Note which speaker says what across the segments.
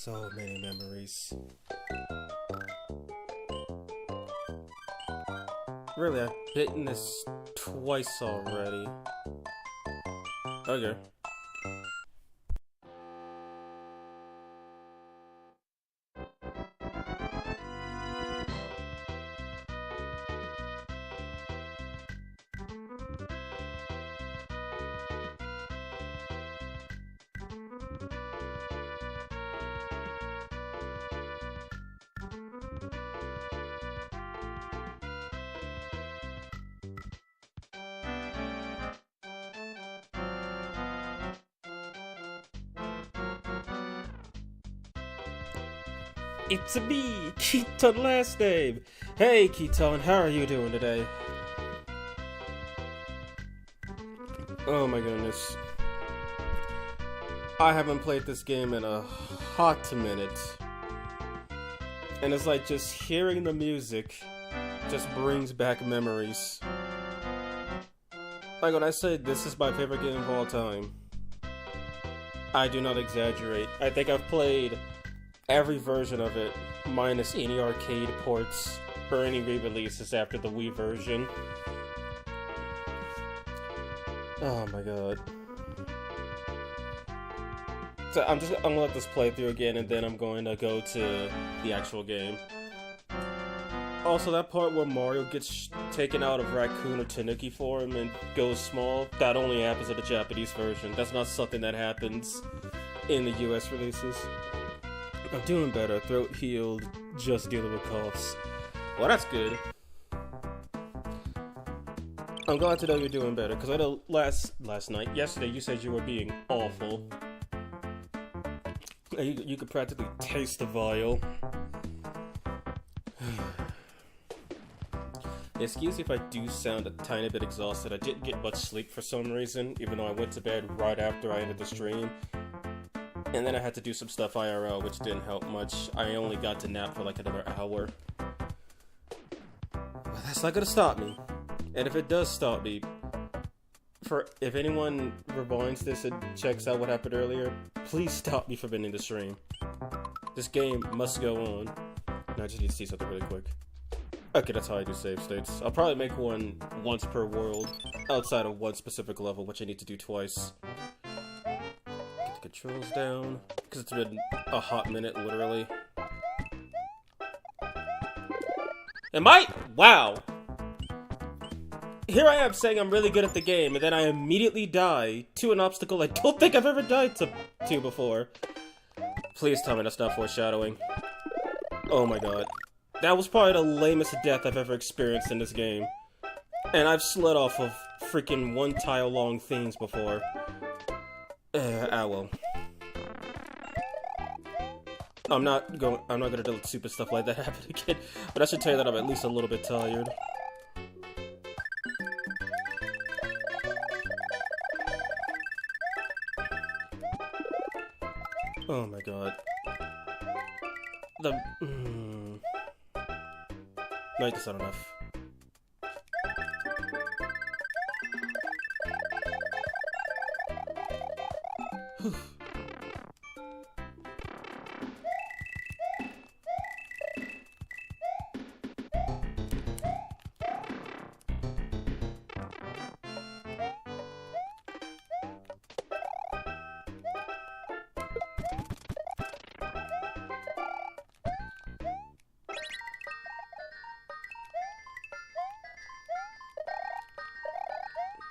Speaker 1: So many memories. Really, I've bitten this twice already. Okay. It's a me, Keaton last name. Hey Keaton, how are you doing today? Oh my goodness. I haven't played this game in a hot minute. And it's like just hearing the music just brings back memories. Like when I say this is my favorite game of all time, I do not exaggerate. I think I've played every version of it, minus any arcade ports or any re-releases after the Wii version. Oh my god. So I'm gonna let this play through again, and then I'm going to go to the actual game. Also, that part where Mario gets taken out of Raccoon or Tanuki form and goes small, that only happens in the Japanese version. That's not something that happens in the US releases. I'm doing better. Throat healed, just dealing with coughs. Well, that's good. I'm glad to know you're doing better, because I know yesterday, you said you were being awful. You could practically taste the vial. Excuse me if I do sound a tiny bit exhausted. I didn't get much sleep for some reason, even though I went to bed right after I ended the stream. And then I had to do some stuff IRL, which didn't help much. I only got to nap for like another hour. But that's not gonna stop me. And if it does stop me, if anyone rewinds this and checks out what happened earlier, please stop me from ending the stream. This game must go on. And I just need to see something really quick. Okay, that's how I do save states. I'll probably make one once per world, outside of one specific level, which I need to do twice. Controls down, because it's been a hot minute, literally. Wow! Here I am saying I'm really good at the game, and then I immediately die to an obstacle I don't think I've ever died to before. Please tell me that's not foreshadowing. Oh my god. That was probably the lamest death I've ever experienced in this game. And I've slid off of freaking one tile long things before. Well. I'm not gonna let stupid stuff like that happen again, but I should tell you that I'm at least a little bit tired. Oh my god. No, that's not enough. Whew.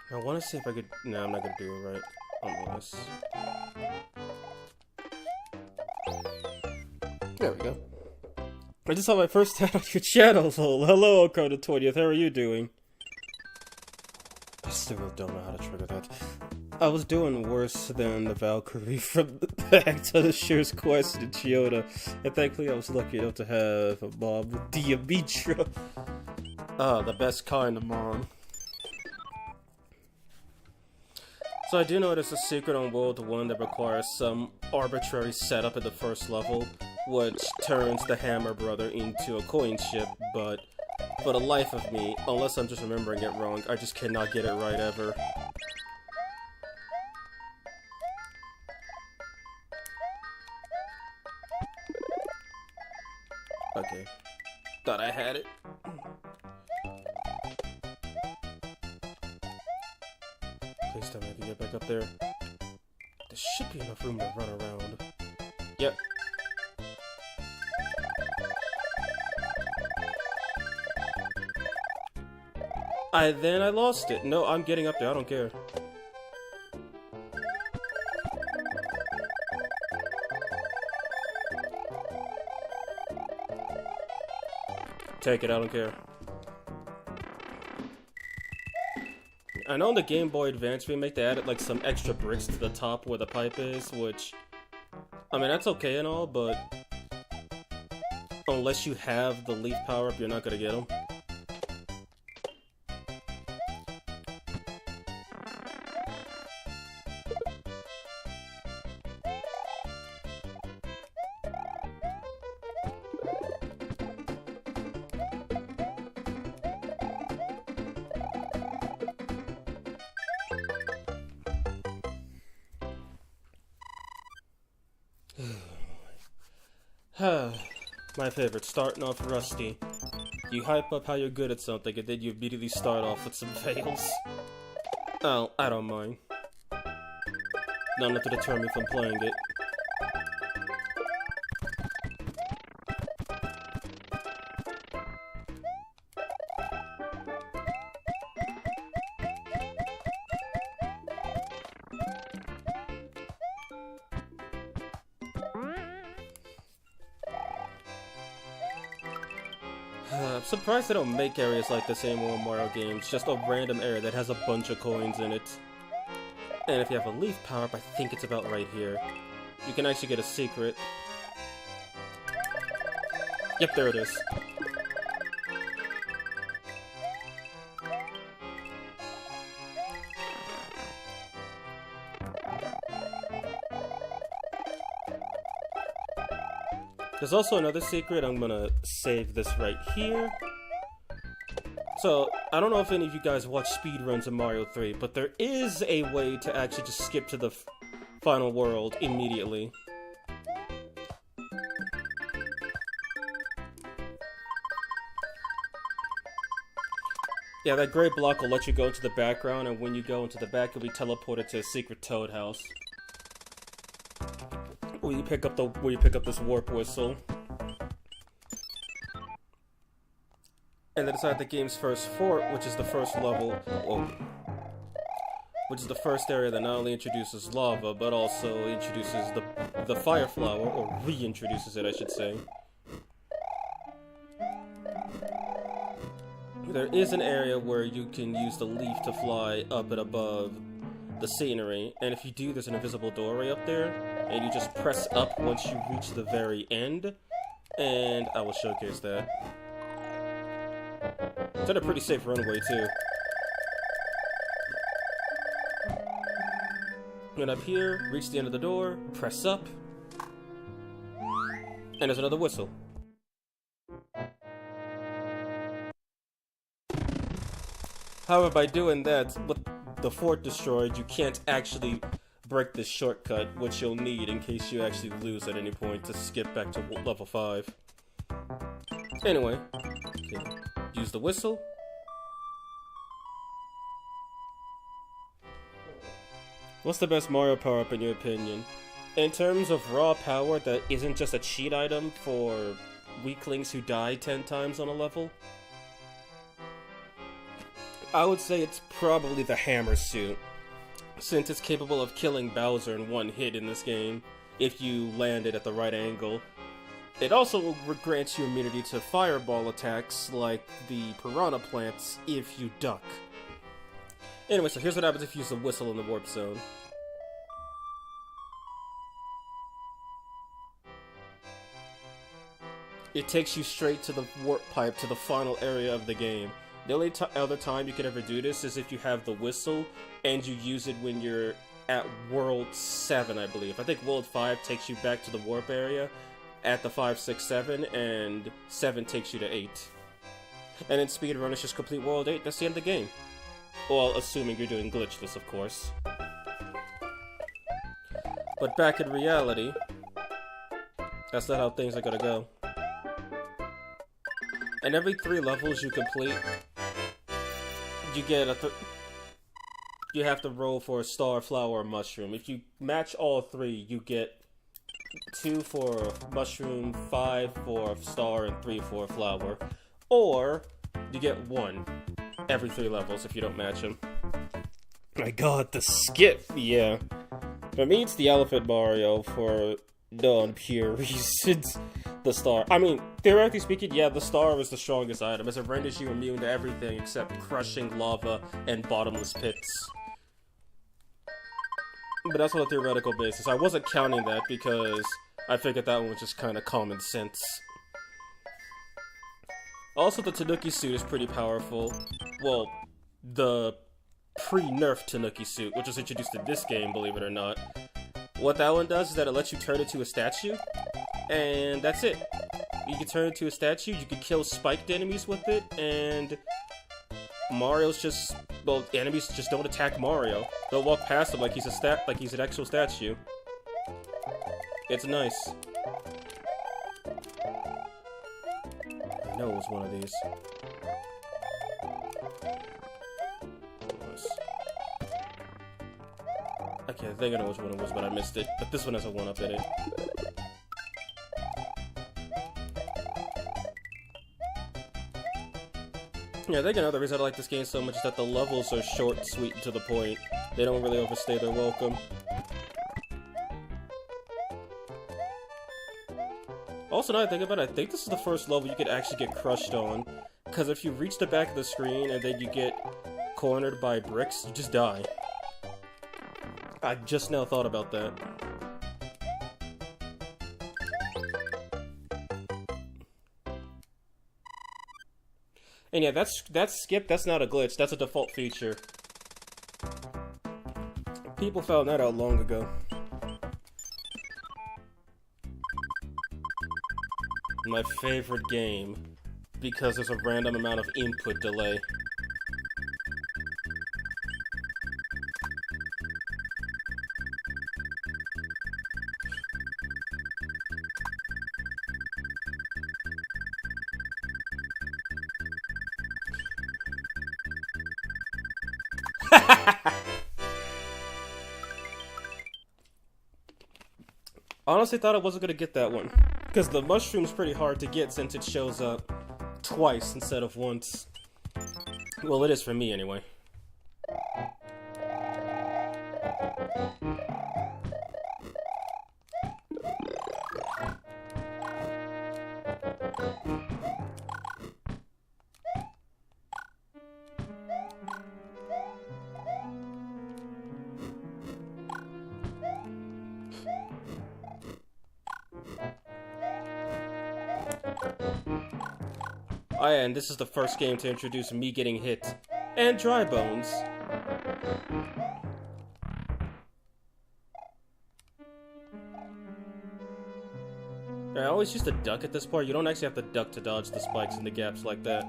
Speaker 1: I want to see if I could... No, I'm not going to do it right on this. There we go. I just saw my first ad on your channel, lol. Hello, Okada 20th. How are you doing? I still don't know how to trigger that. I was doing worse than the Valkyrie from Back to the Shear's Quest in Chiyoda, and thankfully I was lucky enough to have a mom with Diabitra. Ah, the best kind of mom. So I do know there's a secret on World 1 that requires some arbitrary setup in the first level, which turns the Hammer Brother into a coin ship, but for the life of me, unless I'm just remembering it wrong, I just cannot get it right ever. Okay. Thought I had it. Please tell me I can get back up there. There should be enough room to run around. Yep. Then I lost it. No, I'm getting up there. I don't care. Take it. I don't care. I know in the Game Boy Advance remake they added like some extra bricks to the top where the pipe is, which, I mean, that's okay and all, but unless you have the leaf power-up, you're not gonna get them. My favorite, starting off rusty. You hype up how you're good at something, and then you immediately start off with some fails. Oh, I don't mind. Not enough to deter me from playing it. I'm surprised they don't make areas like this anymore in Mario games. Just a random area that has a bunch of coins in it. And if you have a leaf power-up, I think it's about right here. You can actually get a secret. Yep, there it is. There's also another secret. I'm gonna save this right here. So, I don't know if any of you guys watch speedruns of Mario 3, but there is a way to actually just skip to the final world immediately. Yeah, that gray block will let you go into the background, and when you go into the back, you'll be teleported to a secret Toad house. Where you pick up this warp whistle. And then inside the game's first fort, which is the first level, which is the first area that not only introduces lava, but also introduces the fire flower, or reintroduces it, I should say. There is an area where you can use the leaf to fly up and above the scenery, and if you do, there's an invisible doorway up there, and you just press up once you reach the very end, and I will showcase that. It's at a pretty safe runway, too. And up here, reach the end of the door, press up, and there's another whistle. However, by doing that, with the fort destroyed, you can't actually break this shortcut, which you'll need in case you actually lose at any point to skip back to level 5. Anyway, okay. Use the whistle. What's the best Mario power-up in your opinion? In terms of raw power that isn't just a cheat item for weaklings who die 10 times on a level, I would say it's probably the hammer suit, since it's capable of killing Bowser in one hit in this game, if you land it at the right angle. It also grants you immunity to fireball attacks, like the piranha plants, if you duck. Anyway, so here's what happens if you use the whistle in the warp zone. It takes you straight to the warp pipe to the final area of the game. The only other time you can ever do this is if you have the whistle and you use it when you're at World 7, I believe. I think World 5 takes you back to the warp area at the 5, 6, 7, and 7 takes you to 8. And in speedrun, it's just complete World 8. That's the end of the game. Well, assuming you're doing glitchless, of course. But back in reality, that's not how things are gonna go. And every 3 levels you complete, you get you have to roll for a star, flower, or mushroom. If you match all 3, you get 2 for mushroom, 5 for star, and 3 for flower. Or you get 1 every 3 levels if you don't match them. My god, the skip! Yeah. For me, it's the Elephant Mario for non-pure reasons. The star. I mean, theoretically speaking, yeah, the star is the strongest item, as it renders you immune to everything except crushing lava and bottomless pits. But that's on a theoretical basis. I wasn't counting that because I figured that one was just kind of common sense. Also, the Tanuki suit is pretty powerful. Well, the pre-nerf Tanuki suit, which was introduced in this game, believe it or not. What that one does is that it lets you turn into a statue, and that's it. You can turn into a statue, you can kill spiked enemies with it, and Mario's just, well, enemies just don't attack Mario. They'll walk past him like he's an actual statue. It's nice. I know it was one of these. Okay, I think I know which one it was, but I missed it. But this one has a 1-up in it. Yeah, I think another reason I like this game so much is that the levels are short, sweet, and to the point. They don't really overstay their welcome. Also, now I think about it, I think this is the first level you could actually get crushed on. Because if you reach the back of the screen and then you get cornered by bricks, you just die. I just now thought about that. And yeah, that's skip, that's not a glitch, that's a default feature. People found that out long ago. My favorite game, because there's a random amount of input delay. Honestly thought I wasn't gonna get that one, because the mushroom's pretty hard to get since it shows up twice instead of once. Well, it is for me anyway. Oh yeah, and this is the first game to introduce me getting hit. And dry bones. I always used to duck at this part. You don't actually have to duck to dodge the spikes and the gaps like that.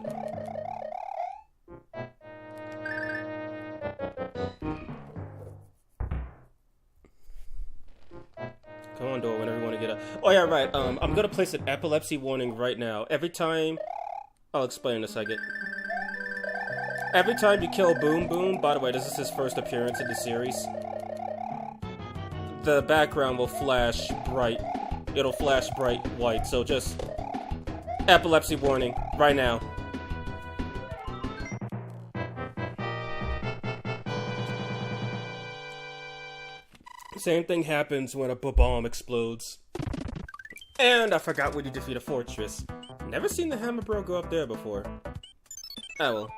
Speaker 1: Come on, door, whenever you want to get up. Oh yeah, right, I'm gonna place an epilepsy warning right now. Every time... I'll explain in a second. Every time you kill Boom Boom, by the way, this is his first appearance in the series, the background will flash bright. It'll flash bright white, so just... epilepsy warning, right now. Same thing happens when a bomb explodes. And I forgot when you defeat a fortress. Never seen the Hammer Bro go up there before. Ah well.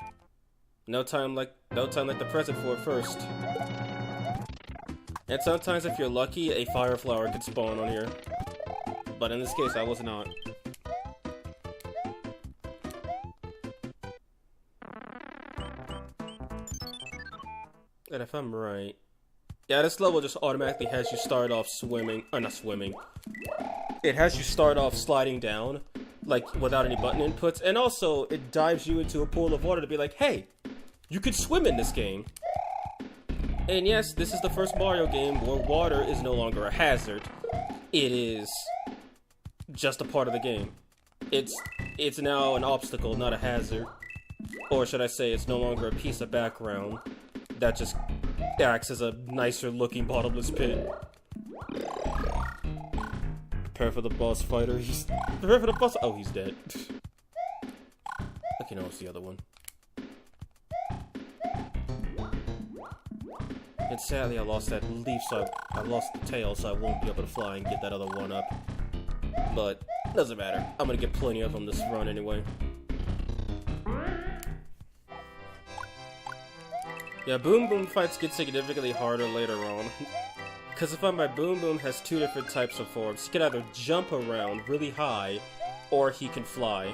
Speaker 1: No time like the present for it first. And sometimes if you're lucky, a fire flower could spawn on here. But in this case, I was not. And if I'm right... Yeah, this level just automatically has you start off swimming... Or not swimming. It has you start off sliding down, like, without any button inputs. And also, it dives you into a pool of water to be like, hey, you could swim in this game. And yes, this is the first Mario game where water is no longer a hazard. It is just a part of the game. It's it's now an obstacle, not a hazard. Or should I say, it's no longer a piece of background that just acts as a nicer looking bottomless pit. Prepare for the boss fighter. Prepare for the boss. Oh, he's dead. Okay, no, it's the other one. And sadly, I lost that leaf, so I lost the tail, so I won't be able to fly and get that other one up. But doesn't matter. I'm gonna get plenty of them this run anyway. Yeah, Boom Boom fights get significantly harder later on. Because if my Boom Boom has two different types of forms. He can either jump around really high, or he can fly.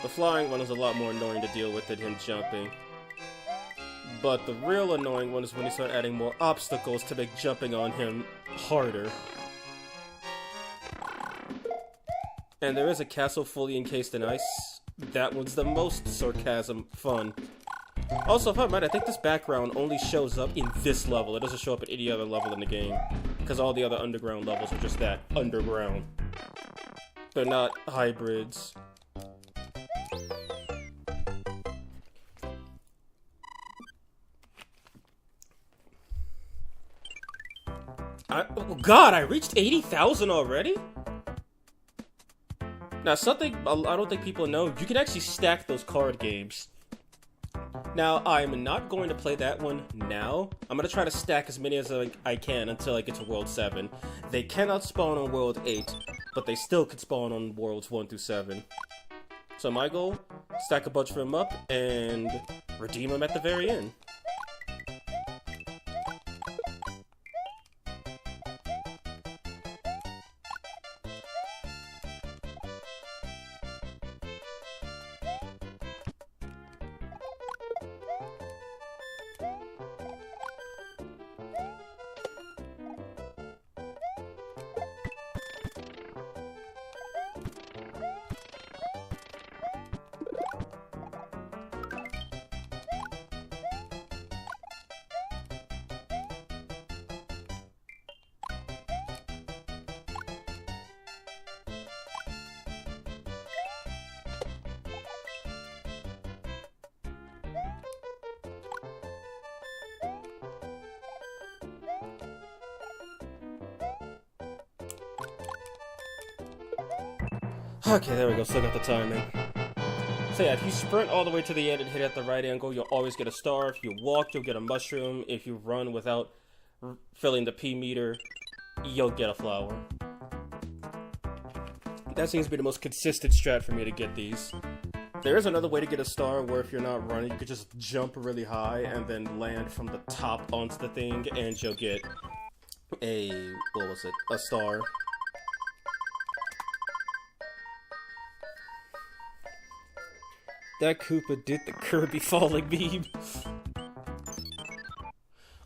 Speaker 1: The flying one is a lot more annoying to deal with than him jumping. But the real annoying one is when you start adding more obstacles to make jumping on him harder. And there is a castle fully encased in ice. That one's the most sarcasm fun. Also, if I might, I think this background only shows up in this level. It doesn't show up at any other level in the game. Because all the other underground levels are just that, underground. They're not hybrids. Oh god, I reached 80,000 already? Now, something I don't think people know, you can actually stack those card games. Now, I'm not going to play that one now. I'm going to try to stack as many as I can until I get to World 7. They cannot spawn on World 8, but they still could spawn on Worlds 1 through 7. So my goal, stack a bunch of them up and redeem them at the very end. Okay, there we go, still got the timing. So yeah, if you sprint all the way to the end and hit at the right angle, you'll always get a star. If you walk, you'll get a mushroom. If you run without filling the P meter, you'll get a flower. That seems to be the most consistent strat for me to get these. There is another way to get a star where if you're not running, you could just jump really high and then land from the top onto the thing and you'll get a, what was it, a star. That Koopa did the Kirby falling meme.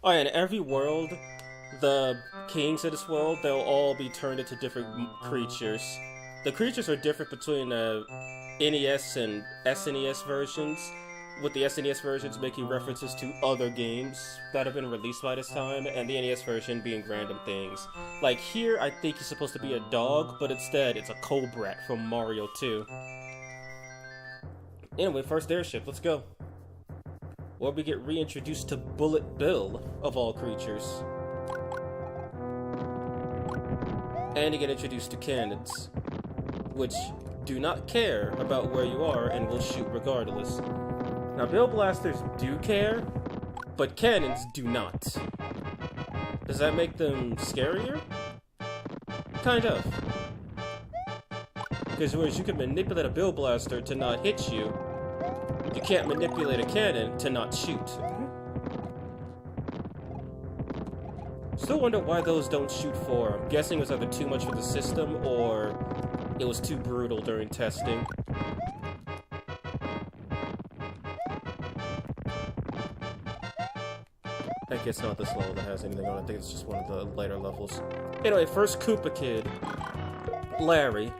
Speaker 1: Oh yeah, in every world, the kings of this world, they'll all be turned into different creatures. The creatures are different between NES and SNES versions, with the SNES versions making references to other games that have been released by this time, and the NES version being random things. Like here, I think he's supposed to be a dog, but instead it's a Cobrat from Mario 2. Anyway, first airship, let's go. Where we get reintroduced to Bullet Bill, of all creatures. And you get introduced to cannons, which do not care about where you are and will shoot regardless. Now, Bill Blasters do care, but cannons do not. Does that make them scarier? Kind of. Because whereas you can manipulate a Bill Blaster to not hit you, you can't manipulate a cannon to not shoot. Still wonder why those don't shoot for. I'm guessing it was either too much for the system or it was too brutal during testing. I think it's not this level that has anything on it. I think it's just one of the later levels. Anyway, first Koopa Kid, Larry.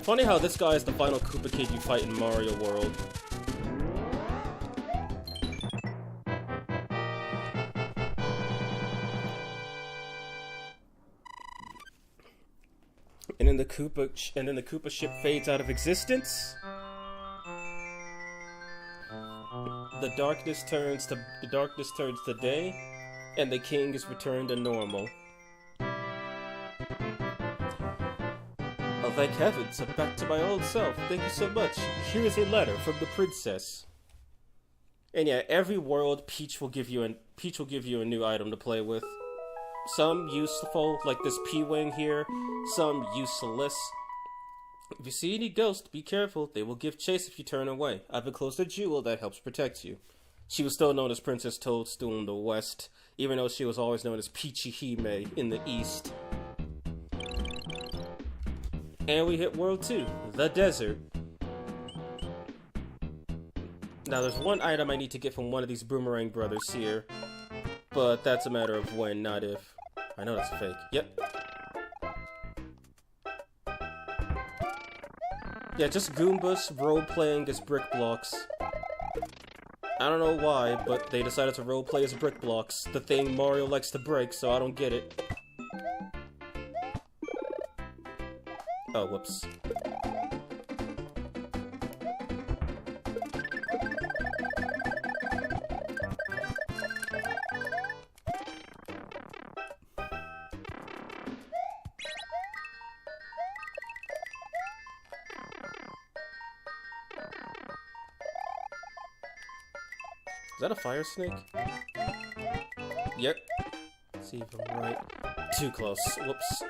Speaker 1: Funny how this guy is the final Koopa Kid you fight in Mario World. And then the Koopa ship fades out of existence. The darkness turns to day, and the king is returned to normal. Oh, thank heavens, I'm back to my old self. Thank you so much. Here's a letter from the princess. And yeah, every world Peach will give you a new item to play with. Some useful, like this P-Wing here. Some useless. If you see any ghosts, be careful. They will give chase if you turn away. I've enclosed a jewel that helps protect you. She was still known as Princess Toadstool in the West, even though she was always known as Peachy Hime in the East. And we hit World 2, the desert. Now there's one item I need to get from one of these Boomerang brothers here, but that's a matter of when, not if. I know that's fake. Yep. Yeah, just Goombas role-playing as brick blocks. I don't know why, but they decided to role-play as brick blocks, the thing Mario likes to break, so I don't get it. Oh, whoops. Is that a fire snake? Yep. Let's see if I'm right. Too close. Whoops.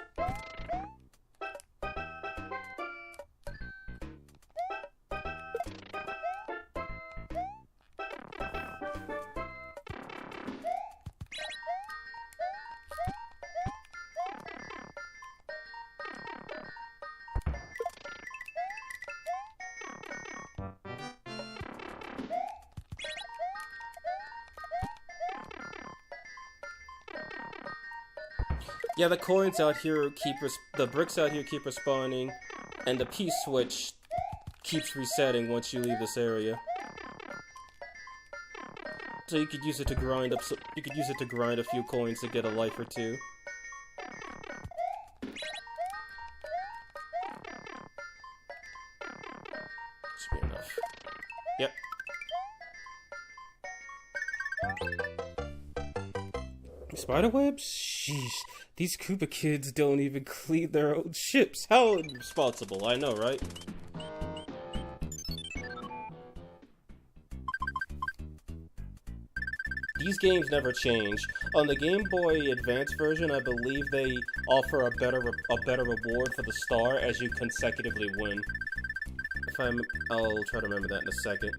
Speaker 1: Yeah, the coins out here the bricks out here keep respawning, and the P-switch keeps resetting once you leave this area. So you could use it to grind a few coins to get a life or two. Should be enough. Yep. Spiderwebs? Sheesh. These Koopa kids don't even clean their own ships. How irresponsible, I know, right? These games never change. On the Game Boy Advance version, I believe they offer a better reward for the star as you consecutively win. I'll try to remember that in a second.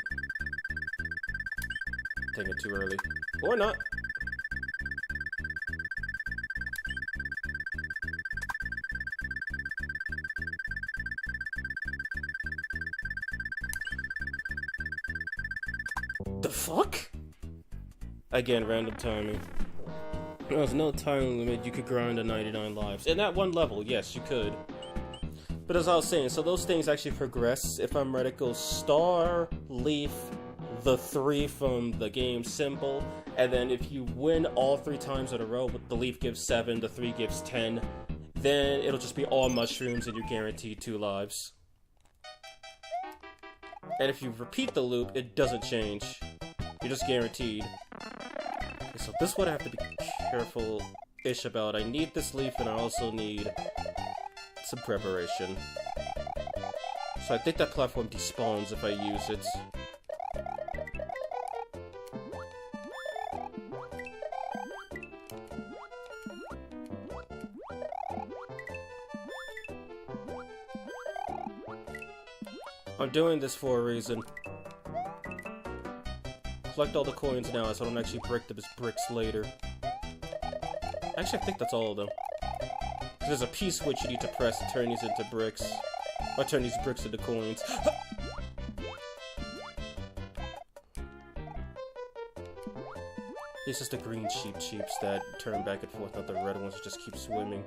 Speaker 1: Taking it too early. Or not. The fuck? Again, random timing. There's no time limit, you could grind to 99 lives. In that one level, yes, you could. But as I was saying, so those things actually progress. If I'm right, it goes star, leaf, the 3 from the game symbol, and then if you win all 3 times in a row, the leaf gives 7, the 3 gives 10, then it'll just be all mushrooms and you're guaranteed 2 lives. And if you repeat the loop, it doesn't change. You're just guaranteed. Okay, so this one I have to be careful-ish about. I need this leaf and I also need some preparation. So I think that platform despawns if I use it. I'm doing this for a reason. Collect all the coins now so I don't actually break them as bricks later. Actually, I think that's all of them. There's a P-switch you need to press to turn these into bricks. Or turn these bricks into coins. It's just the green sheeps that turn back and forth, not the red ones that just keep swimming.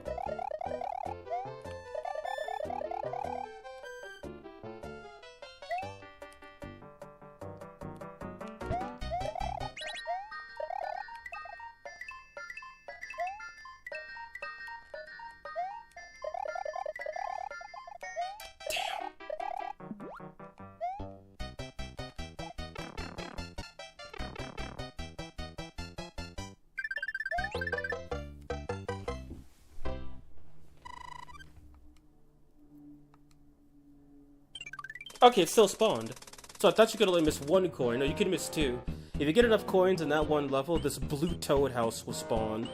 Speaker 1: Okay, it still spawned. So I thought you could only miss one coin. No, you could miss two. If you get enough coins in that one level, this blue toad house will spawn.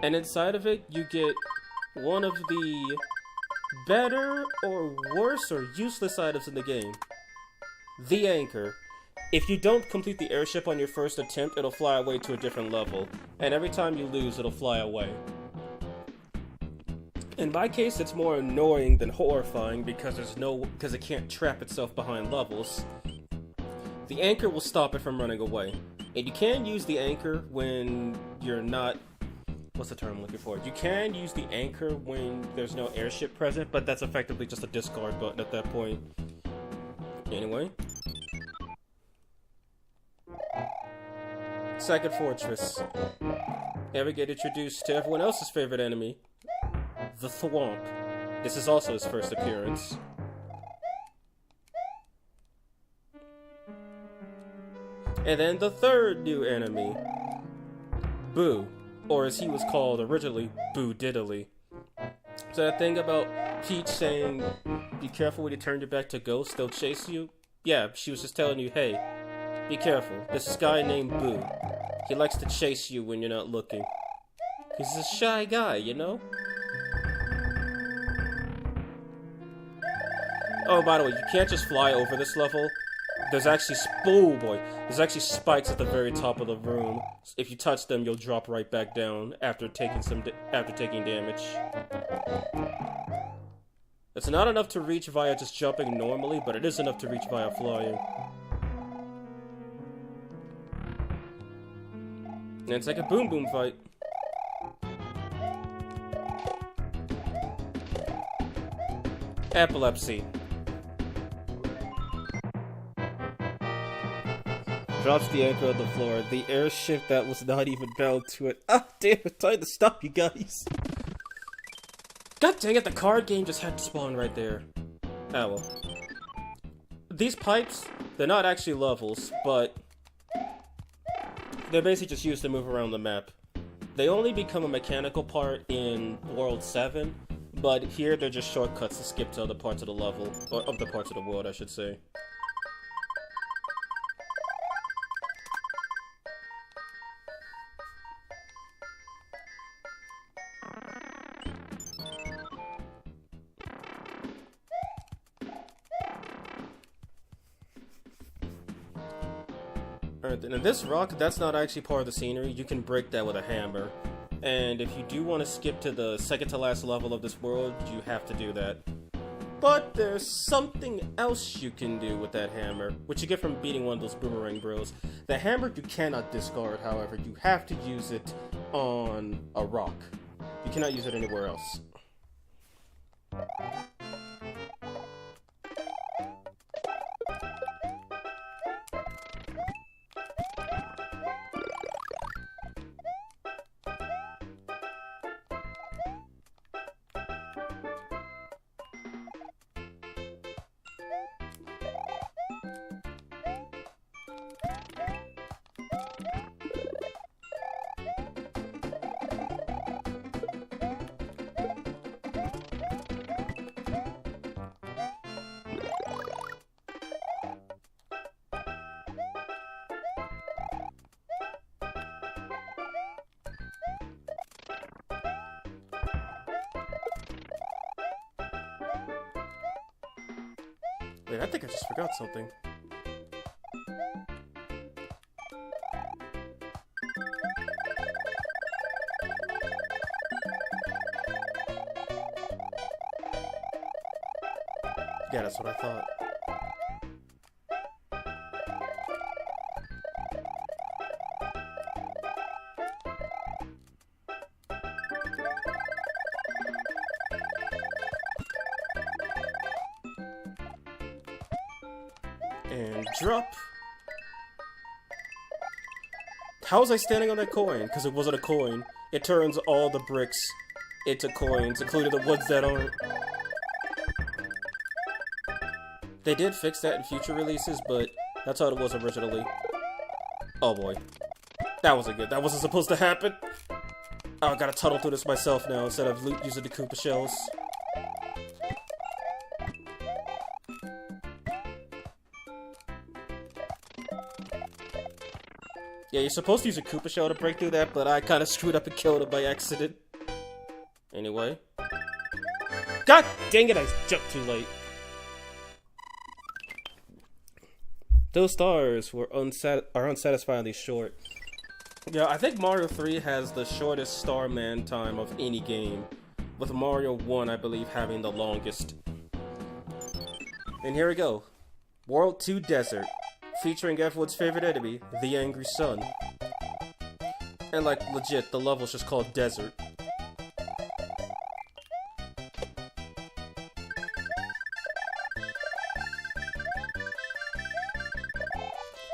Speaker 1: And inside of it, you get one of the better or worse or useless items in the game. The anchor. If you don't complete the airship on your first attempt, it'll fly away to a different level. And every time you lose, it'll fly away. In my case, it's more annoying than horrifying because it can't trap itself behind levels. The anchor will stop it from running away. And you can use the anchor when you're not... What's the term I'm looking for? You can use the anchor when there's no airship present, but that's effectively just a discard button at that point. Anyway. Second Fortress. Ever get introduced to everyone else's favorite enemy? The Thwomp. This is also his first appearance. And then the third new enemy. Boo. Or as he was called originally, Boo Diddly. So that thing about Peach saying, be careful when you turn your back to ghosts, they'll chase you? Yeah, she was just telling you, hey, be careful. There's this guy named Boo. He likes to chase you when you're not looking. He's a shy guy, you know? Oh, by the way, you can't just fly over this level. There's actually, oh boy, there's actually spikes at the very top of the room. If you touch them, you'll drop right back down after taking damage. It's not enough to reach via just jumping normally, but it is enough to reach via flying. And it's like a boom boom fight. Epilepsy. Drops the anchor on the floor. The airship that was not even bound to it. Ah, damn it, time to stop, you guys. God dang it, the card game just had to spawn right there. Ah, well. These pipes, they're not actually levels, but they're basically just used to move around the map. They only become a mechanical part in World 7, but here they're just shortcuts to skip to other parts of the level, or of the parts of the world, I should say. And this rock, that's not actually part of the scenery. You can break that with a hammer. And if you do want to skip to the second to last level of this world, you have to do that. But there's something else you can do with that hammer, which you get from beating one of those boomerang bros. The hammer you cannot discard, however. You have to use it on a rock. You cannot use it anywhere else. Wait, I think I just forgot something. Yeah, that's what I thought. And drop. How was I standing on that coin? Because it wasn't a coin. It turns all the bricks into coins, including the ones that aren't. They did fix that in future releases, but that's how it was originally. Oh boy. That wasn't good. That wasn't supposed to happen. Oh, I gotta tunnel through this myself now instead of using the Koopa shells. Yeah, you're supposed to use a Koopa Shell to break through that, but I kind of screwed up and killed it by accident. Anyway. God dang it, I jumped too late. Those stars were unsatisfyingly short. Yeah, I think Mario 3 has the shortest Starman time of any game, with Mario 1, I believe, having the longest. And here we go. World 2 Desert, featuring everyone's favorite enemy, the Angry Sun. And like, legit, the level's just called Desert.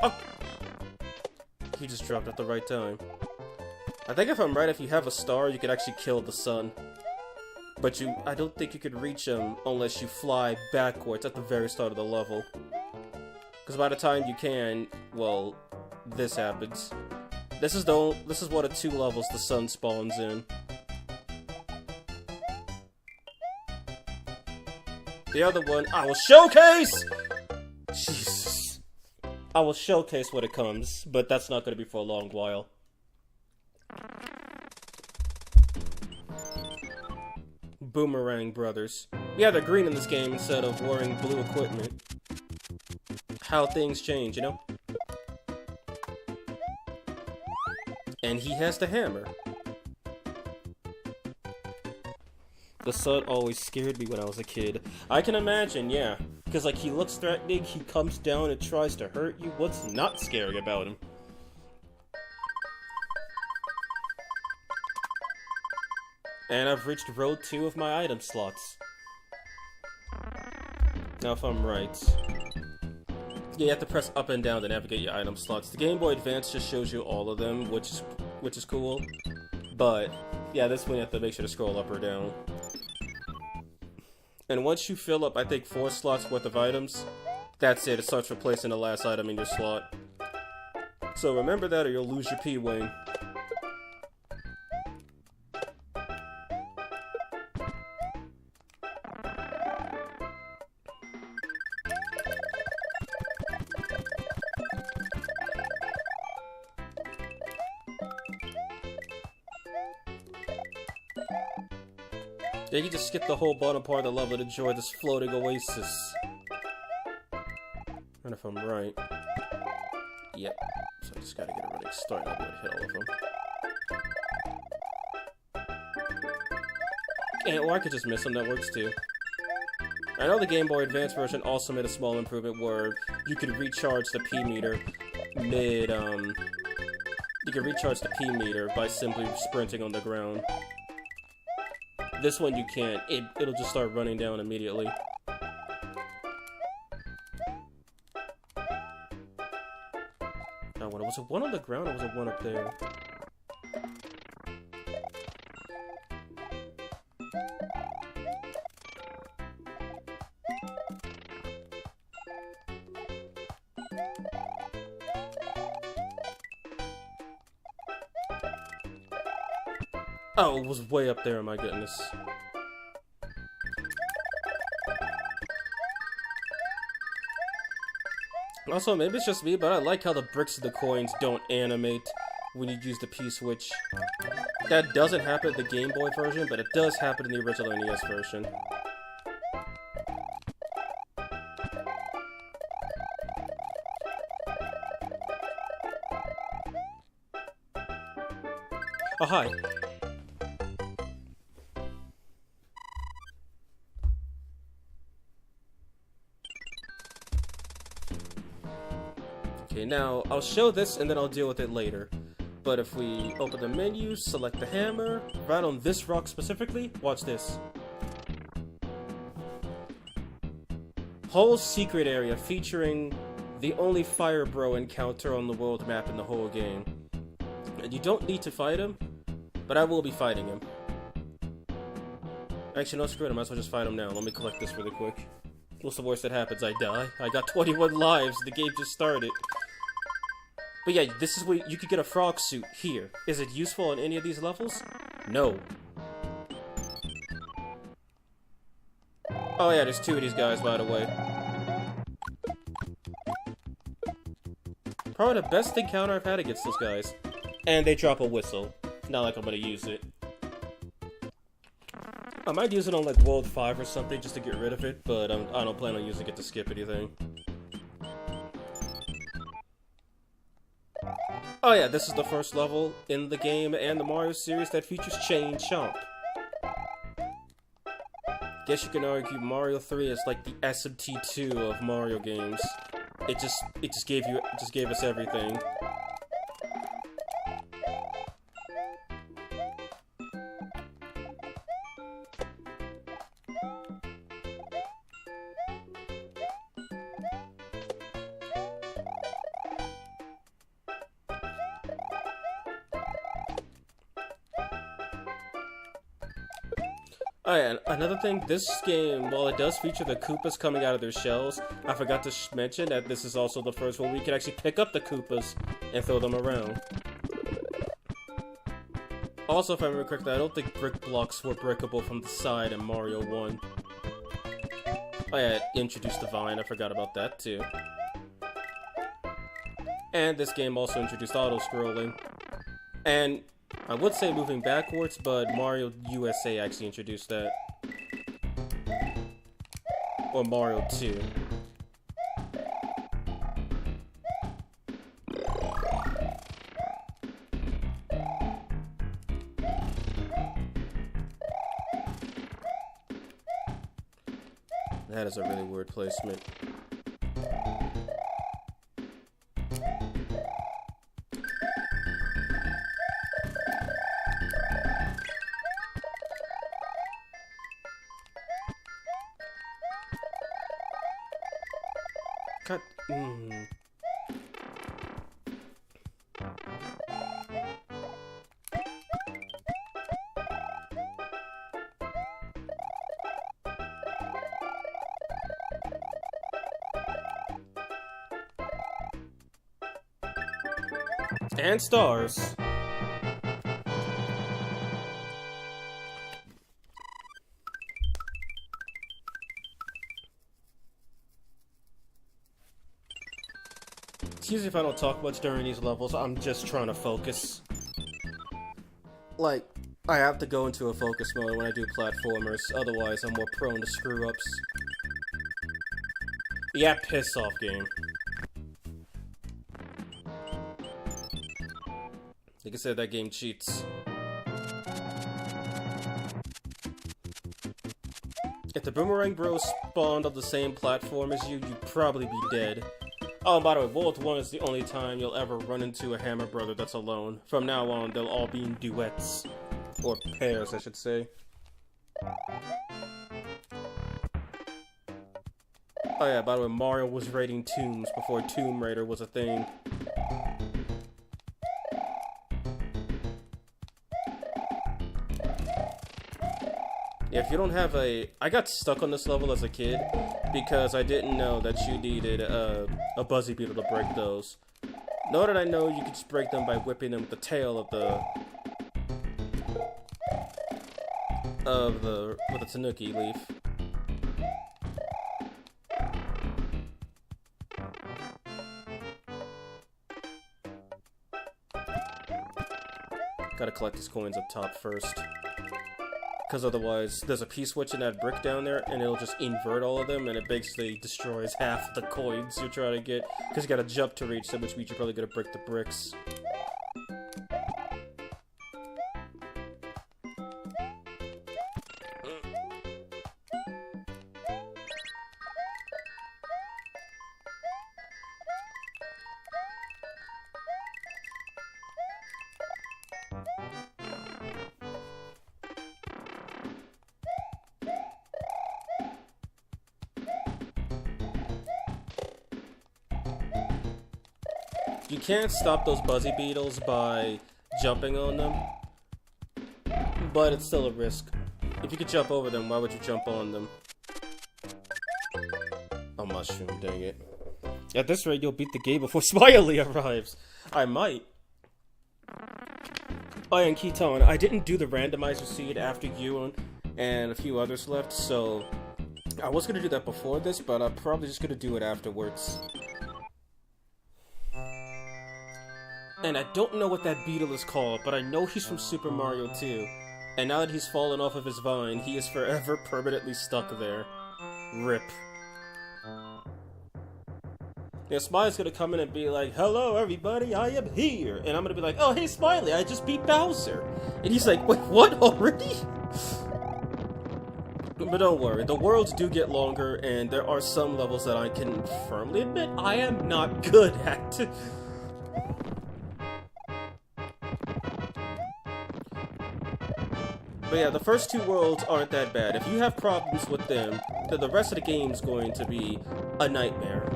Speaker 1: Oh! He just dropped at the right time. I think if I'm right, if you have a star, you can actually kill the sun. But I don't think you could reach him unless you fly backwards at the very start of the level. Because by the time you can, well, this happens. This is one of 2 levels the sun spawns in. The other one, I will showcase! Jesus. I will showcase when it comes, but that's not going to be for a long while. Boomerang Brothers. Yeah, they're green in this game instead of wearing blue equipment. How things change, you know? And he has the hammer. The sun always scared me when I was a kid. I can imagine, yeah. Because, like, he looks threatening, he comes down and tries to hurt you. What's not scary about him? And I've reached row 2 of my item slots. Now if I'm right... Yeah, you have to press up and down to navigate your item slots. The Game Boy Advance just shows you all of them, which is cool. But, yeah, this one you have to make sure to scroll up or down. And once you fill up, I think, 4 slots worth of items, that's it. It starts replacing the last item in your slot. So remember that or you'll lose your P-Wing. Yeah, you just skip the whole bottom part of the level to enjoy this floating oasis. And if I'm right... Yep. So I just gotta get a running start. I'm gonna hit all of them. And, or I could just miss them, that works too. I know the Game Boy Advance version also made a small improvement where you could recharge the P-meter mid, You can recharge the P-meter by simply sprinting on the ground. This one you can't. It'll just start running down immediately. Oh, was it one on the ground or was it one up there? Oh, it was way up there, my goodness. Also, maybe it's just me, but I like how the bricks of the coins don't animate when you use the P-switch. That doesn't happen in the Game Boy version, but it does happen in the original NES version. Oh, hi. Okay, now, I'll show this and then I'll deal with it later. But if we open the menu, select the hammer, right on this rock specifically, watch this. Whole secret area featuring the only Fire Bro encounter on the world map in the whole game. And you don't need to fight him, but I will be fighting him. Actually, no, screw it, I might as well just fight him now. Let me collect this really quick. What's the worst that happens? I die. I got 21 lives, the game just started. But yeah, this is where you could get a frog suit here. Is it useful in any of these levels? No. Oh yeah, there's 2 of these guys, by the way. Probably the best encounter I've had against those guys. And they drop a whistle. Not like I'm gonna use it. I might use it on like World 5 or something just to get rid of it, but I don't plan on using it to skip anything. Oh yeah, this is the first level in the game and the Mario series that features Chain Chomp. Guess you can argue Mario 3 is like the SMT2 of Mario games. It just gave us everything. Oh yeah, another thing, this game, while it does feature the Koopas coming out of their shells, I forgot to mention that this is also the first one we can actually pick up the Koopas and throw them around. Also, if I remember correctly, I don't think brick blocks were breakable from the side in Mario 1. Oh yeah, introduced the vine, I forgot about that too. And this game also introduced auto-scrolling. And I would say moving backwards, but Mario USA actually introduced that. Or Mario 2. That is a really weird placement. God, And stars. Excuse me if I don't talk much during these levels, I'm just trying to focus. Like, I have to go into a focus mode when I do platformers, otherwise I'm more prone to screw-ups. Yeah, piss off, game. Like I said, that game cheats. If the Boomerang Bros spawned on the same platform as you, you'd probably be dead. Oh, and by the way, World 1 is the only time you'll ever run into a Hammer Brother that's alone. From now on, they'll all be in duets. Or pairs, I should say. Oh yeah, by the way, Mario was raiding tombs before Tomb Raider was a thing. Yeah, if you don't have a... I got stuck on this level as a kid because I didn't know that you needed a Buzzy Beetle to break those. Nor did I know you could just break them by whipping them with the tail of the Tanuki leaf. Gotta collect these coins up top first. Because otherwise, there's a P-switch in that brick down there, and it'll just invert all of them, and it basically destroys half of the coins you're trying to get. Because you gotta jump to reach them, which means you're probably gonna break the bricks. You can't stop those Buzzy Beetles by jumping on them, but it's still a risk. If you could jump over them, why would you jump on them? A mushroom, dang it. At this rate, you'll beat the game before Smiley arrives. I might. Oh, and Keaton, I didn't do the randomizer seed after you and a few others left, so I was gonna do that before this, but I'm probably just gonna do it afterwards. And I don't know what that beetle is called, but I know he's from Super Mario 2. And now that he's fallen off of his vine, he is forever permanently stuck there. RIP. Yeah, Smiley's gonna come in and be like, "Hello everybody, I am here!" And I'm gonna be like, "Oh hey Smiley, I just beat Bowser!" And he's like, "Wait, what, already?" But don't worry, the worlds do get longer, and there are some levels that I can firmly admit I am not good at. But yeah, the first two worlds aren't that bad. If you have problems with them, then the rest of the game's going to be a nightmare.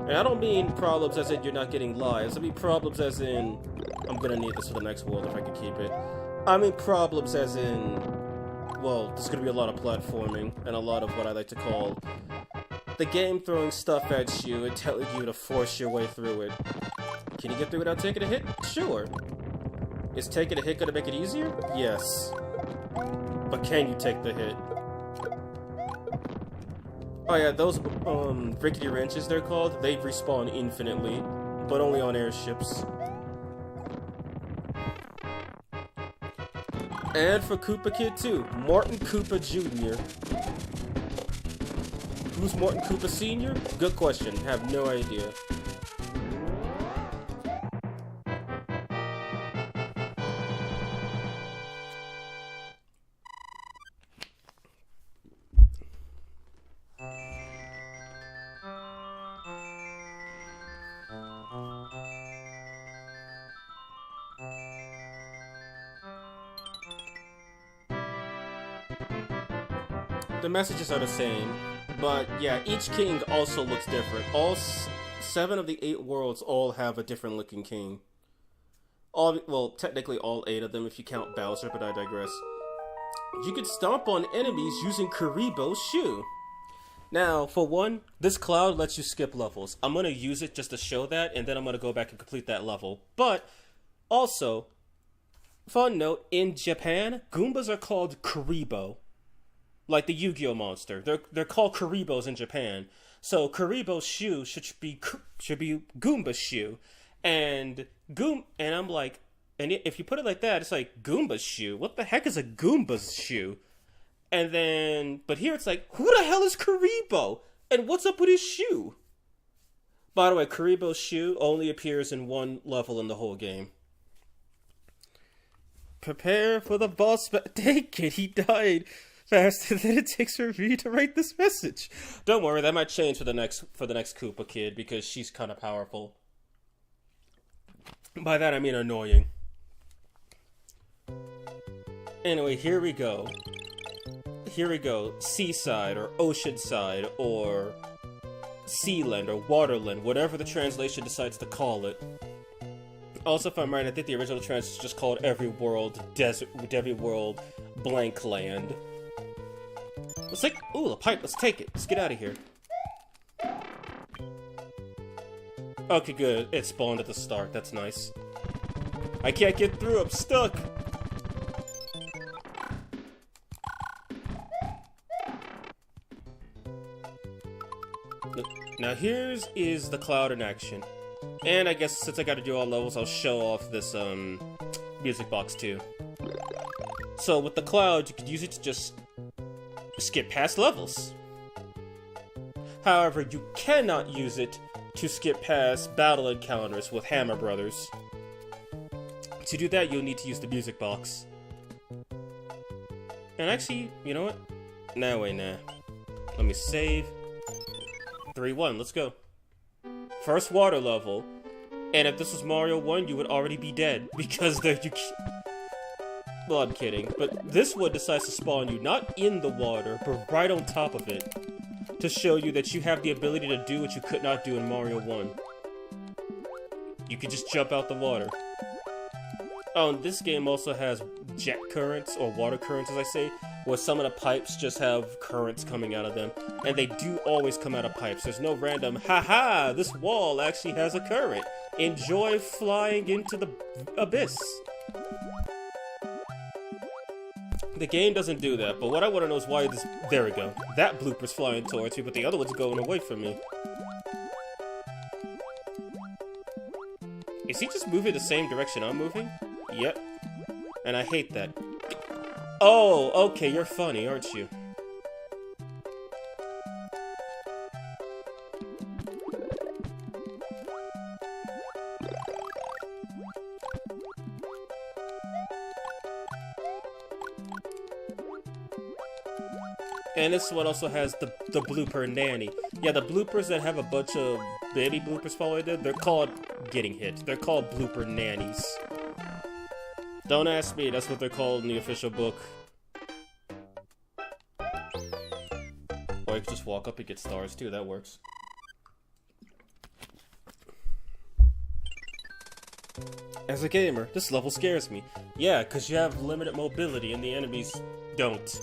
Speaker 1: And I don't mean problems as in you're not getting lives. I mean problems as in... I'm gonna need this for the next world if I can keep it. I mean problems as in... Well, there's gonna be a lot of platforming, and a lot of what I like to call... the game throwing stuff at you and telling you to force your way through it. Can you get through without taking a hit? Sure. Is taking a hit gonna make it easier? Yes. But can you take the hit? Oh yeah, those rickety wrenches they're called, they respawn infinitely, but only on airships. And for Koopa Kid 2, Morton Koopa Jr. Who's Morton Koopa Sr.? Good question, have no idea. The messages are the same, but yeah, each king also looks different. All 7 of the 8 worlds all have a different looking king. Well, technically all 8 of them if you count Bowser, but I digress. You can stomp on enemies using Kuribo's shoe. Now, for one, this cloud lets you skip levels. I'm going to use it just to show that, and then I'm going to go back and complete that level. But, also, fun note, in Japan, Goombas are called Kuribo. Like the Yu-Gi-Oh monster. They're called Kuribos in Japan. So Kuribo's shoe should be Goomba's shoe. And I'm like, and if you put it like that, it's like Goomba's shoe. What the heck is a Goomba's shoe? And then, but here it's like, who the hell is Kuribo? And what's up with his shoe? By the way, Kuribo's shoe only appears in one level in the whole game. Prepare for the boss take it, he died faster than it takes for me to write this message. Don't worry, that might change for the next Koopa Kid, because she's kind of powerful. By that I mean annoying. Anyway, here we go. Here we go. Seaside, or Oceanside, or Sealand, or Waterland, whatever the translation decides to call it. Also, if I'm right, I think the original translation is just called Every World Desert, Every World Blank Land. Let's take, ooh, a pipe, let's take it. Let's get out of here. Okay, good. It spawned at the start, that's nice. I can't get through, I'm stuck! Now here's the cloud in action. And I guess since I gotta do all levels, I'll show off this, music box too. So with the cloud, you could use it to just skip past levels. However, you cannot use it to skip past battle encounters with Hammer Brothers. To do that, you'll need to use the music box. And actually, you know what? Nah, wait, nah. Let me save. 3-1, let's go. First water level. And if this was Mario 1, you would already be dead. Because well, I'm kidding. But this one decides to spawn you not in the water, but right on top of it. To show you that you have the ability to do what you could not do in Mario 1. You can just jump out the water. Oh, and this game also has jet currents, or water currents as I say, where some of the pipes just have currents coming out of them. And they do always come out of pipes. There's no random, haha, this wall actually has a current. Enjoy flying into the abyss. The game doesn't do that, but what I want to know is why this... There we go. That blooper's flying towards me, but the other one's going away from me. Is he just moving the same direction I'm moving? Yep. And I hate that. Oh, okay, you're funny, aren't you? And this one also has the blooper nanny. Yeah, the bloopers that have a bunch of baby bloopers following them, they're called getting hit. They're called blooper nannies. Don't ask me, that's what they're called in the official book. Or you can just walk up and get stars too, that works. As a gamer, this level scares me. Yeah, because you have limited mobility and the enemies don't.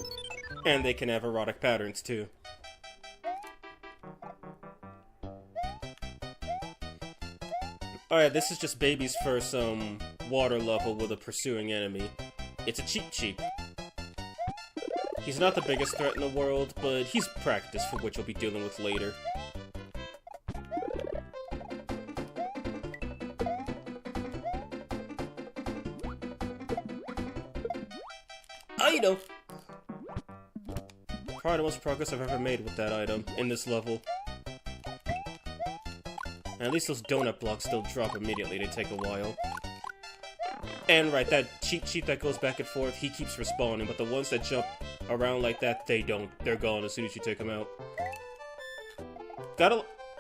Speaker 1: And they can have erotic patterns, too. Alright, this is just Baby's first, water level with a pursuing enemy. It's a Cheep. He's not the biggest threat in the world, but he's practice for what you'll be dealing with later. Item! Probably the most progress I've ever made with that item in this level. And at least those donut blocks don't drop immediately, they take a while. And right, that cheat that goes back and forth, he keeps respawning, but the ones that jump around like that, they don't. They're gone as soon as you take them out.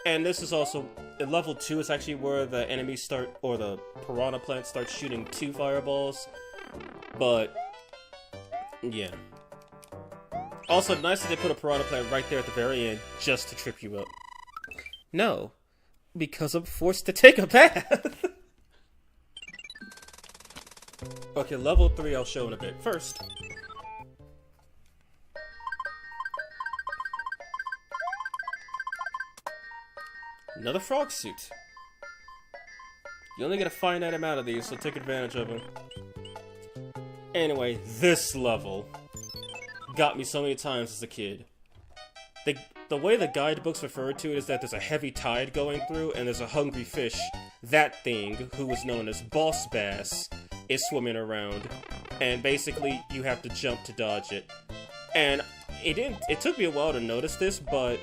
Speaker 1: And this is also, in level 2 is actually where the enemies start, or the piranha plants start shooting 2 fireballs. But, yeah. Also, nice that they put a piranha plant right there at the very end, just to trip you up. No, because I'm forced to take a bath! Okay, level 3 I'll show in a bit. First, another frog suit. You only get a finite amount of these, so take advantage of them. Anyway, this level got me so many times as a kid. The way the guidebooks refer to it is that there's a heavy tide going through, and there's a hungry fish. That thing, who was known as Boss Bass, is swimming around. And basically, you have to jump to dodge it. And it took me a while to notice this, but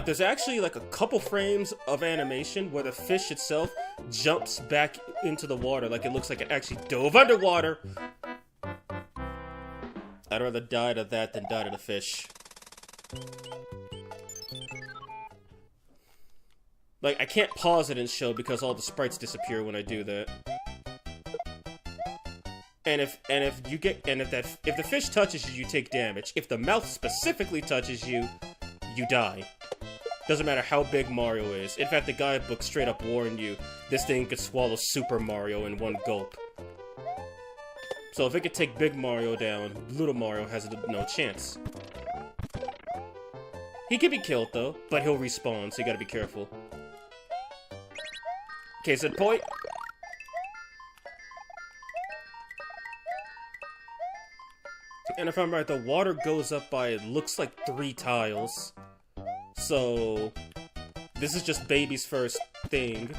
Speaker 1: there's actually like a couple frames of animation where the fish itself jumps back into the water, like it looks like it actually dove underwater. I'd rather die to that than die to the fish. Like, I can't pause it and show because all the sprites disappear when I do that. And if the fish touches you, you take damage. If the mouth specifically touches you, you die. Doesn't matter how big Mario is. In fact, the guidebook straight up warned you this thing could swallow Super Mario in one gulp. So if it could take Big Mario down, Little Mario has no chance. He can be killed though, but he'll respawn, so you gotta be careful. Case in point. And if I'm right, the water goes up by, it looks like 3 tiles. So this is just Baby's first thing.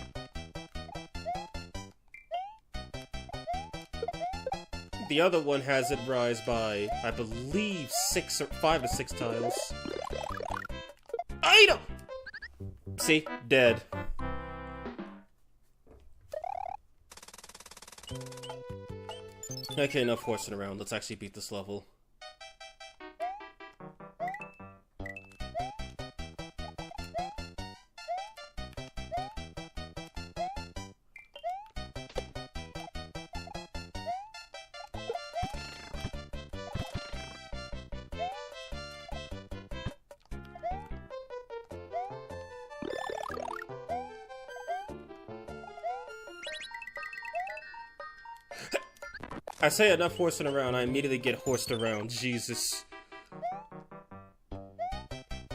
Speaker 1: The other one has it rise by, I believe, 5 or 6 tiles. Item! See? Dead. Okay, enough horsing around. Let's actually beat this level. I say enough horsing around, I immediately get horsed around. Jesus.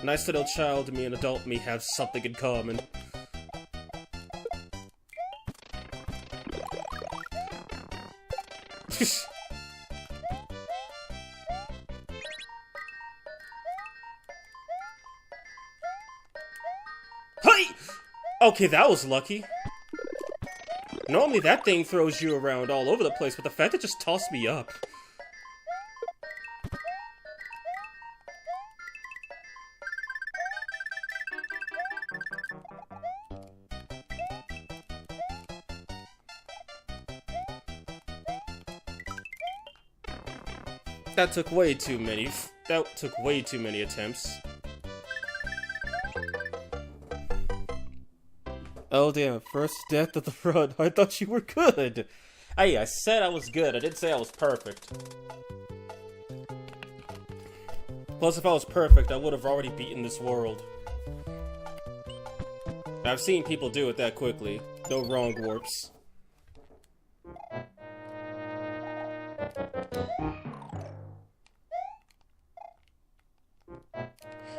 Speaker 1: Nice little child me and adult me have something in common. Hey! Okay, that was lucky. Normally that thing throws you around all over the place, but the fact it just tossed me up. That took way too many. That took way too many attempts. Oh damn, first death of the run. I thought you were good. Hey, I said I was good. I didn't say I was perfect. Plus, if I was perfect, I would have already beaten this world. I've seen people do it that quickly. No wrong warps.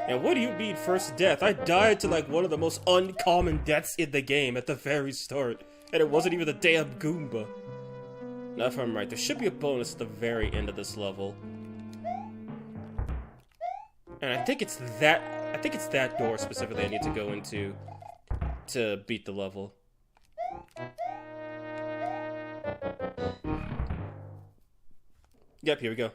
Speaker 1: And what do you mean first death? I died to like one of the most uncommon deaths in the game at the very start. And it wasn't even the damn Goomba. Now if I'm right, there should be a bonus at the very end of this level. And I think it's that door specifically I need to go into to beat the level. Yep, here we go.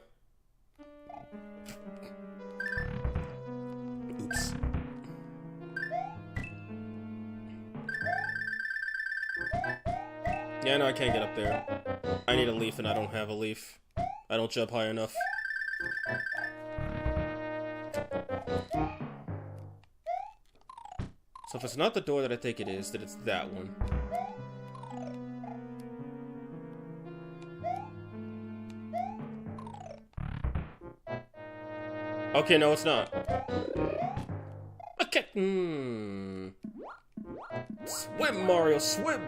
Speaker 1: Oops. Yeah, no, I can't get up there. I need a leaf and I don't have a leaf. I don't jump high enough. So if it's not the door that I think it is, then it's that one. Okay, no, it's not. Okay. Swim, Mario, swim!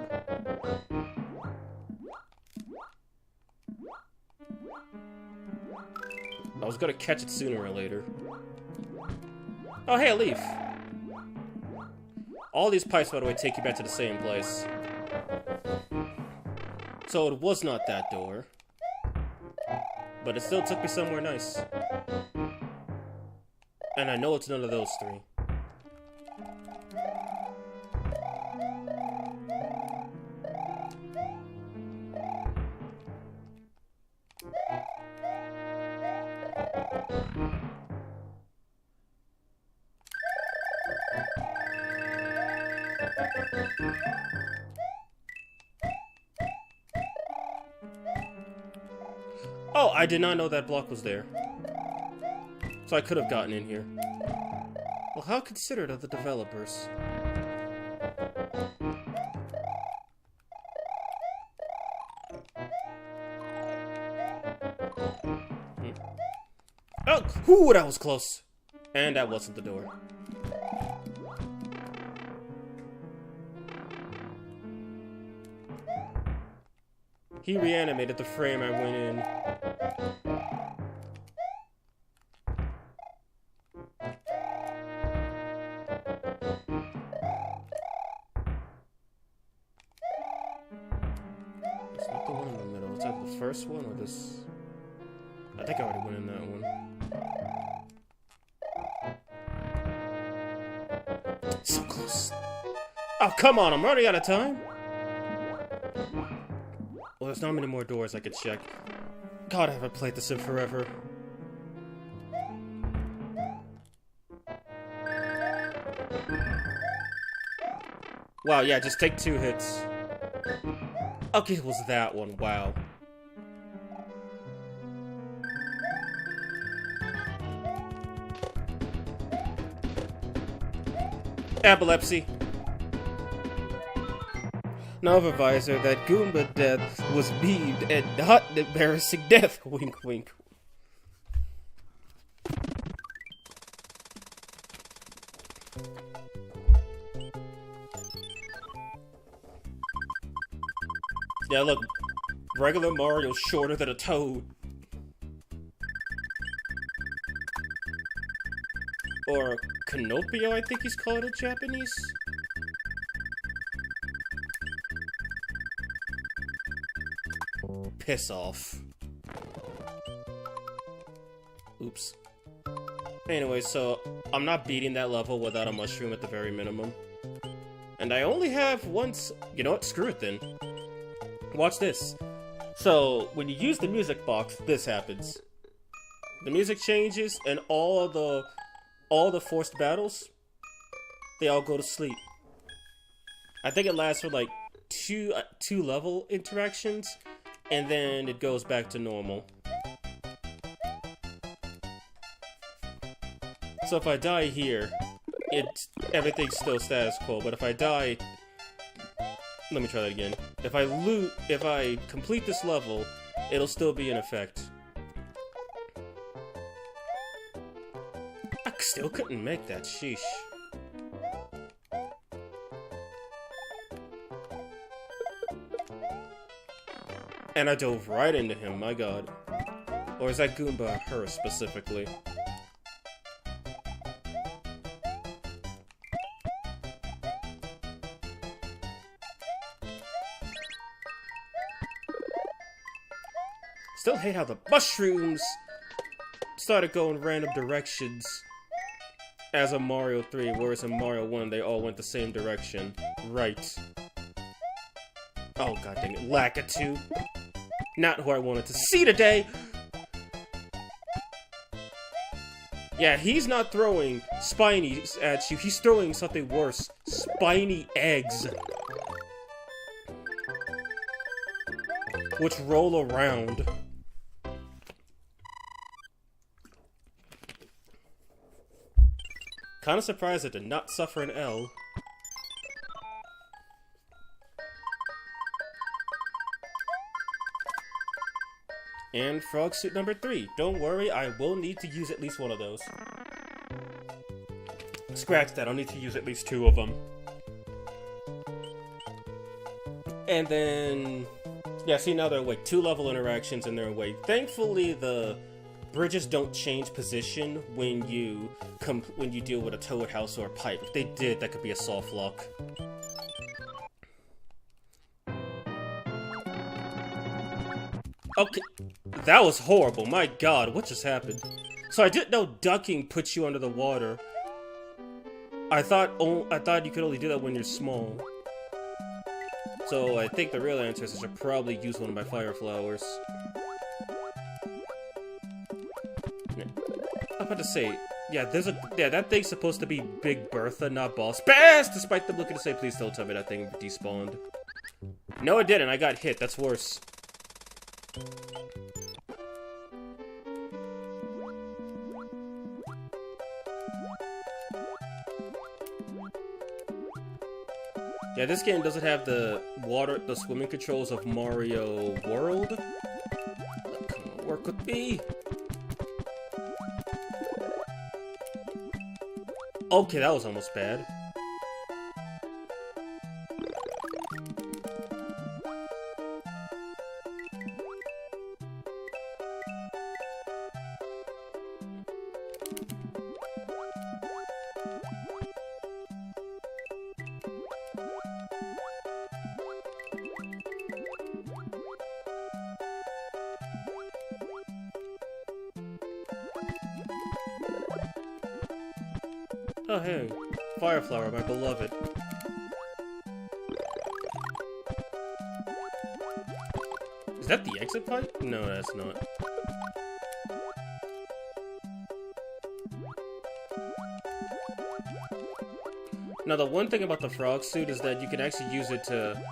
Speaker 1: I was gonna catch it sooner or later. Oh, hey, a leaf. All these pipes, by the way, take you back to the same place. So it was not that door. But it still took me somewhere nice. And I know it's none of those three. Oh, I did not know that block was there. So I could have gotten in here. Well, how considerate of the developers. Oh, whoo, that was close. And that wasn't the door. He reanimated the frame I went in. It's not the one in the middle. It's either the first one or this. I think I already went in that one. So close. Oh, come on, I'm already out of time. Well, there's not many more doors I could check. God, I haven't played this in forever. Wow, yeah, just take 2 hits. Okay, it was that one, wow. Epilepsy. Nova Visor, that Goomba death was beamed and not an embarrassing death. Wink, wink. Yeah, look, regular Mario's shorter than a toad. Or Canopio, I think he's called in Japanese. Piss off. Oops. Anyway, so I'm not beating that level without a mushroom at the very minimum. And I only have once. You know what? Screw it then. Watch this. So, when you use the music box, this happens. The music changes, and all the forced battles, they all go to sleep. I think it lasts for like two level interactions, and then it goes back to normal. So if I die here, everything's still status quo, but if I die... Let me try that again. If I complete this level, it'll still be in effect. I still couldn't make that, sheesh. And I dove right into him, my god. Or is that Goomba her specifically? Still hate how the mushrooms started going random directions as a Mario 3, whereas in Mario 1 they all went the same direction. Right. Oh god dang it, Lakitu. Not who I wanted to see today! Yeah, he's not throwing spinies at you, he's throwing something worse. Spiny eggs. Which roll around. Kinda surprised it did not suffer an L. And frog suit number 3. Don't worry, I will need to use at least one of those. Scratch that, I'll need to use at least 2 of them. And then... yeah, see now they're awake. 2 level interactions and they're awake. Thankfully, the bridges don't change position when you deal with a toad house or a pipe. If they did, that could be a soft lock. Okay, that was horrible. My god, what just happened? So I didn't know ducking puts you under the water. I thought you could only do that when you're small. So I think the real answer is I should probably use one of my fire flowers. I'm about to say, yeah, that thing's supposed to be Big Bertha, not Boss Bass, despite them looking to say, please don't tell me that thing despawned. No, it didn't. I got hit. That's worse. Yeah, this game doesn't have the swimming controls of Mario World. Come on, work with me. Okay, that was almost bad. Oh hey, Fireflower, my beloved. Is that the exit pipe? No, that's not. Now the one thing about the frog suit is that you can actually use it to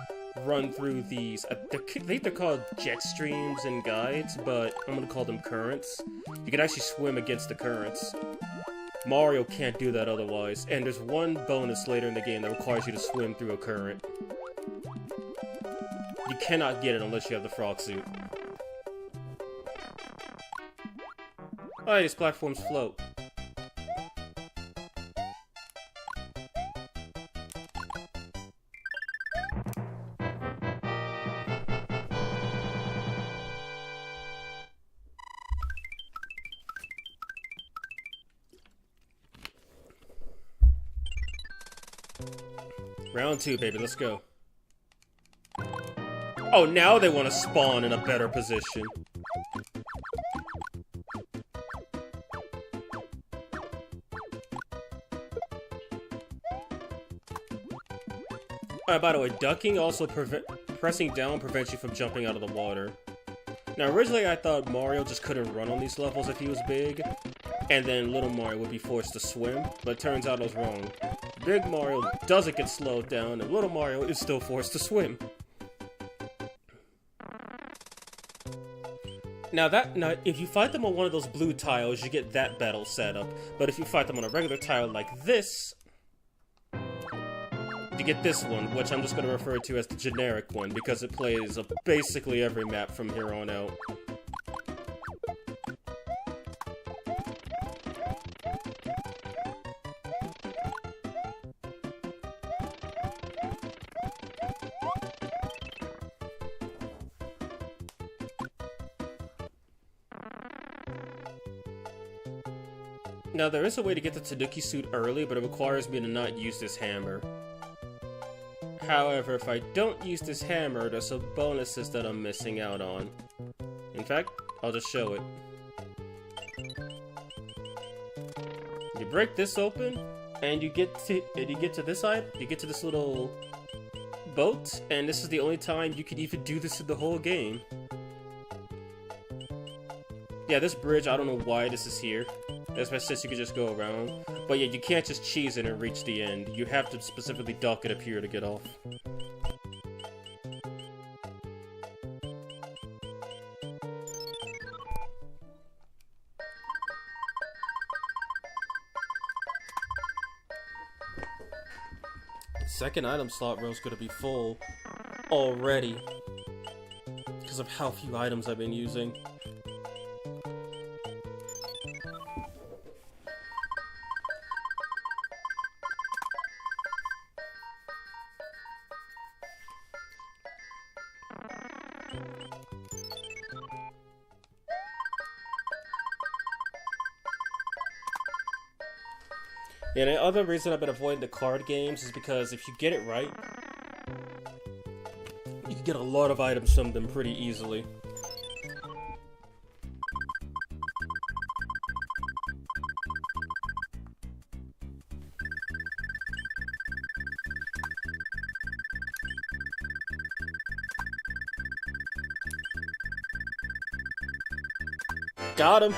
Speaker 1: run through these, I think they're called jet streams and guides, but I'm gonna call them currents. You can actually swim against the currents. Mario can't do that otherwise, and there's one bonus later in the game that requires you to swim through a current. You cannot get it unless you have the frog suit. Oh, these platforms float. Round 2, baby, let's go. Oh, now they want to spawn in a better position. By the way, ducking also pressing down prevents you from jumping out of the water. Now, originally I thought Mario just couldn't run on these levels if he was big, and then Little Mario would be forced to swim, but it turns out I was wrong. Big Mario doesn't get slowed down, and Little Mario is still forced to swim. Now, if you fight them on one of those blue tiles, you get that battle setup, but if you fight them on a regular tile like this, you get this one, which I'm just going to refer to as the generic one, because it plays basically every map from here on out. Now, there is a way to get the Tanuki suit early, but it requires me to not use this hammer. However, if I don't use this hammer, there's some bonuses that I'm missing out on. In fact, I'll just show it. You break this open, and you get to this side. You get to this little boat, and this is the only time you can even do this in the whole game. Yeah, this bridge, I don't know why this is here. Especially since you can just go around. But yeah, you can't just cheese it and reach the end. You have to specifically duck it up here to get off. Second item slot row is going to be full already. Because of how few items I've been using. And the other reason I've been avoiding the card games is because if you get it right, you can get a lot of items from them pretty easily. Got him!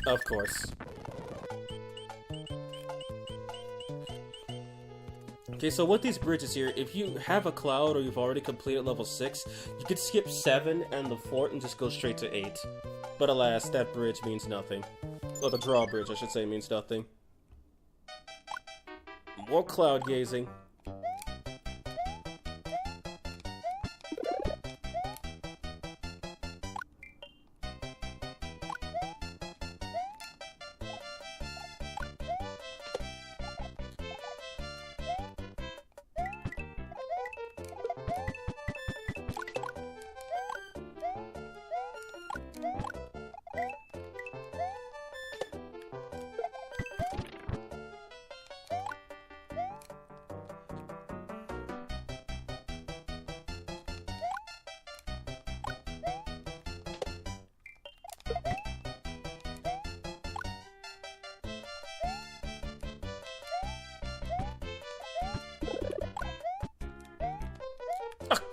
Speaker 1: Of course. Okay, so with these bridges here, if you have a cloud or you've already completed level 6, you could skip 7 and the fort and just go straight to 8. But alas, that bridge means nothing. Or the drawbridge, I should say, means nothing. More cloud gazing.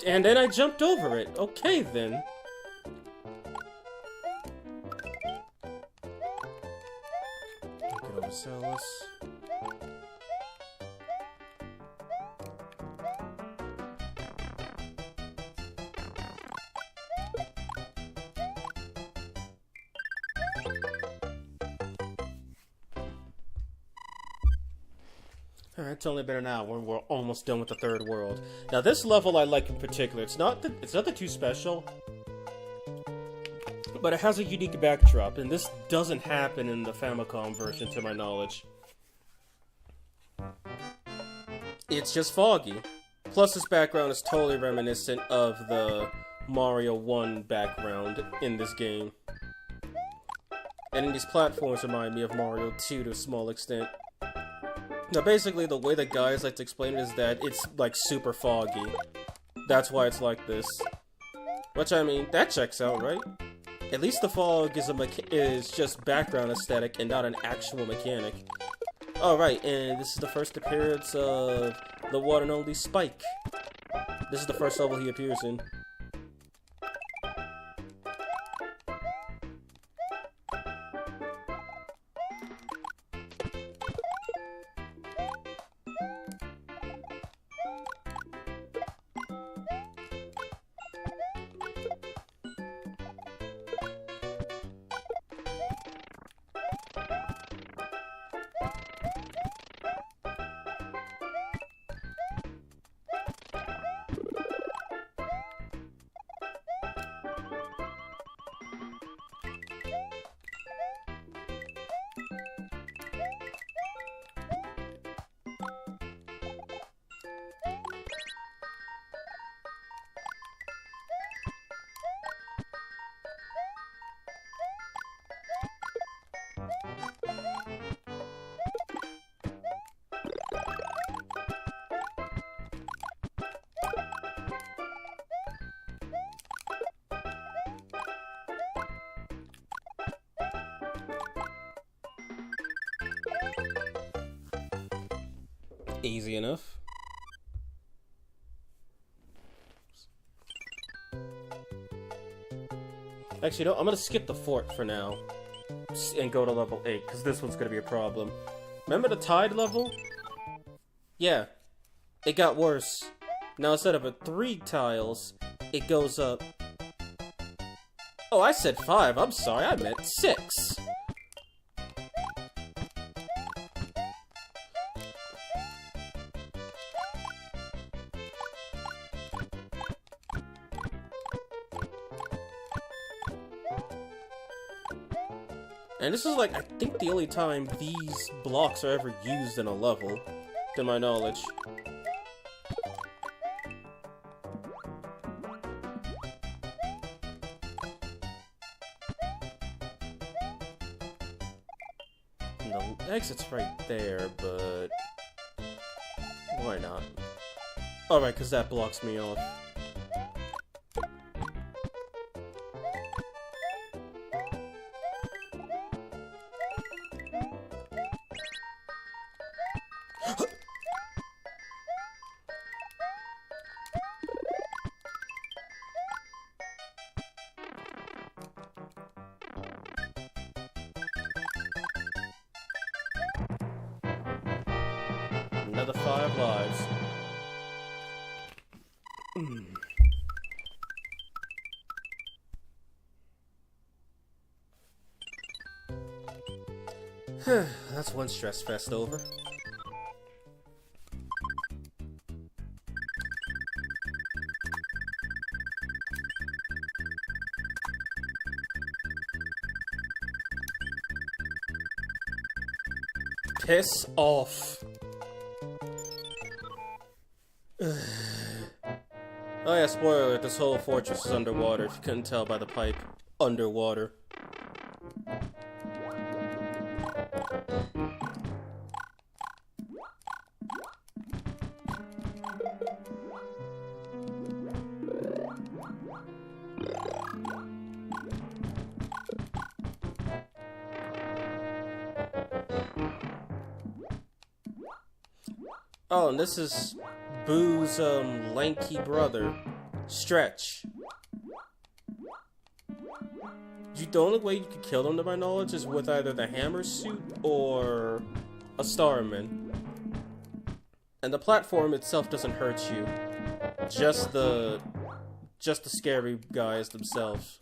Speaker 1: And then I jumped over it. Okay, then. Get oversell this. Alright, it's only been an hour and we're almost done with the third world. Now this level I like in particular. It's nothing too special, but it has a unique backdrop, and this doesn't happen in the Famicom version to my knowledge. It's just foggy. Plus this background is totally reminiscent of the Mario 1 background in this game. And these platforms remind me of Mario 2 to a small extent. Now, basically, the way that guys like to explain it is that it's, like, super foggy. That's why it's like this. Which, I mean, that checks out, right? At least the fog is just background aesthetic and not an actual mechanic. Alright, and this is the first appearance of the one and only Spike. This is the first level he appears in. Easy enough. Actually, no, I'm gonna skip the fort for now and go to level 8, because this one's gonna be a problem. Remember the tide level? Yeah, it got worse. Now instead of 3 tiles, it goes up. Oh, I said 5. I'm sorry, I meant 6. And this is like, I think the only time these blocks are ever used in a level, to my knowledge. And the exit's right there, but why not? Alright, because that blocks me off. Another 5 lives. That's one stress fest over. Piss off. Oh yeah, spoiler alert, this whole fortress is underwater, if you couldn't tell by the pipe. Underwater. Oh, and this is Boo's, lanky brother, Stretch. The only way you could kill him, to my knowledge, is with either the hammer suit or a Starman. And the platform itself doesn't hurt you. Just the scary guys themselves.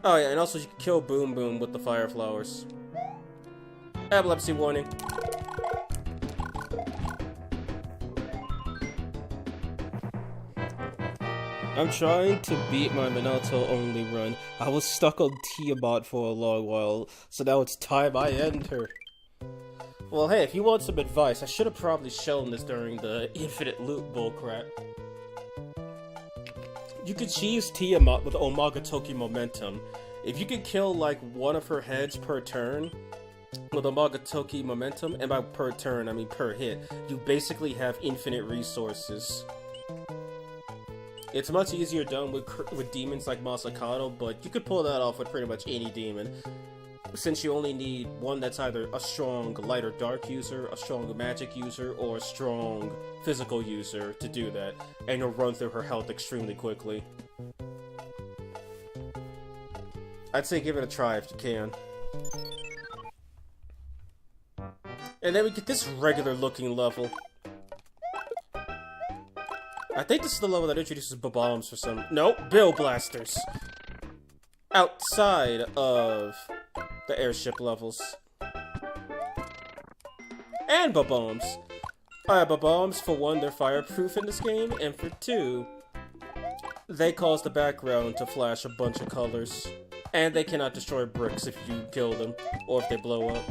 Speaker 1: Oh yeah, and also you can kill Boom Boom with the fire flowers. Epilepsy warning. I'm trying to beat my Minato only run. I was stuck on Tiamat for a long while, so now it's time I end her. Well hey, if you want some advice, I should have probably shown this during the infinite loop bullcrap. you could cheese Tiamat with Omagatoki Momentum. If you could kill, like, one of her heads per turn with Omagatoki Momentum, and by per turn, I mean per hit, you basically have infinite resources. It's much easier done with demons like Masakado, but you could pull that off with pretty much any demon, since you only need one that's either a strong light or dark user, a strong magic user, or a strong physical user to do that, and you'll run through her health extremely quickly. I'd say give it a try if you can. And then we get this regular looking level. I think this is the level that introduces bombs for some— nope, Bill Blasters! Outside of the airship levels. And bombs. Bombs, for one, they're fireproof in this game, and for two, they cause the background to flash a bunch of colors. And they cannot destroy bricks if you kill them, or if they blow up.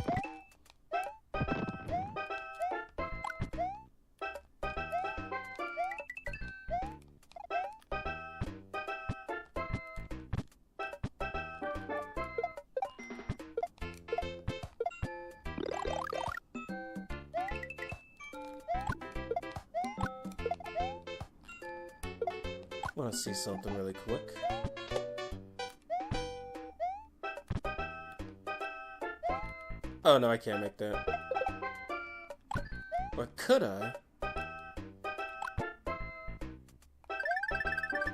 Speaker 1: I want to see something really quick. Oh no, I can't make that. Or could I?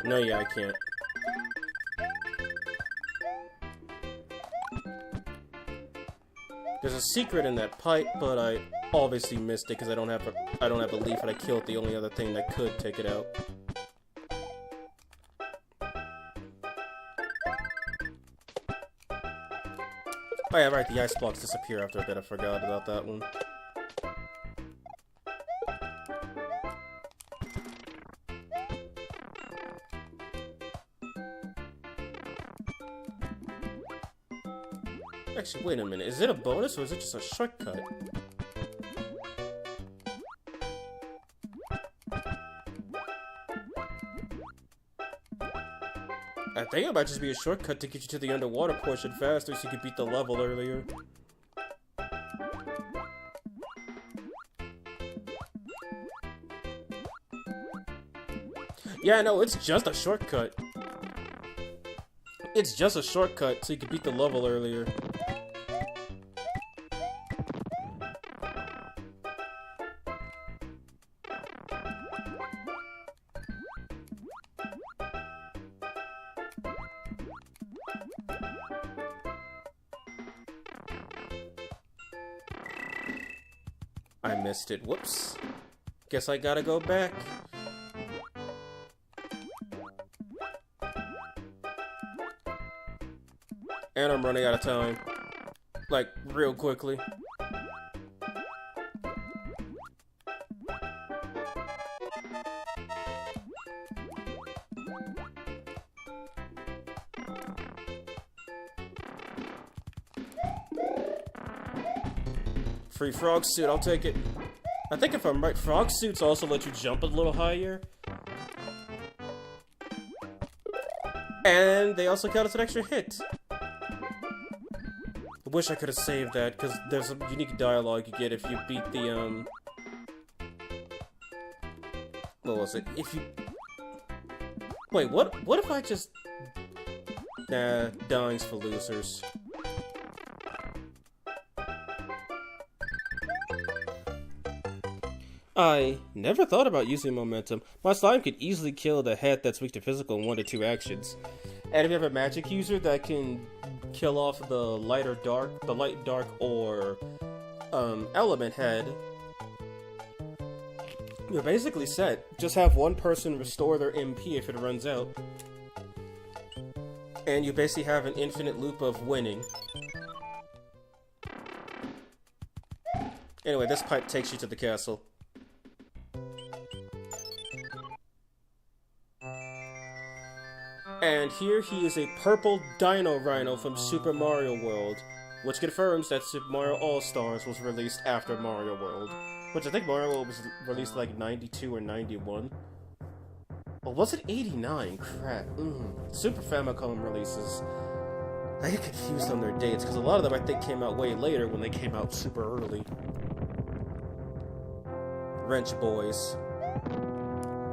Speaker 1: No, yeah, I can't. There's a secret in that pipe, but I obviously missed it because I don't have a leaf, and I killed the only other thing that could take it out. Oh yeah, right, the ice blocks disappear after a bit. I forgot about that one. Actually, wait a minute. Is it a bonus or is it just a shortcut? I think it might just be a shortcut to get you to the underwater portion faster so you can beat the level earlier. Yeah, no, it's just a shortcut. It's just a shortcut so you can beat the level earlier. I missed it. Whoops. Guess I gotta go back. And I'm running out of time. Like, real quickly. Free frog suit, I'll take it. I think if I'm right, frog suits also let you jump a little higher. And they also count as an extra hit. I wish I could have saved that, because there's a unique dialogue you get if you beat the, what was it? If you... Wait, what if I just... Nah, dying's for losers. I never thought about using momentum. My slime could easily kill the head that's weak to physical in 1 to 2 actions. And if you have a magic user that can kill off the light, dark, or element head, you're basically set. Just have one person restore their MP if it runs out. And you basically have an infinite loop of winning. Anyway, this pipe takes you to the castle. And here he is a purple Dino Rhino from Super Mario World, which confirms that Super Mario All-Stars was released after Mario World, which I think Mario World was released like 92 or 91. Or was it 89? Crap. Super Famicom releases. I get confused on their dates, because a lot of them I think came out way later when they came out super early. Wrench Boys.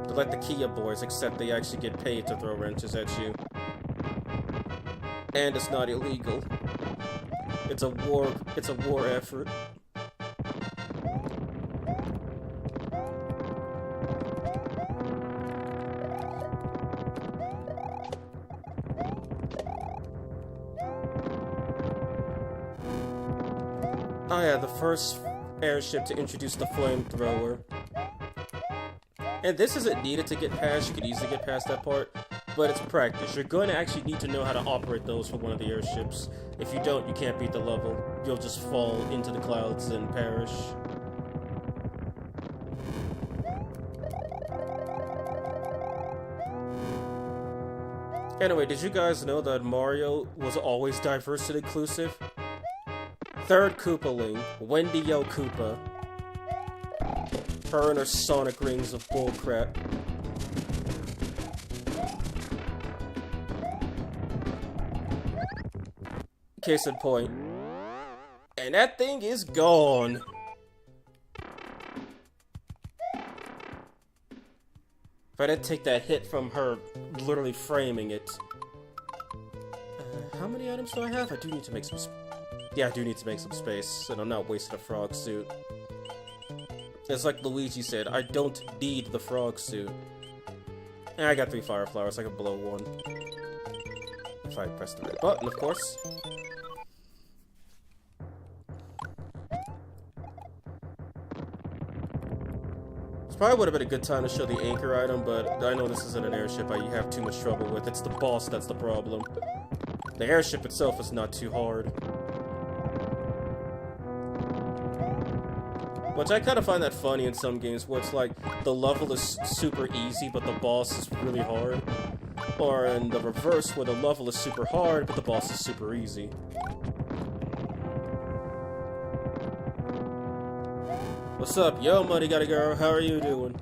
Speaker 1: They're like the Kia Boys, except they actually get paid to throw wrenches at you. And it's not illegal. It's a war effort. Oh yeah, the first airship to introduce the flamethrower. And this isn't needed to get past, you could easily get past that part, but it's practice. You're going to actually need to know how to operate those for one of the airships. If you don't, you can't beat the level. You'll just fall into the clouds and perish. Anyway, did you guys know that Mario was always diverse and inclusive? Third Koopaling, Wendy Yo Koopa. Her and her sonic rings of bullcrap. Case in point. And that thing is gone. If I didn't take that hit from her literally framing it. How many items do I have? I do need to make some yeah, I do need to make some space, and I'm not wasting a frog suit. It's like Luigi said, I don't need the frog suit. And I got 3 fire flowers, I can blow one. If I press the right button, of course. This probably would have been a good time to show the anchor item, but I know this isn't an airship you have too much trouble with. It's the boss that's the problem. The airship itself is not too hard. Which I kind of find that funny in some games, where it's like, the level is super easy, but the boss is really hard. Or in the reverse, where the level is super hard, but the boss is super easy. What's up? Yo, Money Gotta Girl, how are you doing?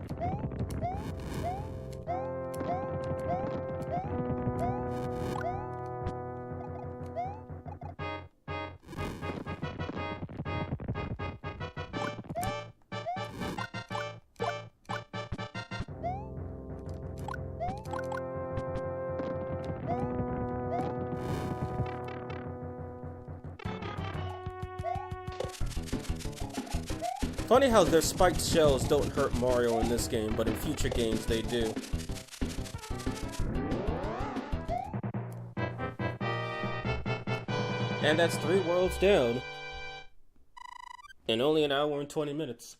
Speaker 1: Funny how their spiked shells don't hurt Mario in this game, but in future games they do. And that's 3 worlds down. In only an hour and 20 minutes.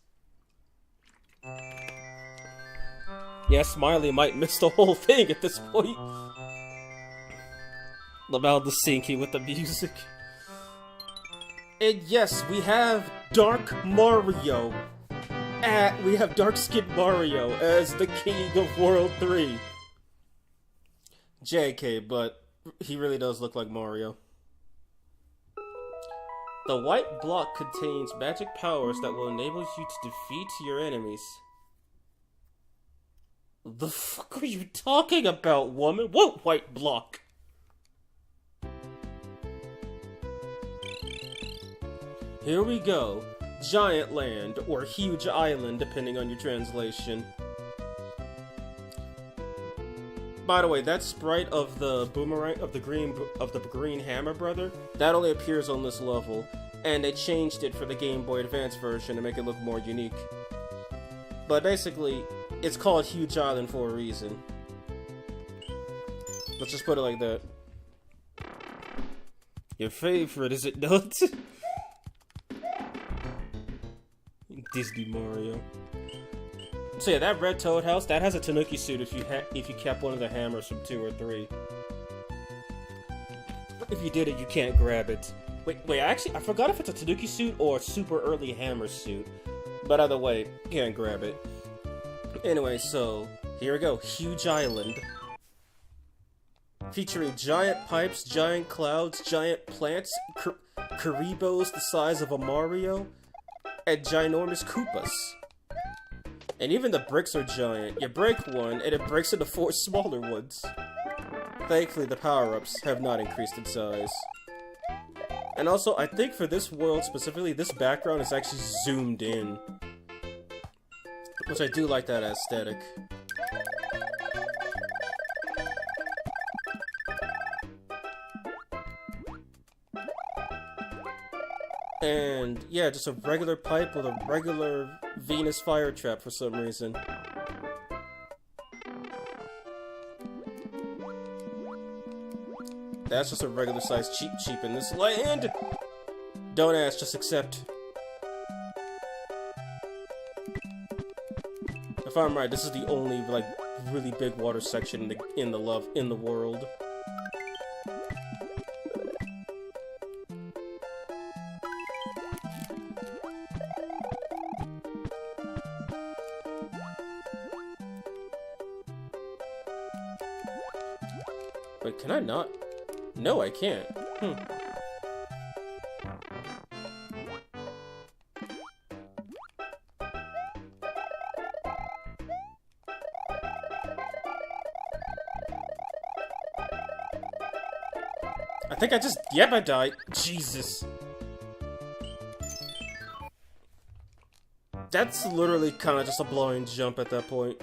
Speaker 1: Yeah, Smiley might miss the whole thing at this point. About the syncing with the music. And yes, we have Dark Mario. We have Dark-Skinned Mario as the king of World 3. JK, but he really does look like Mario. The white block contains magic powers that will enable you to defeat your enemies. The fuck are you talking about, woman? What white block? Here we go. Giant Land, or Huge Island, depending on your translation. By the way, that sprite of the boomerang, of the green hammer brother, that only appears on this level, and they changed it for the Game Boy Advance version to make it look more unique. But basically, it's called Huge Island for a reason. Let's just put it like that. Your favorite, is it not? Disney Mario. So yeah, that red Toad house, that has a Tanuki suit if you kept one of the hammers from 2 or 3. If you did it, you can't grab it. Wait, actually, I forgot if it's a Tanuki suit or a super early hammer suit. But either way, you can't grab it. Anyway, so, here we go. Huge Island. Featuring giant pipes, giant clouds, giant plants, Karibos the size of a Mario, and ginormous Koopas. And even the bricks are giant. You break one, and it breaks into 4 smaller ones. Thankfully, the power-ups have not increased in size. And also, I think for this world specifically, this background is actually zoomed in. Which I do like that aesthetic. And yeah, just a regular pipe with a regular Venus fire trap for some reason. That's just a regular sized cheap in this land! Don't ask, just accept. If I'm right, this is the only, like, really big water section in the world. Wait, can I not? No, I can't. I think I just... Yep, I died. Jesus. That's literally kind of just a blind jump at that point.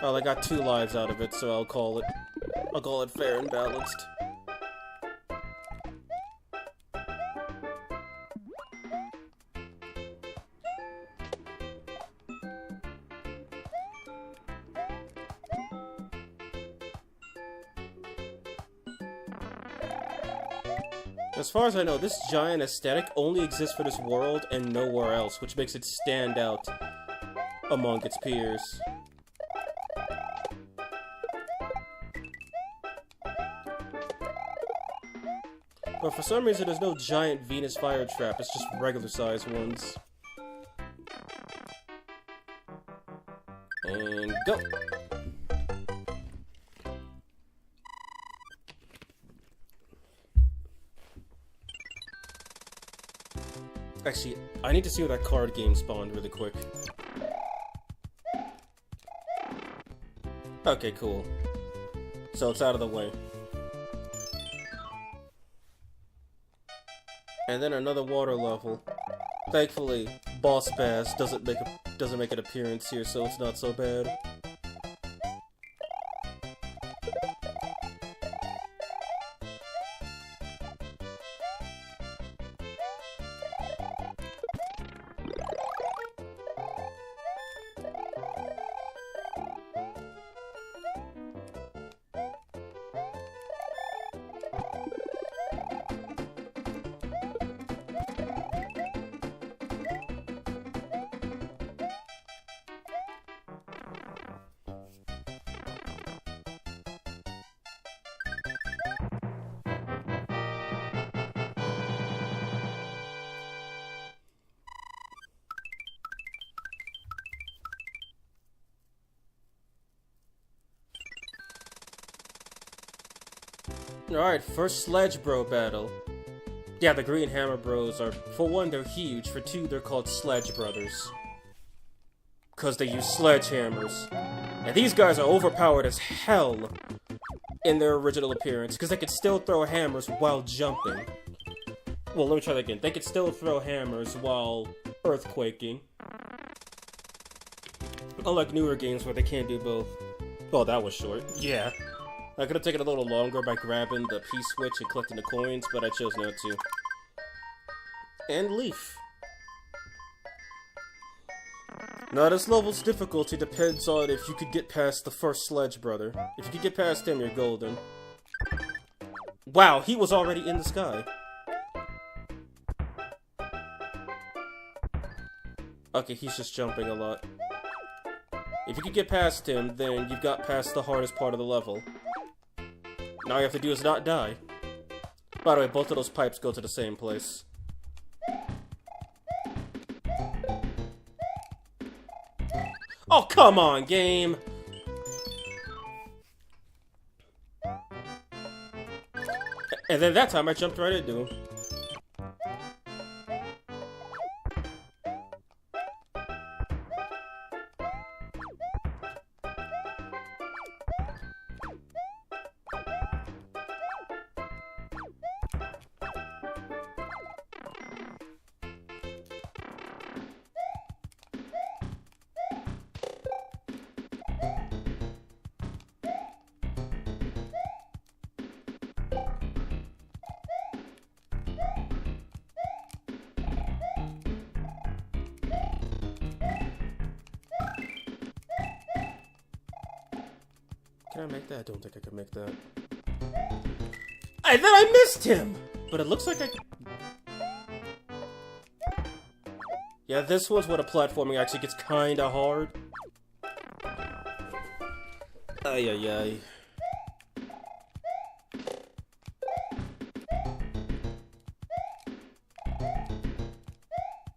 Speaker 1: Well, I got 2 lives out of it, so I'll call it fair and balanced. As far as I know, this giant aesthetic only exists for this world and nowhere else, which makes it stand out among its peers. But for some reason, there's no giant Venus fire trap, it's just regular-sized ones. And go! Actually, I need to see where that card game spawned really quick. Okay, cool. So it's out of the way. And then another water level. Thankfully, Boss Bass doesn't make an appearance here, so it's not so bad. Alright, first Sledge Bro battle. Yeah, the Green Hammer Bros are, for one, they're huge, for two, they're called Sledge Brothers. Because they use sledgehammers. And these guys are overpowered as hell in their original appearance, because they could still throw hammers while jumping. Well, let me try that again. They could still throw hammers while earthquaking. Unlike newer games where they can't do both. Oh, that was short. Yeah. I could have taken a little longer by grabbing the P-switch and collecting the coins, but I chose not to. And Leaf. Now, this level's difficulty depends on if you could get past the first Sledge Brother. If you could get past him, you're golden. Wow, he was already in the sky. Okay, he's just jumping a lot. If you could get past him, then you've got past the hardest part of the level. Now all you have to do is not die. By the way, both of those pipes go to the same place. Oh, come on, game! And then that time I jumped right into him. Can I make that? I don't think I can make that. I thought I missed him! But it looks like I can... Yeah, this one's where the platforming actually gets kinda hard. Ay, ay, ay.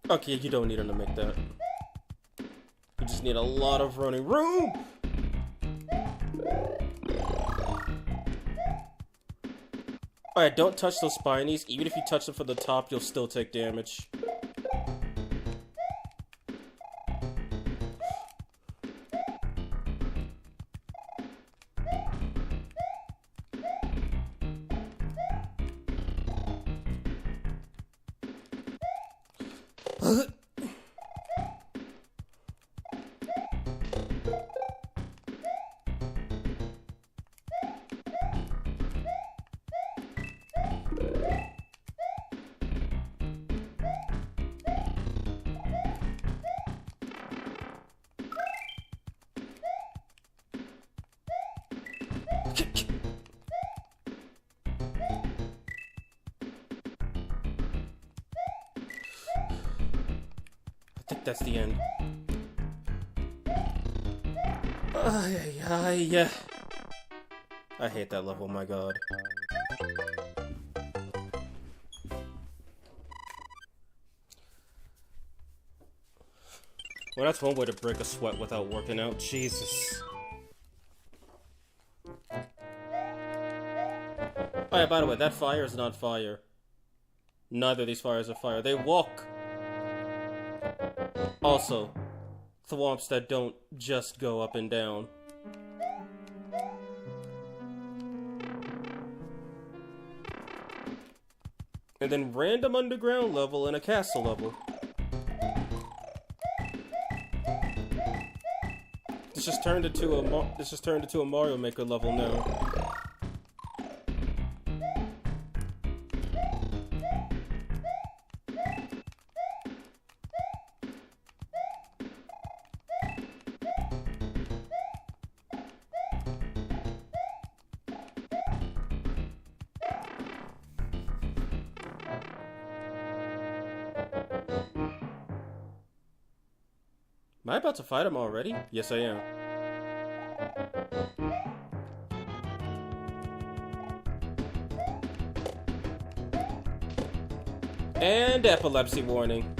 Speaker 1: Okay, you don't need him to make that. You just need a lot of running room! Alright, don't touch those spinies. Even if you touch them from the top, you'll still take damage. I think that's the end. Yeah. I hate that level, my god. Well, that's one way to break a sweat without working out. Jesus. Oh yeah, by the way, that fire is not fire. Neither of these fires are fire. They walk. Also, thwomps that don't just go up and down. And then random underground level and a castle level. This just turned into a Mario Maker level now. Am I about to fight him already? Yes, I am. And epilepsy warning.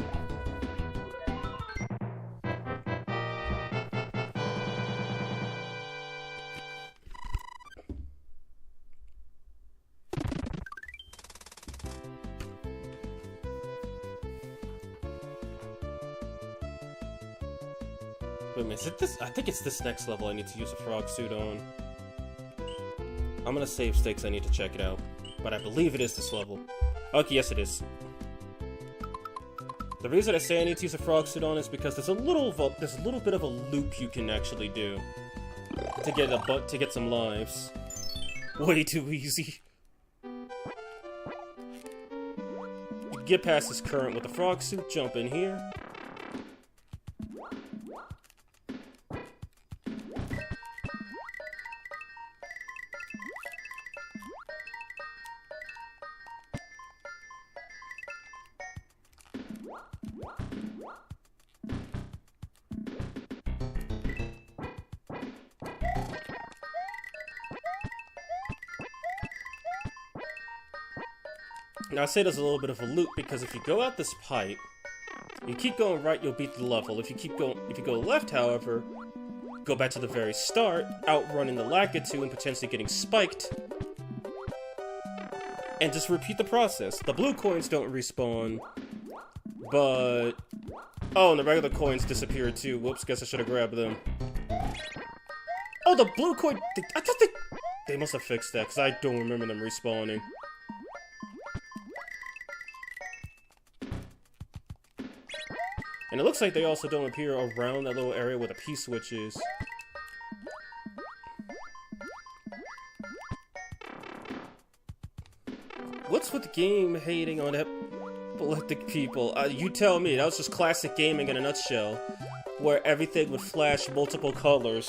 Speaker 1: Wait a minute, is it this? I think it's this next level I need to use a frog suit on. I'm gonna save stakes, I need to check it out. But I believe it is this level. Okay, yes it is. The reason I say I need to use a frog suit on is because there's a little bit of a loop you can actually do to get some lives. Way too easy. You can get past this current with the frog suit, jump in here. Now I say there's a little bit of a loop because if you go out this pipe, you keep going right, you'll beat the level. If you go left, however, go back to the very start, outrunning the Lakitu and potentially getting spiked, and just repeat the process. The blue coins don't respawn, but oh, and the regular coins disappeared too. Whoops, guess I should have grabbed them. Oh, the blue coin! I thought they must have fixed that because I don't remember them respawning. And it looks like they also don't appear around that little area where the P-switch is. What's with the game hating on epileptic people? You tell me, that was just classic gaming in a nutshell. Where everything would flash multiple colors.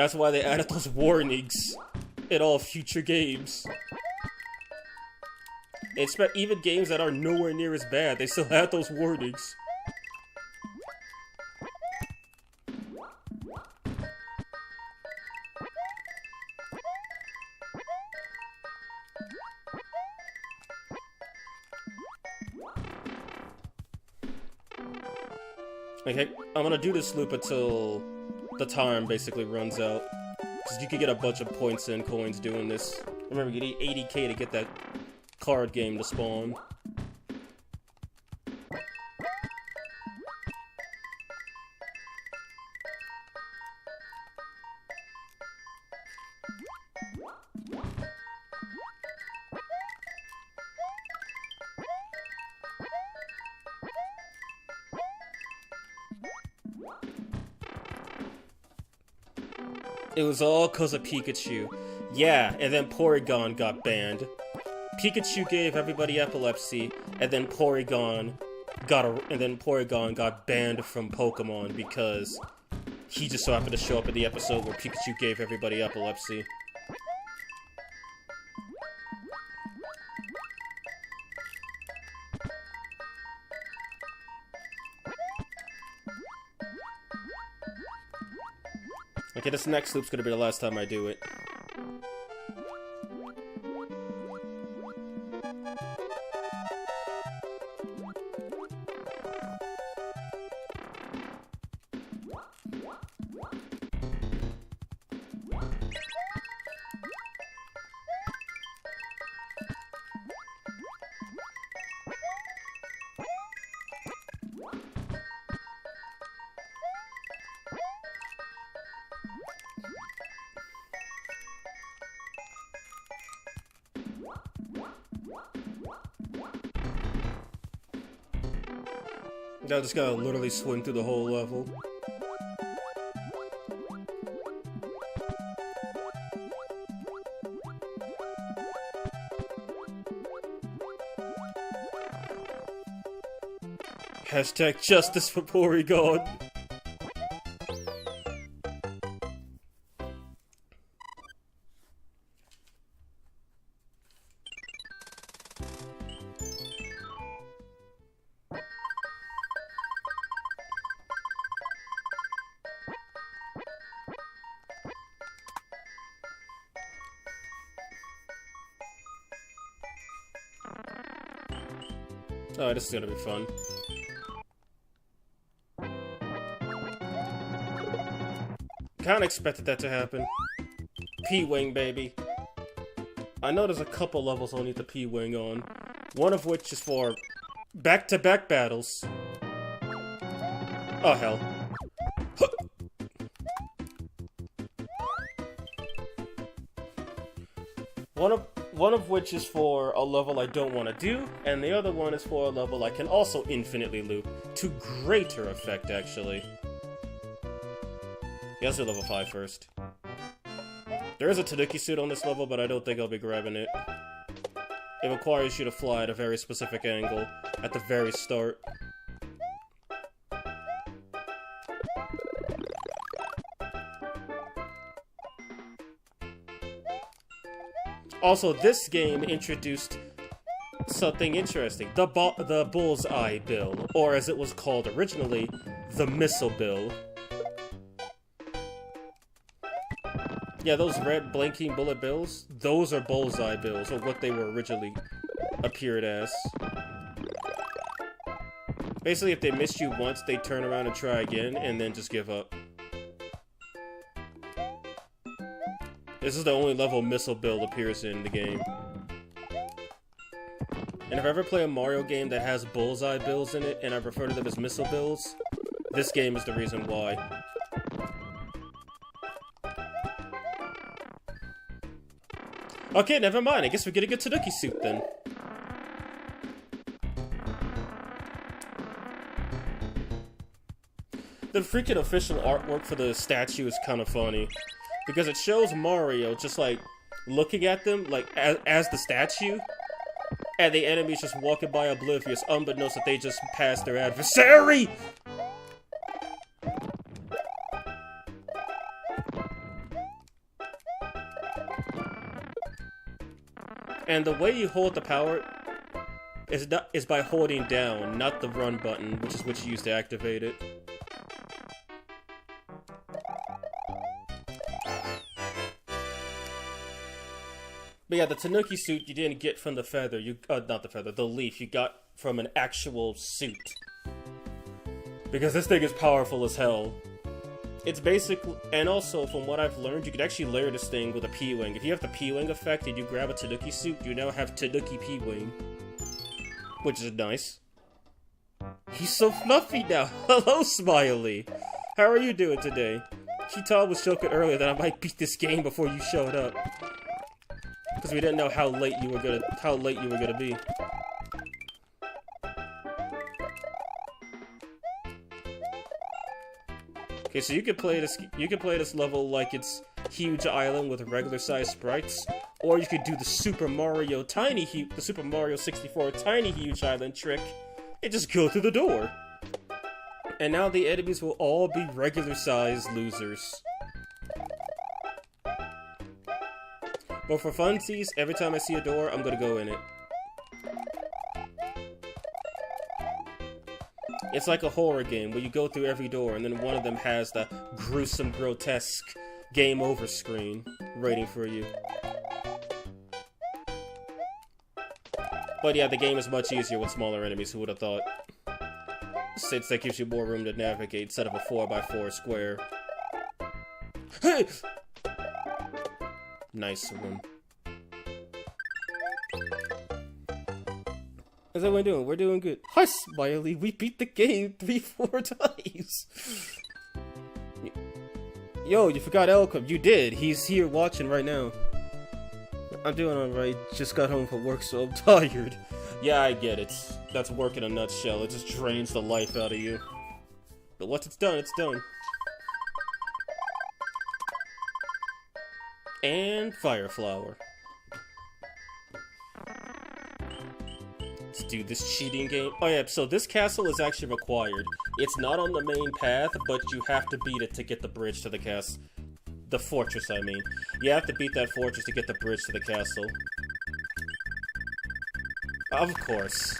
Speaker 1: That's why they added those warnings in all future games. Even games that are nowhere near as bad, they still have those warnings. Okay, I'm gonna do this loop until the time basically runs out. Because you can get a bunch of points and coins doing this. Remember, you need 80k to get that card game to spawn. It was all cause of Pikachu. Yeah, and then Porygon got banned. Pikachu gave everybody epilepsy, and then Porygon got banned from Pokemon because he just so happened to show up in the episode where Pikachu gave everybody epilepsy. Okay, this next loop's gonna be the last time I do it. Now I just gotta literally swim through the whole level. Hashtag justice for Porygon. Oh, this is gonna be fun. Kinda expected that to happen. P-Wing, baby. I know there's a couple levels I'll need the P-Wing on. One of which is for back-to-back battles. Oh, hell. One of which is for a level I don't want to do, and the other one is for a level I can also infinitely loop, to greater effect, actually. Yeah, let's do level 5 first. There is a Tanuki suit on this level, but I don't think I'll be grabbing it. It requires you to fly at a very specific angle, at the very start. Also, this game introduced something interesting. The Bullseye Bill, or as it was called originally, the Missile Bill. Yeah, those red blinking bullet bills, those are Bullseye Bills, or what they were originally appeared as. Basically, if they missed you once, they turn around and try again, and then just give up. This is the only level Missile Bill appears in the game. And if I ever play a Mario game that has Bullseye Bills in it, and I refer to them as Missile Bills, this game is the reason why. Okay, never mind. I guess we're getting a Tanuki suit then. The freaking official artwork for the statue is kind of funny. Because it shows Mario just, like, looking at them, like, as the statue. And the enemy's just walking by oblivious, unbeknownst that they just passed their adversary! And the way you hold the power is by holding down, not the run button, which is what you use to activate it. But yeah, the Tanuki suit you didn't get from the feather, not the feather, the leaf, you got from an actual suit. Because this thing is powerful as hell. It's basically, and also from what I've learned, you could actually layer this thing with a P-Wing. If you have the P-Wing effect and you grab a Tanuki suit, you now have Tanuki P-Wing. Which is nice. He's so fluffy now. Hello, Smiley. How are you doing today? Cheetah was joking earlier that I might beat this game before you showed up. Because we didn't know how late you were gonna be. Okay, so you could play this level like it's huge island with regular sized sprites, or you could do the Super Mario 64 tiny huge island trick and just go through the door. And now the enemies will all be regular sized losers. But for funsies, every time I see a door, I'm gonna go in it. It's like a horror game where you go through every door and then one of them has the gruesome, grotesque game over screen waiting for you. But yeah, the game is much easier with smaller enemies, who would have thought? Since that gives you more room to navigate instead of a 4x4 square. Hey! Nice one. How's everyone doing? We're doing good. Hi, Smiley. We beat the game 3-4 times. Yo, you forgot Elcom. You did. He's here watching right now. I'm doing alright. Just got home from work, so I'm tired. Yeah, I get it. That's work in a nutshell. It just drains the life out of you. But once it's done, it's done. And Fire Flower. Let's do this cheating game. Oh yeah, so this castle is actually required. It's not on the main path, but you have to beat it to get the bridge to the castle. The fortress, I mean. You have to beat that fortress to get the bridge to the castle. Of course.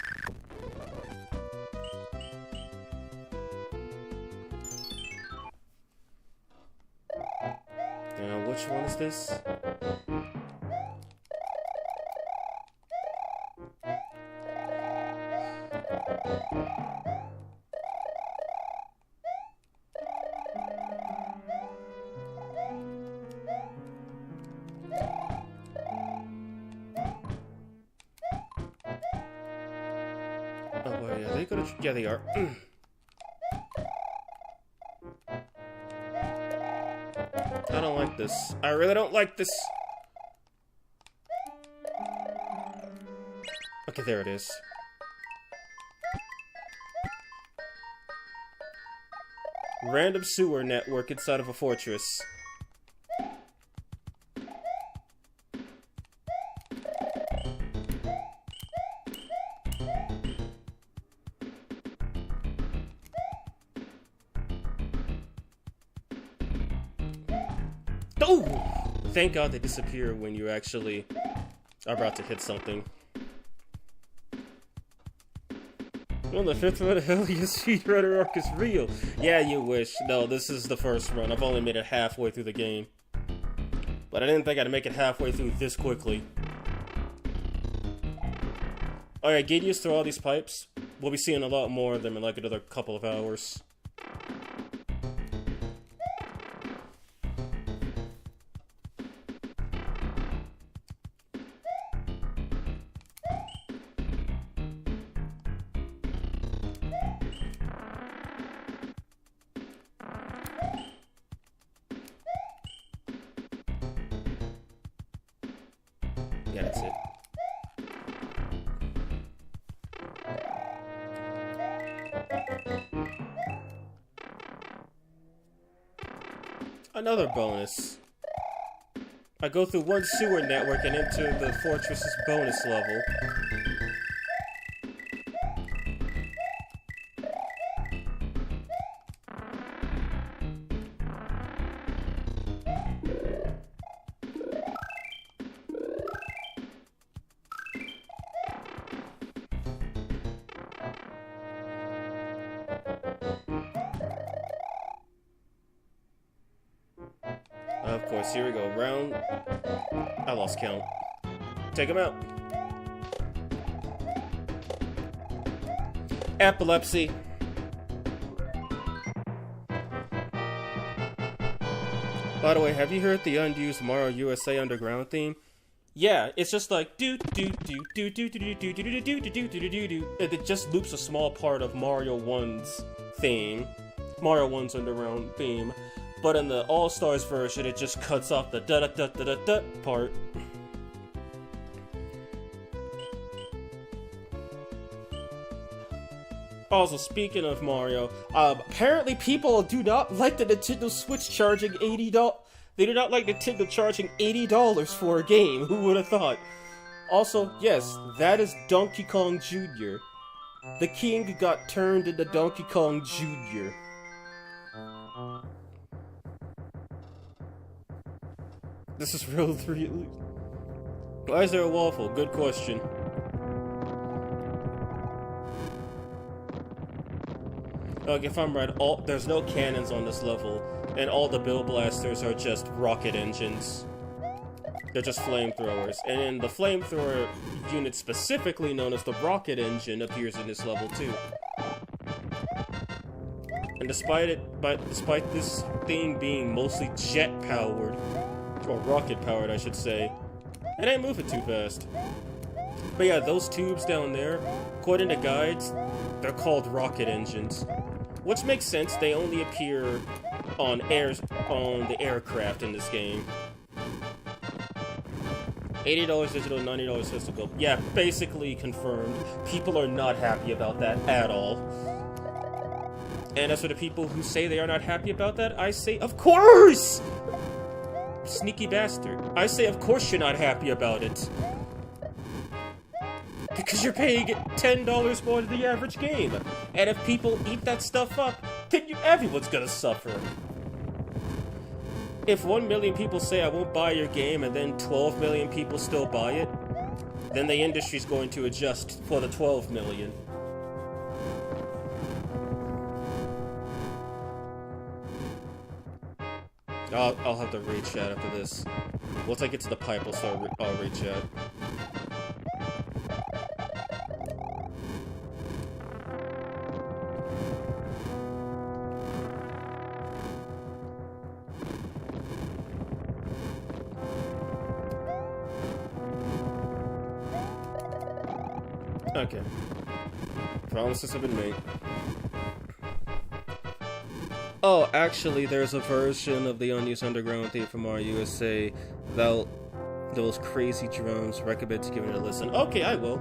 Speaker 1: Now, which one is this? Oh, well, yeah, they gonna... Yeah, they are. I don't like this. I really don't like this. Okay, there it is. Random sewer network inside of a fortress. Oh! Thank God they disappear when you actually are about to hit something. Well, the 5th run, hell yes, speedrunner arc is real. Yeah, you wish. No, this is the first run. I've only made it halfway through the game. But I didn't think I'd make it halfway through this quickly. Alright, get used to all these pipes. We'll be seeing a lot more of them in like another couple of hours. Yeah, that's it. Another bonus. I go through one sewer network and enter the fortress's bonus level. Of course, here we go. Round... I lost count. Take him out. Epilepsy. By the way, have you heard the unused Mario USA Underground theme? Yeah, it's just like do do do do do do do do do do do do do do do. It just loops a small part of Mario 1's theme, Mario 1's Underground theme, but in the All Stars version, it just cuts off the da da da da da da part. Also, speaking of Mario, apparently people do not like the Nintendo Switch charging $80. They do not like Nintendo charging $80 for a game. Who would have thought? Also, yes, that is Donkey Kong Jr. The king got turned into Donkey Kong Jr. This is real 3. Why is there a waffle? Good question. Like, if I'm right, there's no cannons on this level, and all the Bill Blasters are just rocket engines. They're just flamethrowers. And the flamethrower unit specifically known as the rocket engine appears in this level too. And despite this thing being mostly jet-powered, or rocket-powered I should say, it ain't moving too fast. But yeah, those tubes down there, according to guides, they're called rocket engines. Which makes sense, they only appear on the aircraft in this game. $80 digital, $90 physical. Yeah, basically confirmed. People are not happy about that at all. And as for the people who say they are not happy about that, I say, of course! Sneaky bastard. I say, of course you're not happy about it. Because you're paying $10 more than the average game. And if people eat that stuff up, then everyone's gonna suffer. If 1 million people say I won't buy your game and then 12 million people still buy it, then the industry's going to adjust for the 12 million. I'll have to raid chat after this. Once I get to the pipe, I'll raid chat. Okay. Promises have been made. Oh, actually, there's a version of the unused Underground theme from Mario USA without those crazy drums. Recommend to give it a listen. Okay, I will.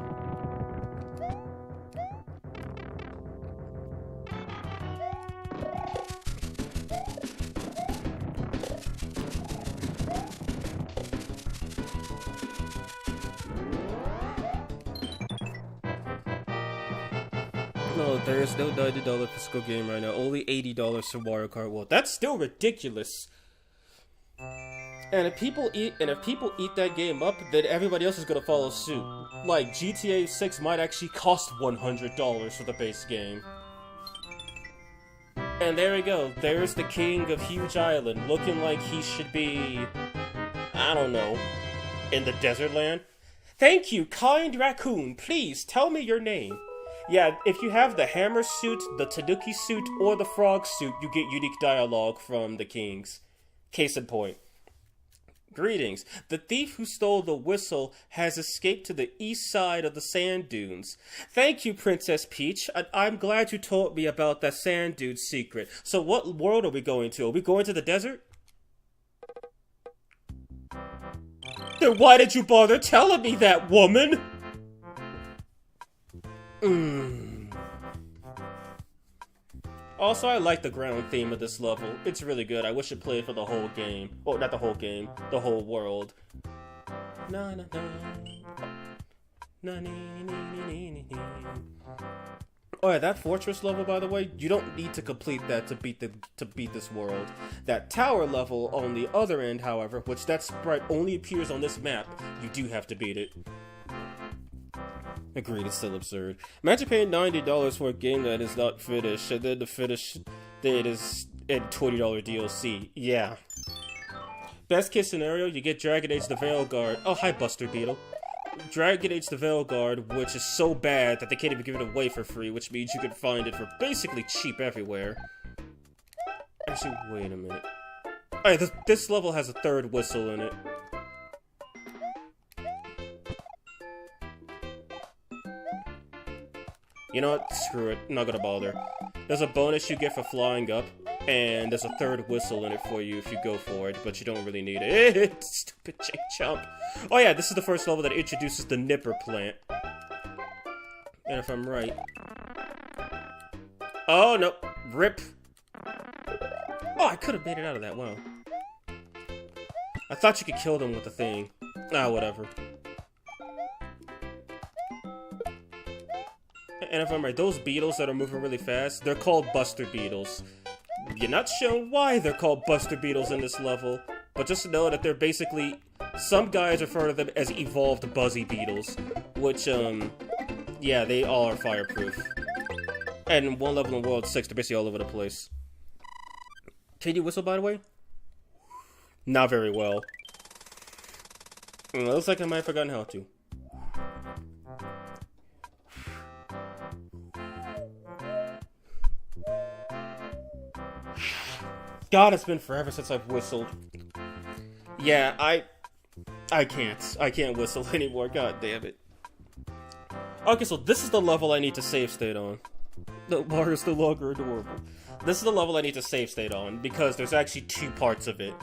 Speaker 1: No, there is no $90 physical game right now. Only $80 for Mario Kart World. That's still ridiculous. And if people eat that game up, then everybody else is gonna follow suit. Like GTA 6 might actually cost $100 for the base game. And there we go. There's the king of Huge Island, looking like he should be, I don't know, in the desert land. Thank you, kind raccoon. Please tell me your name. Yeah, if you have the hammer suit, the Tanuki suit, or the frog suit, you get unique dialogue from the kings. Case in point. Greetings. The thief who stole the whistle has escaped to the east side of the sand dunes. Thank you, Princess Peach. I'm glad you told me about that sand dune secret. So what world are we going to? Are we going to the desert? Then why did you bother telling me that, woman? Also, I like the ground theme of this level. It's really good. I wish it played for the whole game. Well, not the whole game. The whole world. Na na na. Na nee nee nee nee nee. Oh yeah, that fortress level, by the way, you don't need to complete that to beat this world. That tower level on the other end, however, which that sprite only appears on this map, you do have to beat it. Agreed, it's still absurd. Imagine paying $90 for a game that is not finished, and then the finish date is in $20 DLC. Yeah. Best case scenario, you get Dragon Age the Veil Guard. Oh, hi, Buster Beetle. Dragon Age the Veil Guard, which is so bad that they can't even give it away for free, which means you can find it for basically cheap everywhere. Actually, wait a minute. Alright, this level has a third whistle in it. You know what? Screw it. I'm not gonna bother. There's a bonus you get for flying up, and there's a third whistle in it for you if you go for it, but you don't really need it. Stupid J-Chump. Oh yeah, this is the first level that introduces the Nipper plant. And if I'm right... Oh, no. Rip. Oh, I could have made it out of that. Wow. I thought you could kill them with the thing. Ah, whatever. And if I'm right, those beetles that are moving really fast, they're called Buster Beetles. You're not shown why they're called Buster Beetles in this level, but just know that they're basically... Some guys refer to them as evolved Buzzy Beetles, which, yeah, they all are fireproof. And one level in World 6, they're basically all over the place. Can you whistle, by the way? Not very well. Looks like I might have forgotten how to. God, it's been forever since I've whistled. Yeah, I can't whistle anymore, god damn it. Okay, so this is the level I need to save state on. No, Mario's no longer adorable. This is the level I need to save state on, because there's actually two parts of it.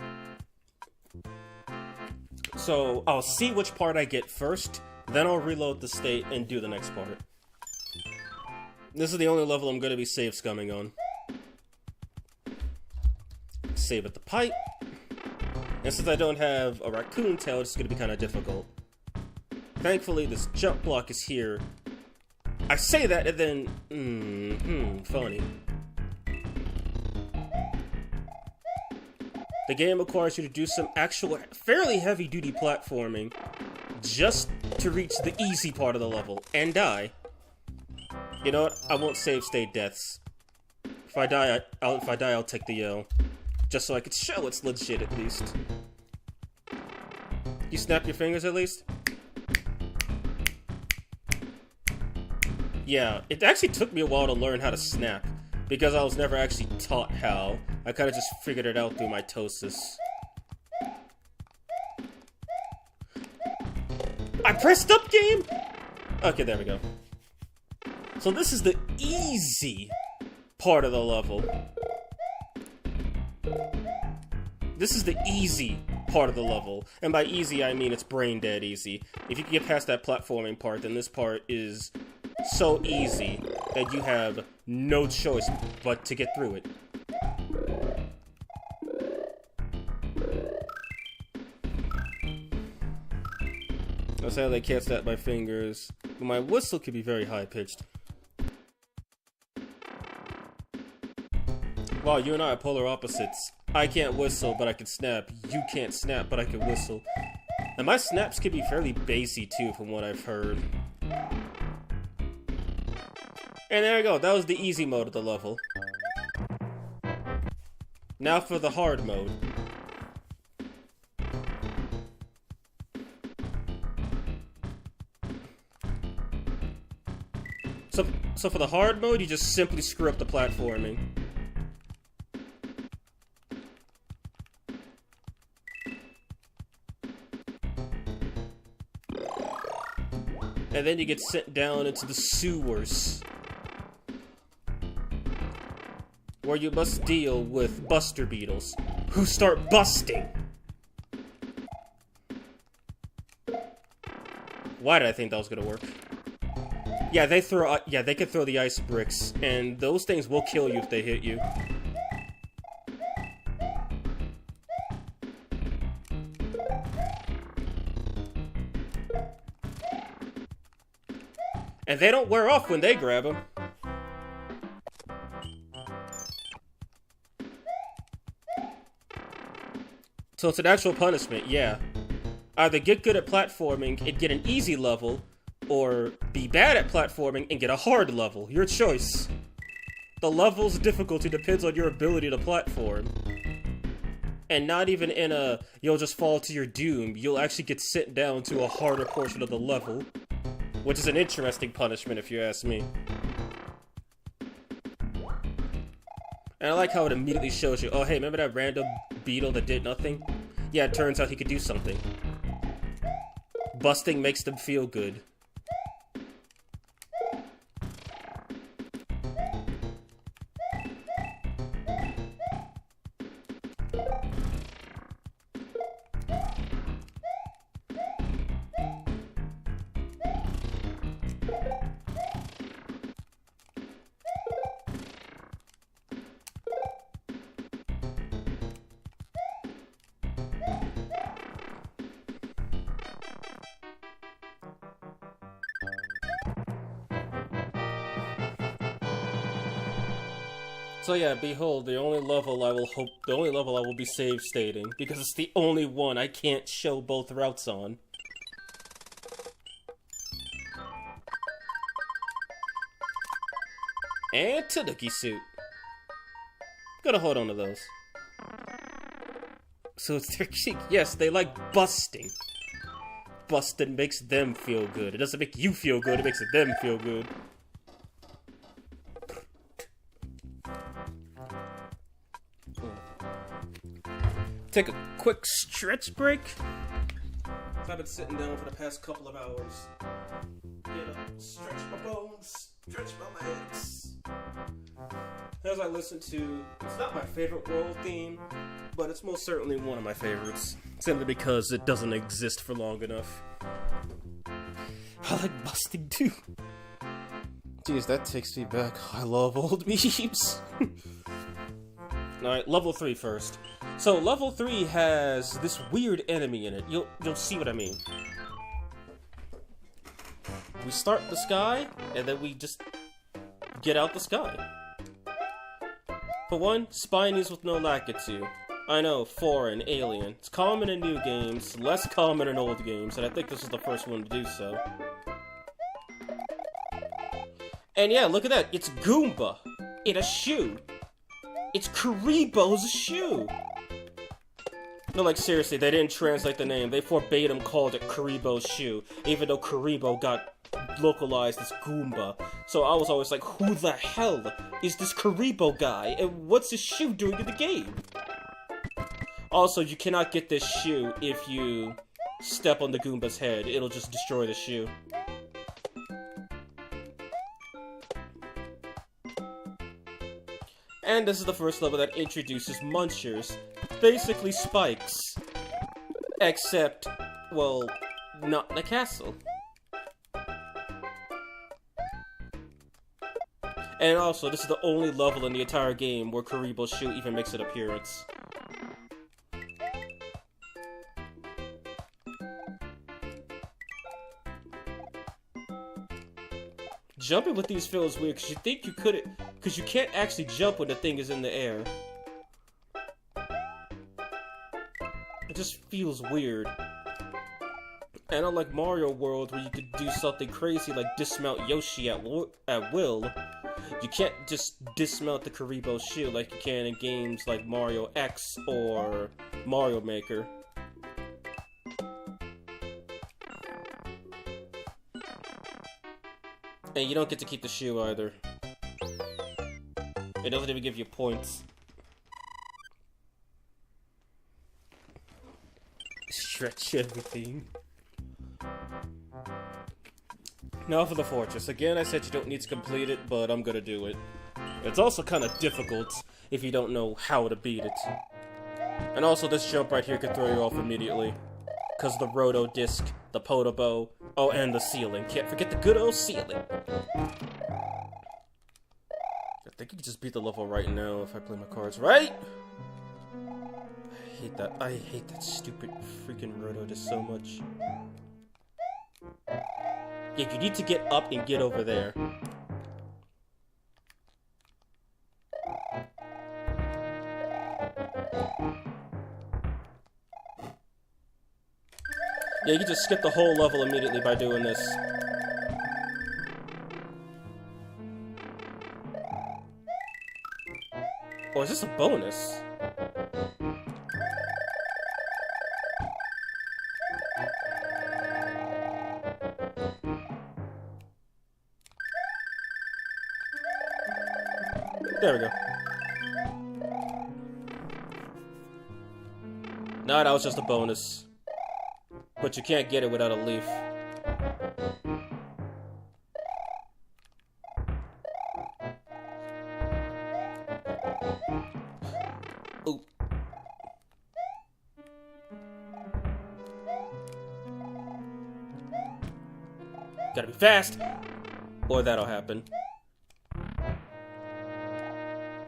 Speaker 1: So, I'll see which part I get first, then I'll reload the state and do the next part. This is the only level I'm gonna be save scumming on. Save at the pipe. And since I don't have a raccoon tail, it's gonna be kind of difficult. Thankfully, this jump block is here. I say that and then... funny. The game requires you to do some actual, fairly heavy-duty platforming just to reach the easy part of the level, and die. You know what? I won't save state deaths. If I die, I'll take the L. Just so I could show it's legit, at least. You snap your fingers, at least? Yeah, it actually took me a while to learn how to snap, because I was never actually taught how. I kind of just figured it out through mitosis. I pressed up, game? Okay, there we go. So this is the easy part of the level. This is the easy part of the level. And by easy, I mean it's brain dead easy. If you can get past that platforming part, then this part is so easy that you have no choice but to get through it. I sadly can't snap my fingers, but my whistle can be very high-pitched. Wow, you and I are polar opposites. I can't whistle, but I can snap. You can't snap, but I can whistle. And my snaps can be fairly bassy, too, from what I've heard. And there we go, that was the easy mode of the level. Now for the hard mode. So for the hard mode, you just simply screw up the platforming. And then you get sent down into the sewers, where you must deal with Buster Beetles, who start busting. Why did I think that was gonna work? Yeah, they can throw the ice bricks, and those things will kill you if they hit you. And they don't wear off when they grab them. So it's an actual punishment, yeah. Either get good at platforming and get an easy level, or be bad at platforming and get a hard level. Your choice. The level's difficulty depends on your ability to platform. And not even in a, you'll just fall to your doom, you'll actually get sent down to a harder portion of the level. Which is an interesting punishment if you ask me. And I like how it immediately shows you, oh hey, remember that random beetle that did nothing? Yeah, it turns out he could do something. Busting makes them feel good. So yeah, behold, the only level I will be save stating, because it's the only one I can't show both routes on. And Tanuki suit. Gotta hold on to those. So it's their cheek. Yes, they like busting. Busting makes them feel good. It doesn't make you feel good, it makes them feel good. Take a quick stretch break. I've been sitting down for the past couple of hours. You know, stretch my bones, stretch my legs. As I listen to, it's not my favorite world theme, but it's most certainly one of my favorites. Simply because it doesn't exist for long enough. I like busting too. Jeez, that takes me back. I love old memes. Alright, level 3 first. So, level 3 has this weird enemy in it. You'll see what I mean. We start the sky, and then we just get out the sky. For one, spinies with no Lakitu. I know, foreign, alien. It's common in new games, less common in old games, and I think this is the first one to do so. And yeah, look at that. It's Goomba in a shoe. It's Karibo's shoe. No, like, seriously, they didn't translate the name. They verbatim called it Karibo's shoe, even though Karibo got localized as Goomba. So I was always like, who the hell is this Karibo guy, and what's his shoe doing in the game? Also, you cannot get this shoe if you step on the Goomba's head. It'll just destroy the shoe. And this is the first level that introduces Munchers. Basically spikes. Except, well, not in a castle. And also, this is the only level in the entire game where Karibo's shoe even makes an appearance. Jumping with these feels weird, because you think you couldn't, because you can't actually jump when the thing is in the air. It just feels weird. And unlike Mario World, where you could do something crazy like dismount Yoshi at will, you can't just dismount the Karibo shoe like you can in games like Mario X or Mario Maker. And you don't get to keep the shoe either. It doesn't even give you points. Stretch everything. Now for the fortress. Again, I said you don't need to complete it, but I'm gonna do it. It's also kind of difficult if you don't know how to beat it. And also, this jump right here could throw you off immediately. Because of the Roto Disc, the Podobo, oh, and the ceiling. Can't forget the good old ceiling. I think you can just beat the level right now if I play my cards right. I hate that. I hate that stupid freaking Roto Disc so much. Yeah, you need to get up and get over there. Yeah, you can just skip the whole level immediately by doing this. Or is this a bonus? There we go. Nah, that was just a bonus. But you can't get it without a leaf. Ooh. Gotta be fast! Or that'll happen.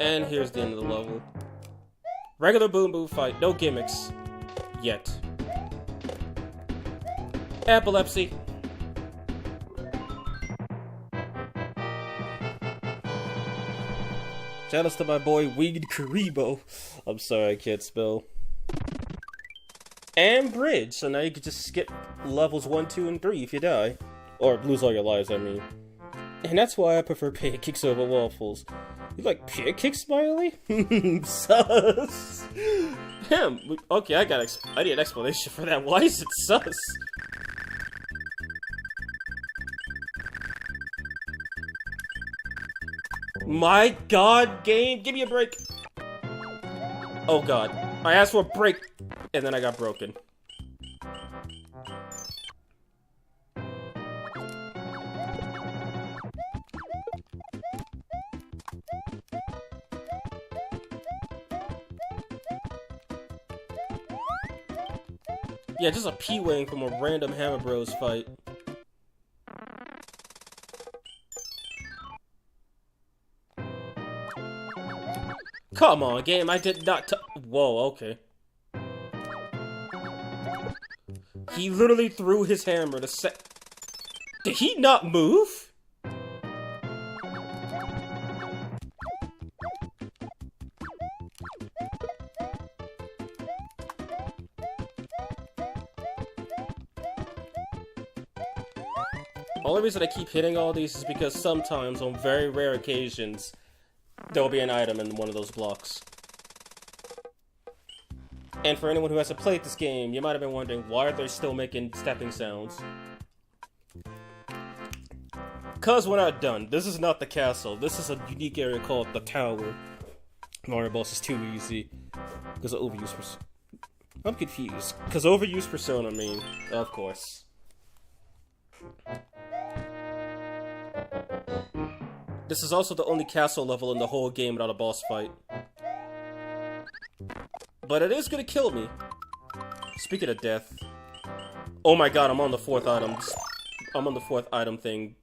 Speaker 1: And here's the end of the level. Regular boom boom fight, no gimmicks. Yet. Epilepsy. Shoutouts to my boy Weed Karibo. I'm sorry I can't spell. And bridge, so now you can just skip levels 1, 2, and 3 if you die. Or lose all your lives, I mean. And that's why I prefer pancakes over waffles. You like pancakes, Smiley? Sus. Damn. Okay, I need an explanation for that. Why is it sus? My god, game, give me a break. Oh god. I asked for a break, and then I got broken. Yeah, just a P-wing from a random Hammer Bros fight. Come on, game, I did not Whoa, okay. He literally threw his hammer to Did he not move? Only reason I keep hitting all these is because sometimes, on very rare occasions, there will be an item in one of those blocks. And for anyone who hasn't played this game, you might have been wondering, why are they still making stepping sounds? Cause we're not done. This is not the castle. This is a unique area called the tower. Mario Boss is too easy. Because of overuse Persona. I'm confused. Because overuse Persona, I mean, of course. This is also the only castle level in the whole game without a boss fight. But it is gonna kill me. Speaking of death. Oh my god, I'm on the 4th item. I'm on the 4th item thing.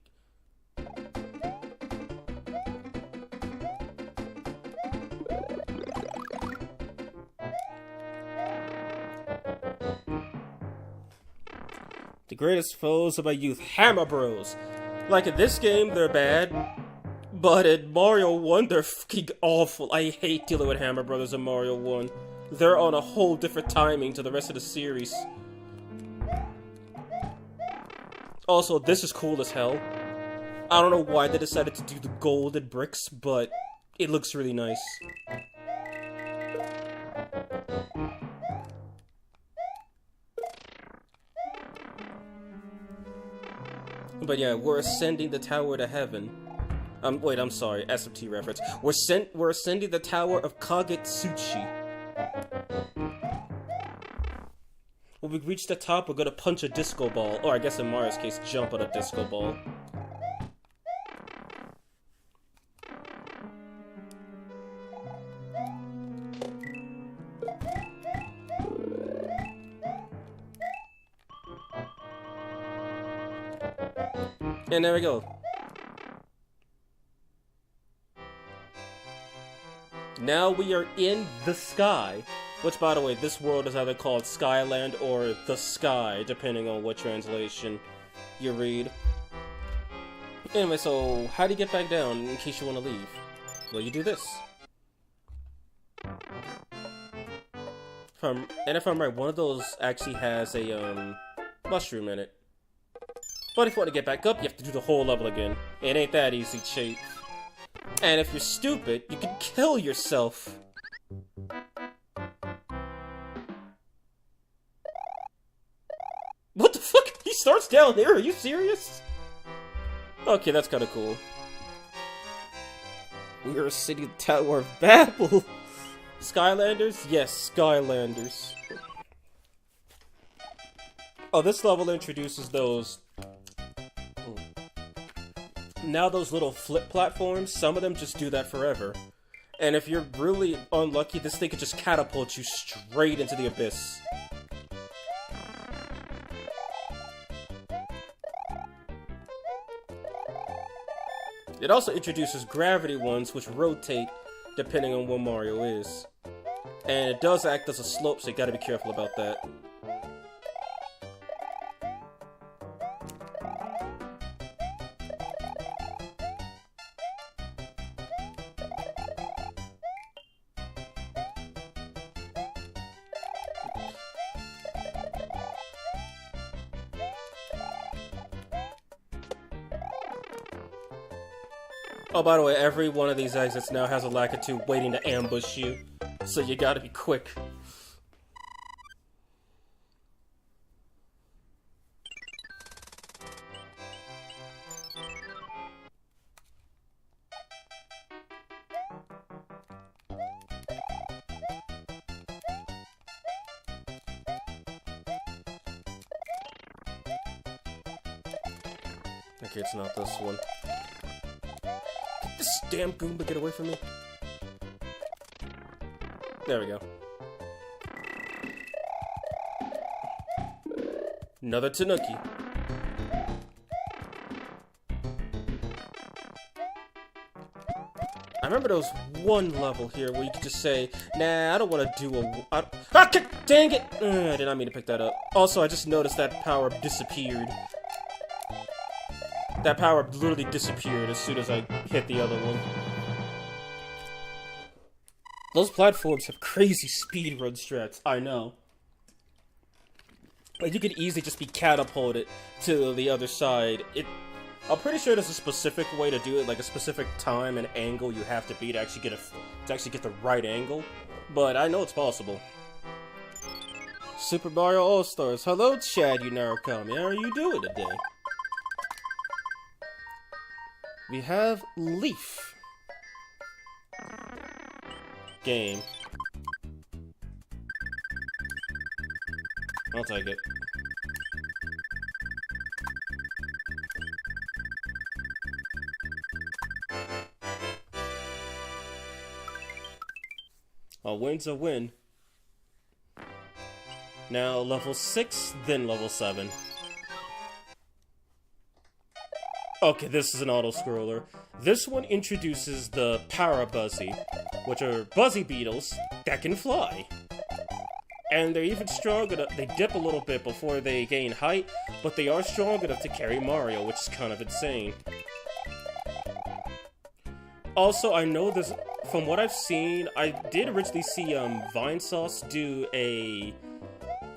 Speaker 1: The greatest foes of my youth, Hammer Bros. Like in this game, they're bad. But in Mario 1, they're fucking awful. I hate dealing with Hammer Brothers in Mario 1. They're on a whole different timing to the rest of the series. Also, this is cool as hell. I don't know why they decided to do the golden bricks, but it looks really nice. But yeah, we're ascending the tower to heaven. Wait, I'm sorry, SMT reference. We're ascending the tower of Kagetsuchi. When we reach the top, we're gonna punch a disco ball. Or I guess in Mario's case, jump on a disco ball. And there we go. Now we are in the sky. Which, by the way, this world is either called Skyland or the Sky, depending on what translation you read. Anyway, so how do you get back down in case you want to leave? Well, you do this. If I'm right, one of those actually has a mushroom in it. But if you want to get back up, you have to do the whole level again. It ain't that easy, cheat. And if you're stupid, you can kill yourself. What the fuck? He starts down there, are you serious? Okay, that's kinda cool. We are a city Tower of Babel. Skylanders? Yes, Skylanders. Oh, this level introduces those... Now those little flip platforms, some of them just do that forever. And if you're really unlucky, this thing could just catapult you straight into the abyss. It also introduces gravity ones, which rotate depending on where Mario is. And it does act as a slope, so you gotta be careful about that. Oh, by the way, every one of these exits now has a Lakitu waiting to ambush you, so you gotta be quick. Okay, it's not this one. This damn Goomba, get away from me. There we go. Another Tanuki. I remember there was one level here where you could just say, nah, I don't want to do a... dang it! I did not mean to pick that up. Also, I just noticed that power disappeared. That power literally disappeared as soon as I hit the other one. Those platforms have crazy speedrun strats, I know. Like, you could easily just be catapulted to the other side. I'm pretty sure there's a specific way to do it, like a specific time and angle you have to be to actually get the right angle. But I know it's possible. Super Mario All-Stars. Hello, Chad, you Narukami. How are you doing today? We have Leaf. Game. I'll take it. A win's a win. Now level 6, then level 7. Okay, this is an auto-scroller. This one introduces the Para-Buzzy, which are Buzzy Beetles that can fly. And they're even strong enough, they dip a little bit before they gain height, but they are strong enough to carry Mario, which is kind of insane. Also, I know this, from what I've seen, I did originally see Vinesauce do a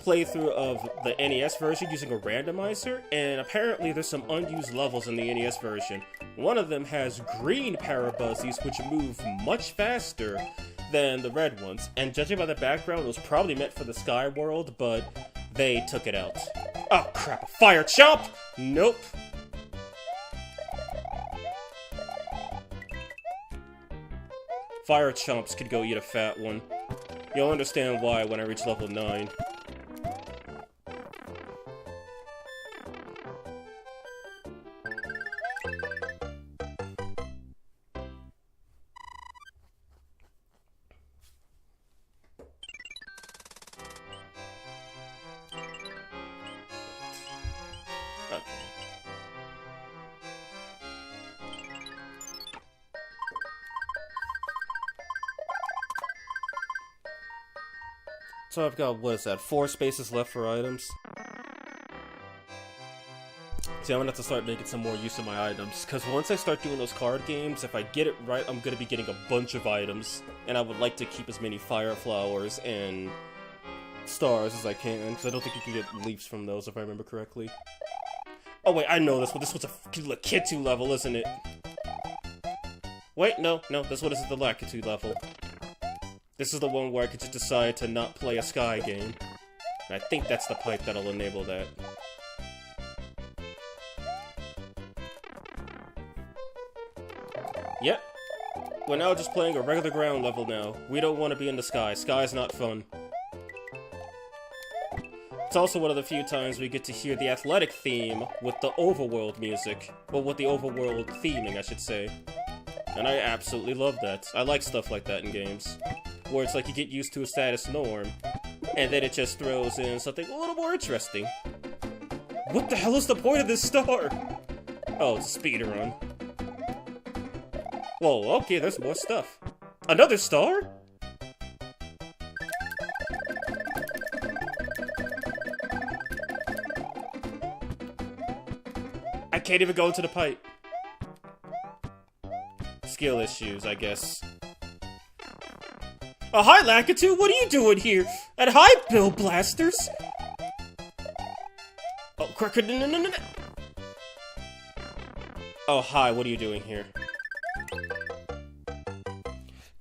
Speaker 1: playthrough of the NES version using a randomizer, and apparently there's some unused levels in the NES version. One of them has green Para-Buzzies, which move much faster than the red ones, and judging by the background, it was probably meant for the Sky World, but they took it out. Oh crap, a Fire Chomp? Nope. Fire Chomps could go eat a fat one. You'll understand why when I reach level 9. So I've got, what is that, 4 spaces left for items? See, I'm gonna have to start making some more use of my items, because once I start doing those card games, if I get it right, I'm gonna be getting a bunch of items, and I would like to keep as many fire flowers and stars as I can, because I don't think you can get leaves from those, if I remember correctly. Oh wait, I know this one. This one's a Lakitu level, isn't it? Wait, no, this one isn't the Lakitu level. This is the one where I could just decide to not play a Sky game. And I think that's the pipe that'll enable that. Yep. We're now just playing a regular ground level now. We don't want to be in the sky. Sky's not fun. It's also one of the few times we get to hear the athletic theme with the overworld music. Well, with the overworld theming, I should say. And I absolutely love that. I like stuff like that in games. Where it's like you get used to a status norm, and then it just throws in something a little more interesting. What the hell is the point of this star? Oh, it's a speedrun. Whoa, okay, there's more stuff. Another star? I can't even go into the pipe. Skill issues, I guess. Oh, hi, Lakitu! What are you doing here? And hi, Bill Blasters! Oh, quicker! No. Oh, hi, what are you doing here?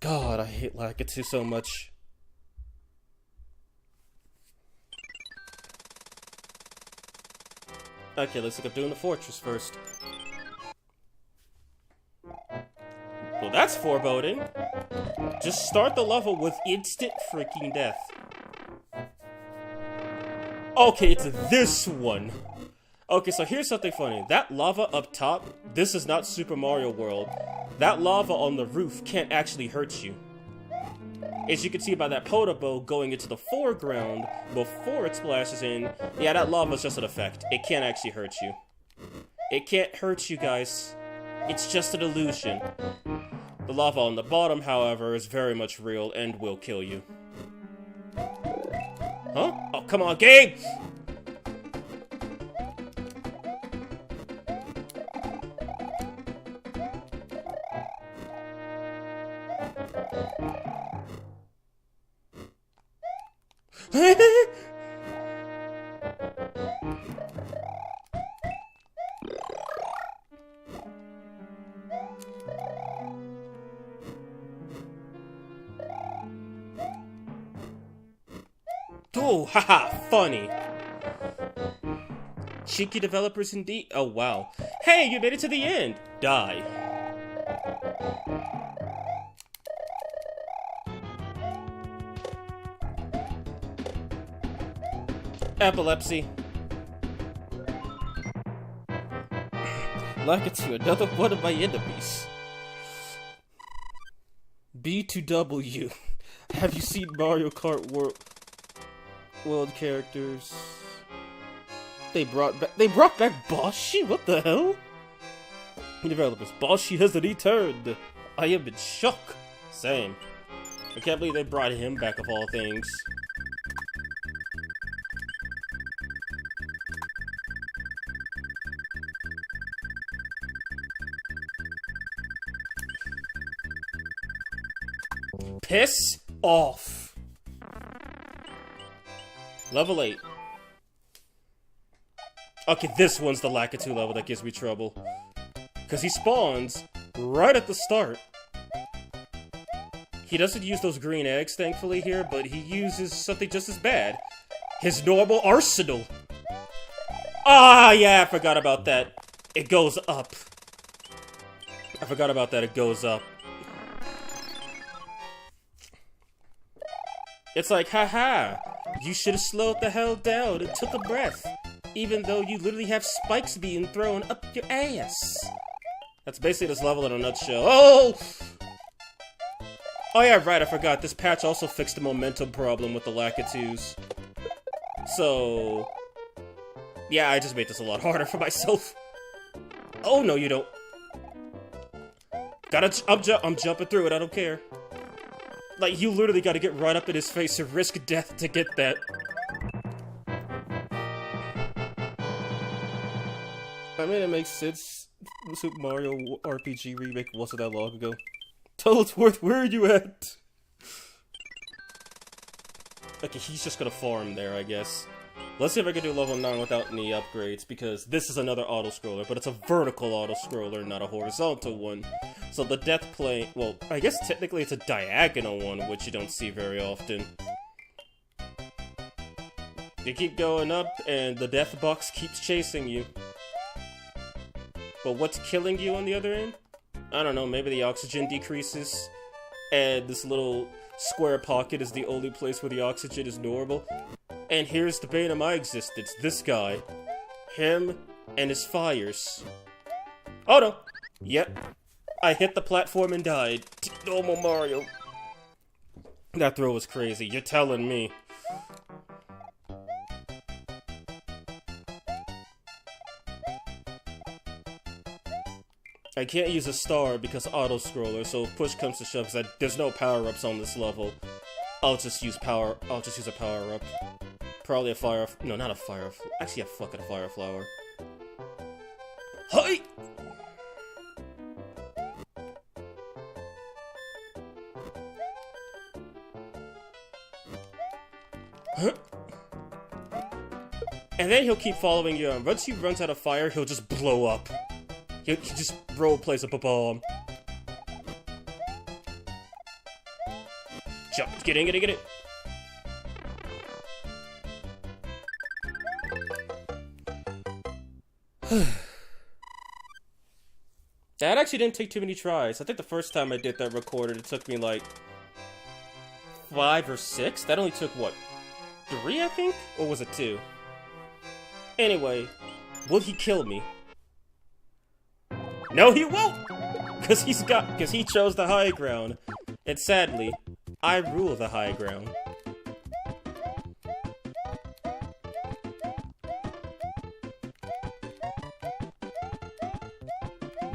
Speaker 1: God, I hate Lakitu so much. Okay, looks like I'm doing the fortress first. Well, that's foreboding. Just start the level with instant freaking death. Okay, it's this one. Okay, so here's something funny. That lava up top, this is not Super Mario World. That lava on the roof can't actually hurt you. As you can see by that Podobo going into the foreground before it splashes in, yeah, that lava is just an effect. It can't actually hurt you. It can't hurt you, guys. It's just an illusion. The lava on the bottom, however, is very much real and will kill you. Huh? Oh, come on, game! Oh, haha, funny. Cheeky developers indeed. Oh, wow. Hey, you made it to the end. Die. Epilepsy. Lakitu, another one of my enemies. B2W. Have you seen Mario Kart World characters? They brought back Boshi? What the hell? Developers, Boshi has returned. I am in shock. Same. I can't believe they brought him back of all things. Piss off. Level 8. Okay, this one's the Lakitu level that gives me trouble. Because he spawns right at the start. He doesn't use those green eggs, thankfully, here, but he uses something just as bad. His normal arsenal. Ah, yeah, I forgot about that. It goes up. I forgot about that, it goes up. It's like, haha, you should have slowed the hell down and took a breath, even though you literally have spikes being thrown up your ass. That's basically this level in a nutshell. Oh! Oh yeah, right, I forgot. This patch also fixed the momentum problem with the Lakitus. So... yeah, I just made this a lot harder for myself. Oh, no, you don't. I'm jumping through it, I don't care. Like, you literally gotta get right up in his face and risk death to get that. I mean, it makes sense. The Super Mario RPG remake wasn't that long ago. Toadsworth, where are you at? Okay, he's just gonna farm there, I guess. Let's see if I can do level 9 without any upgrades, because this is another auto-scroller, but it's a vertical auto-scroller, not a horizontal one. So the death plane, well, I guess technically it's a diagonal one, which you don't see very often. You keep going up, and the death box keeps chasing you. But what's killing you on the other end? I don't know, maybe the oxygen decreases, and this little square pocket is the only place where the oxygen is normal. And here's the bane of my existence, this guy. Him and his fires. Oh no! Yep. I hit the platform and died. Normal Mario. That throw was crazy, you're telling me. I can't use a star because auto-scroller, so if push comes to shove, because there's no power-ups on this level. I'll just use a power-up. Probably a fire... No, not a fire... Actually, a fucking fire flower. Hi! Huh? And then he'll keep following you, and once he runs out of fire, he'll just blow up. He just roleplays up a bomb. Jump, get it. That actually didn't take too many tries. I think the first time I did that recorded, it took me like 5 or 6. That only took, what, 3, I think? Or was it 2? Anyway, will he kill me? No, he won't! Cause he chose the high ground. And sadly, I rule the high ground.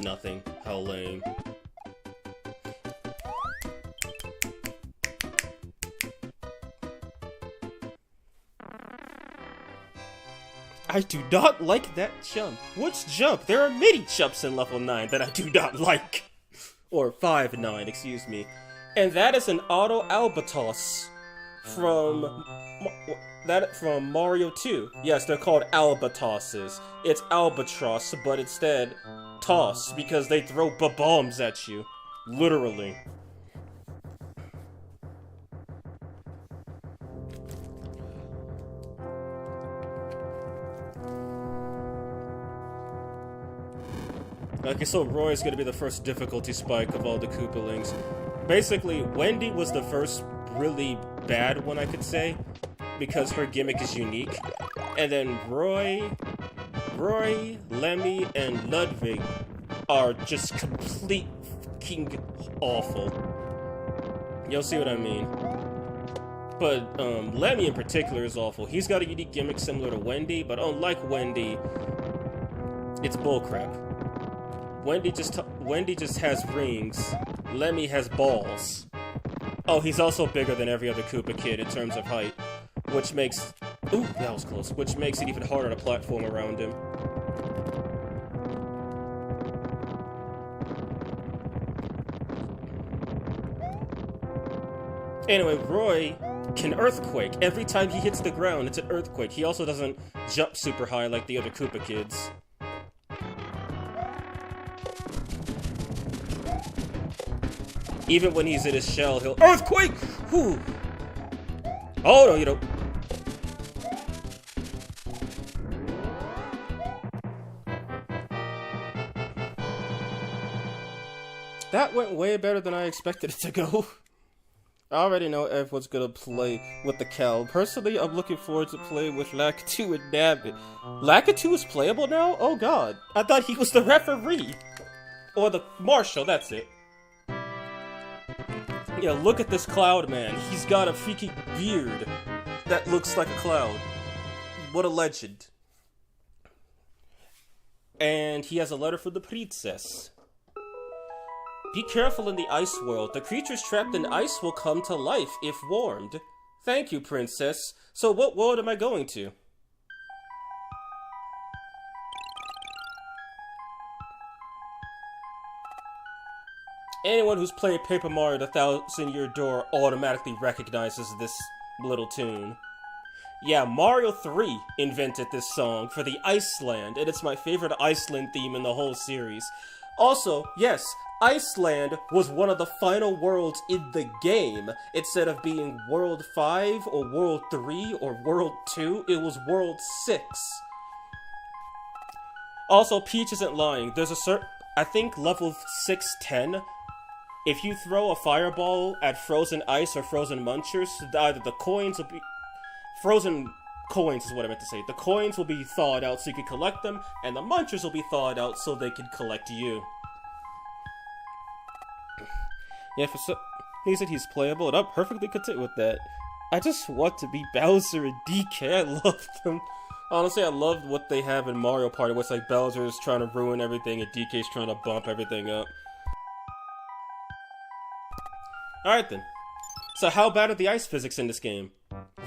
Speaker 1: Nothing. How lame. I do not like that jump. Which jump? There are many jumps in level 9 that I do not like. Or 5-9, excuse me. And that is an auto albatos from Mario 2. Yes, they're called albatosses. It's albatross, but instead toss, because they throw bombs at you. Literally. Okay, so Roy is gonna be the first difficulty spike of all the Koopalings. Basically, Wendy was the first really bad one, I could say, because her gimmick is unique. And then Roy, Lemmy, and Ludwig are just complete fucking awful. You'll see what I mean. But Lemmy in particular is awful. He's got a unique gimmick similar to Wendy, but unlike Wendy, it's bullcrap. Wendy just has rings. Lemmy has balls. Oh, he's also bigger than every other Koopa kid in terms of height, which makes... Ooh, that was close. Which makes it even harder to platform around him. Anyway, Roy can earthquake. Every time he hits the ground, it's an earthquake. He also doesn't jump super high like the other Koopa kids. Even when he's in his shell, he'll earthquake! Whew. Oh no, you don't. That went way better than I expected it to go. I already know everyone's gonna play with the cow. Personally, I'm looking forward to playing with Lakitu and Nabbit. Lakitu is playable now? Oh god. I thought he was the referee. Or the marshal, that's it. Yeah, look at this cloud man. He's got a freaky beard that looks like a cloud. What a legend. And he has a letter from the princess. Be careful in the ice world. The creatures trapped in ice will come to life if warmed. Thank you, princess. So what world am I going to? Anyone who's played Paper Mario the 1000-Year Door automatically recognizes this little tune. Yeah, Mario 3 invented this song for the Iceland, and it's my favorite Iceland theme in the whole series. Also, yes, Iceland was one of the final worlds in the game. Instead of being World 5, or World 3, or World 2, it was World 6. Also, Peach isn't lying. There's a I think level 610, if you throw a fireball at frozen ice or frozen munchers, either the coins will be... Frozen coins is what I meant to say. The coins will be thawed out so you can collect them, and the munchers will be thawed out so they can collect you. Yeah, for some reason he's playable, and I'm perfectly content with that. I just want to be Bowser and DK. I love them. Honestly, I love what they have in Mario Party, where it's like Bowser's trying to ruin everything and DK's trying to bump everything up. Alright then. So how bad are the ice physics in this game?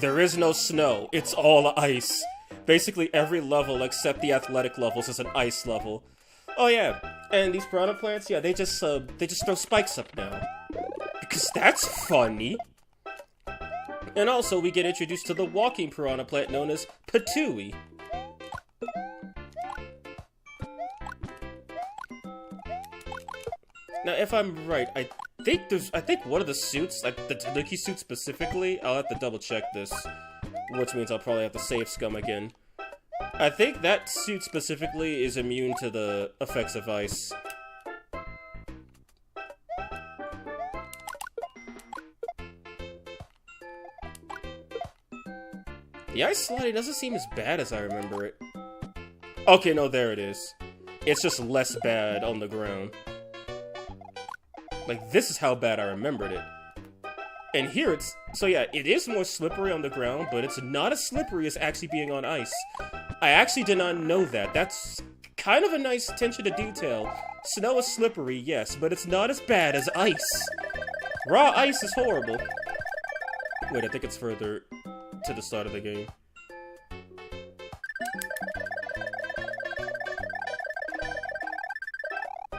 Speaker 1: There is no snow. It's all ice. Basically every level except the athletic levels is an ice level. Oh yeah, and these piranha plants, yeah, they just throw spikes up now. Because that's funny. And also, we get introduced to the walking piranha plant known as Patooey. Now, if I'm right, I think one of the suits, like the Tanuki suit specifically, I'll have to double check this, which means I'll probably have to save scum again. I think that suit specifically is immune to the effects of ice. The ice sliding doesn't seem as bad as I remember it. Okay, no, there it is. It's just less bad on the ground. Like, this is how bad I remembered it. And here it's... So yeah, it is more slippery on the ground, but it's not as slippery as actually being on ice. I actually did not know that. That's kind of a nice attention to detail. Snow is slippery, yes, but it's not as bad as ice. Raw ice is horrible. Wait, I think it's further to the start of the game.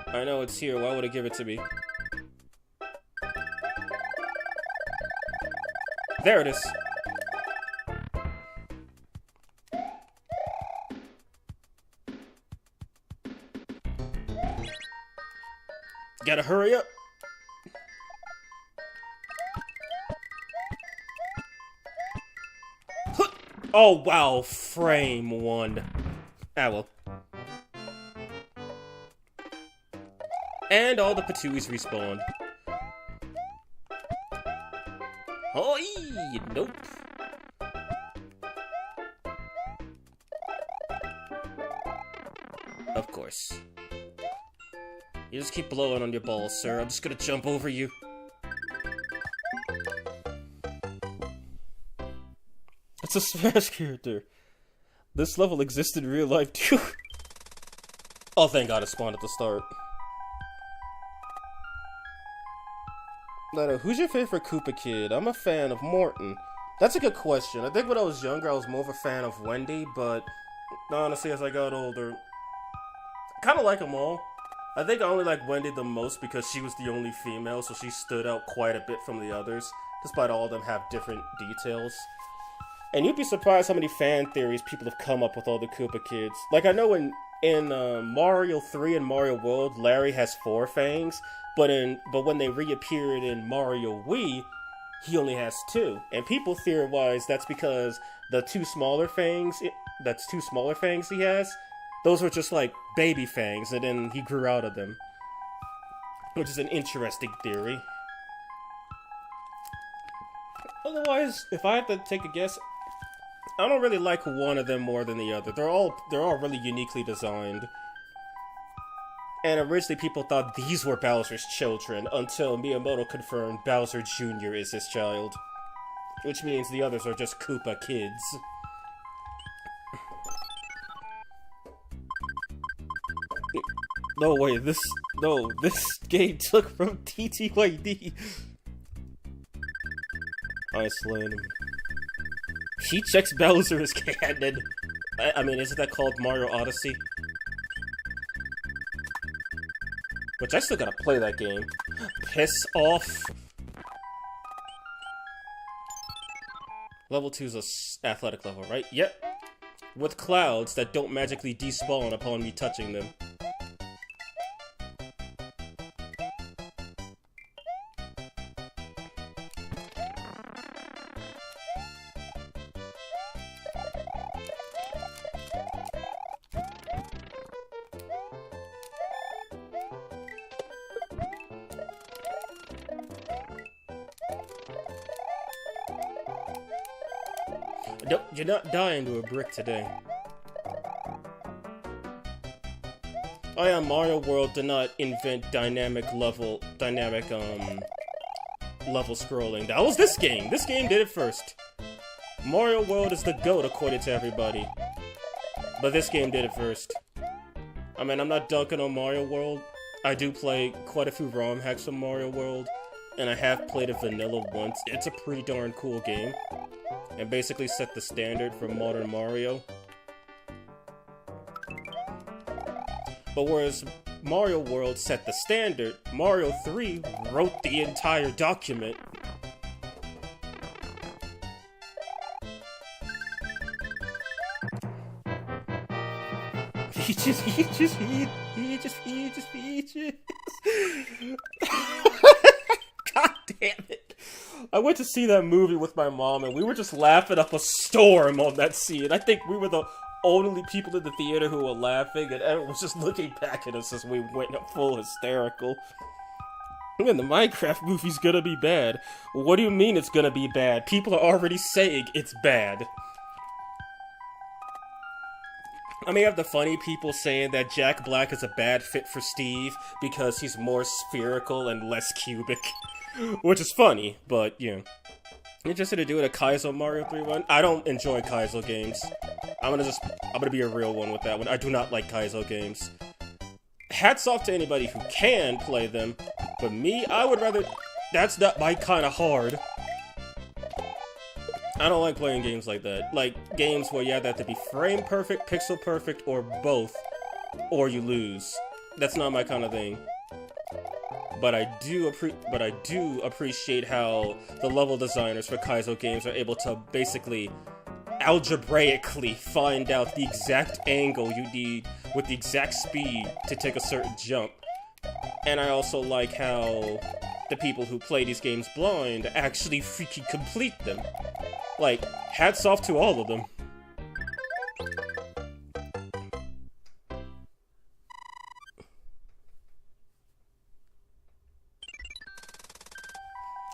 Speaker 1: I know it's here. Why would it give it to me? There it is. Gotta hurry up. Oh wow, frame 1. Ah well. And all the Patooies respawned. Hoi! Nope. Of course. You just keep blowing on your balls, sir. I'm just gonna jump over you. It's a Smash character. This level exists in real life too. Oh, thank God it spawned at the start. Lana, who's your favorite Koopa kid? I'm a fan of Morton. That's a good question. I think when I was younger, I was more of a fan of Wendy, but honestly, as I got older, I kind of like them all. I think I only like Wendy the most because she was the only female, so she stood out quite a bit from the others, despite all of them have different details. And you'd be surprised how many fan theories people have come up with all the Koopa kids. Like, I know in Mario 3 and Mario World, Larry has 4 fangs, but when they reappeared in Mario Wii, he only has 2. And people theorize that's because the two smaller fangs he has, those were just like baby fangs, and then he grew out of them. Which is an interesting theory. Otherwise, if I had to take a guess, I don't really like one of them more than the other. They're all really uniquely designed. And originally people thought these were Bowser's children, until Miyamoto confirmed Bowser Jr. is his child. Which means the others are just Koopa kids. No, wait, this game took from TTYD. Iceland. She checks Bowser as canon. I mean, isn't that called Mario Odyssey? Which I still gotta play that game. Piss off. Level 2 is a athletic level, right? Yep. With clouds that don't magically despawn upon me touching them. No, you're not dying to a brick today. Oh yeah, Mario World did not invent dynamic level scrolling. That was this game. This game did it first. Mario World is the GOAT according to everybody. But this game did it first. I mean, I'm not dunking on Mario World. I do play quite a few ROM hacks from Mario World, and I have played it vanilla once. It's a pretty darn cool game, and basically set the standard for modern Mario. But whereas Mario World set the standard, Mario 3 wrote the entire document. He just. God damn it. I went to see that movie with my mom, and we were just laughing up a storm on that scene. I think we were the only people in the theater who were laughing, and everyone was just looking back at us as we went full hysterical. Man, the Minecraft movie's gonna be bad. What do you mean it's gonna be bad? People are already saying it's bad. I mean, you have the funny people saying that Jack Black is a bad fit for Steve because he's more spherical and less cubic. Which is funny, but, yeah. Interested to do a Kaizo Mario 3 one? I don't enjoy Kaizo games. I'm gonna be a real one with that one. I do not like Kaizo games. Hats off to anybody who can play them, but me, I would rather... That's not my kind of hard. I don't like playing games like that. Like, games where you either have to be frame perfect, pixel perfect, or both, or you lose. That's not my kind of thing. But I do appreciate how the level designers for Kaizo games are able to basically algebraically find out the exact angle you need with the exact speed to take a certain jump. And I also like how the people who play these games blind actually freaking complete them. Like, hats off to all of them.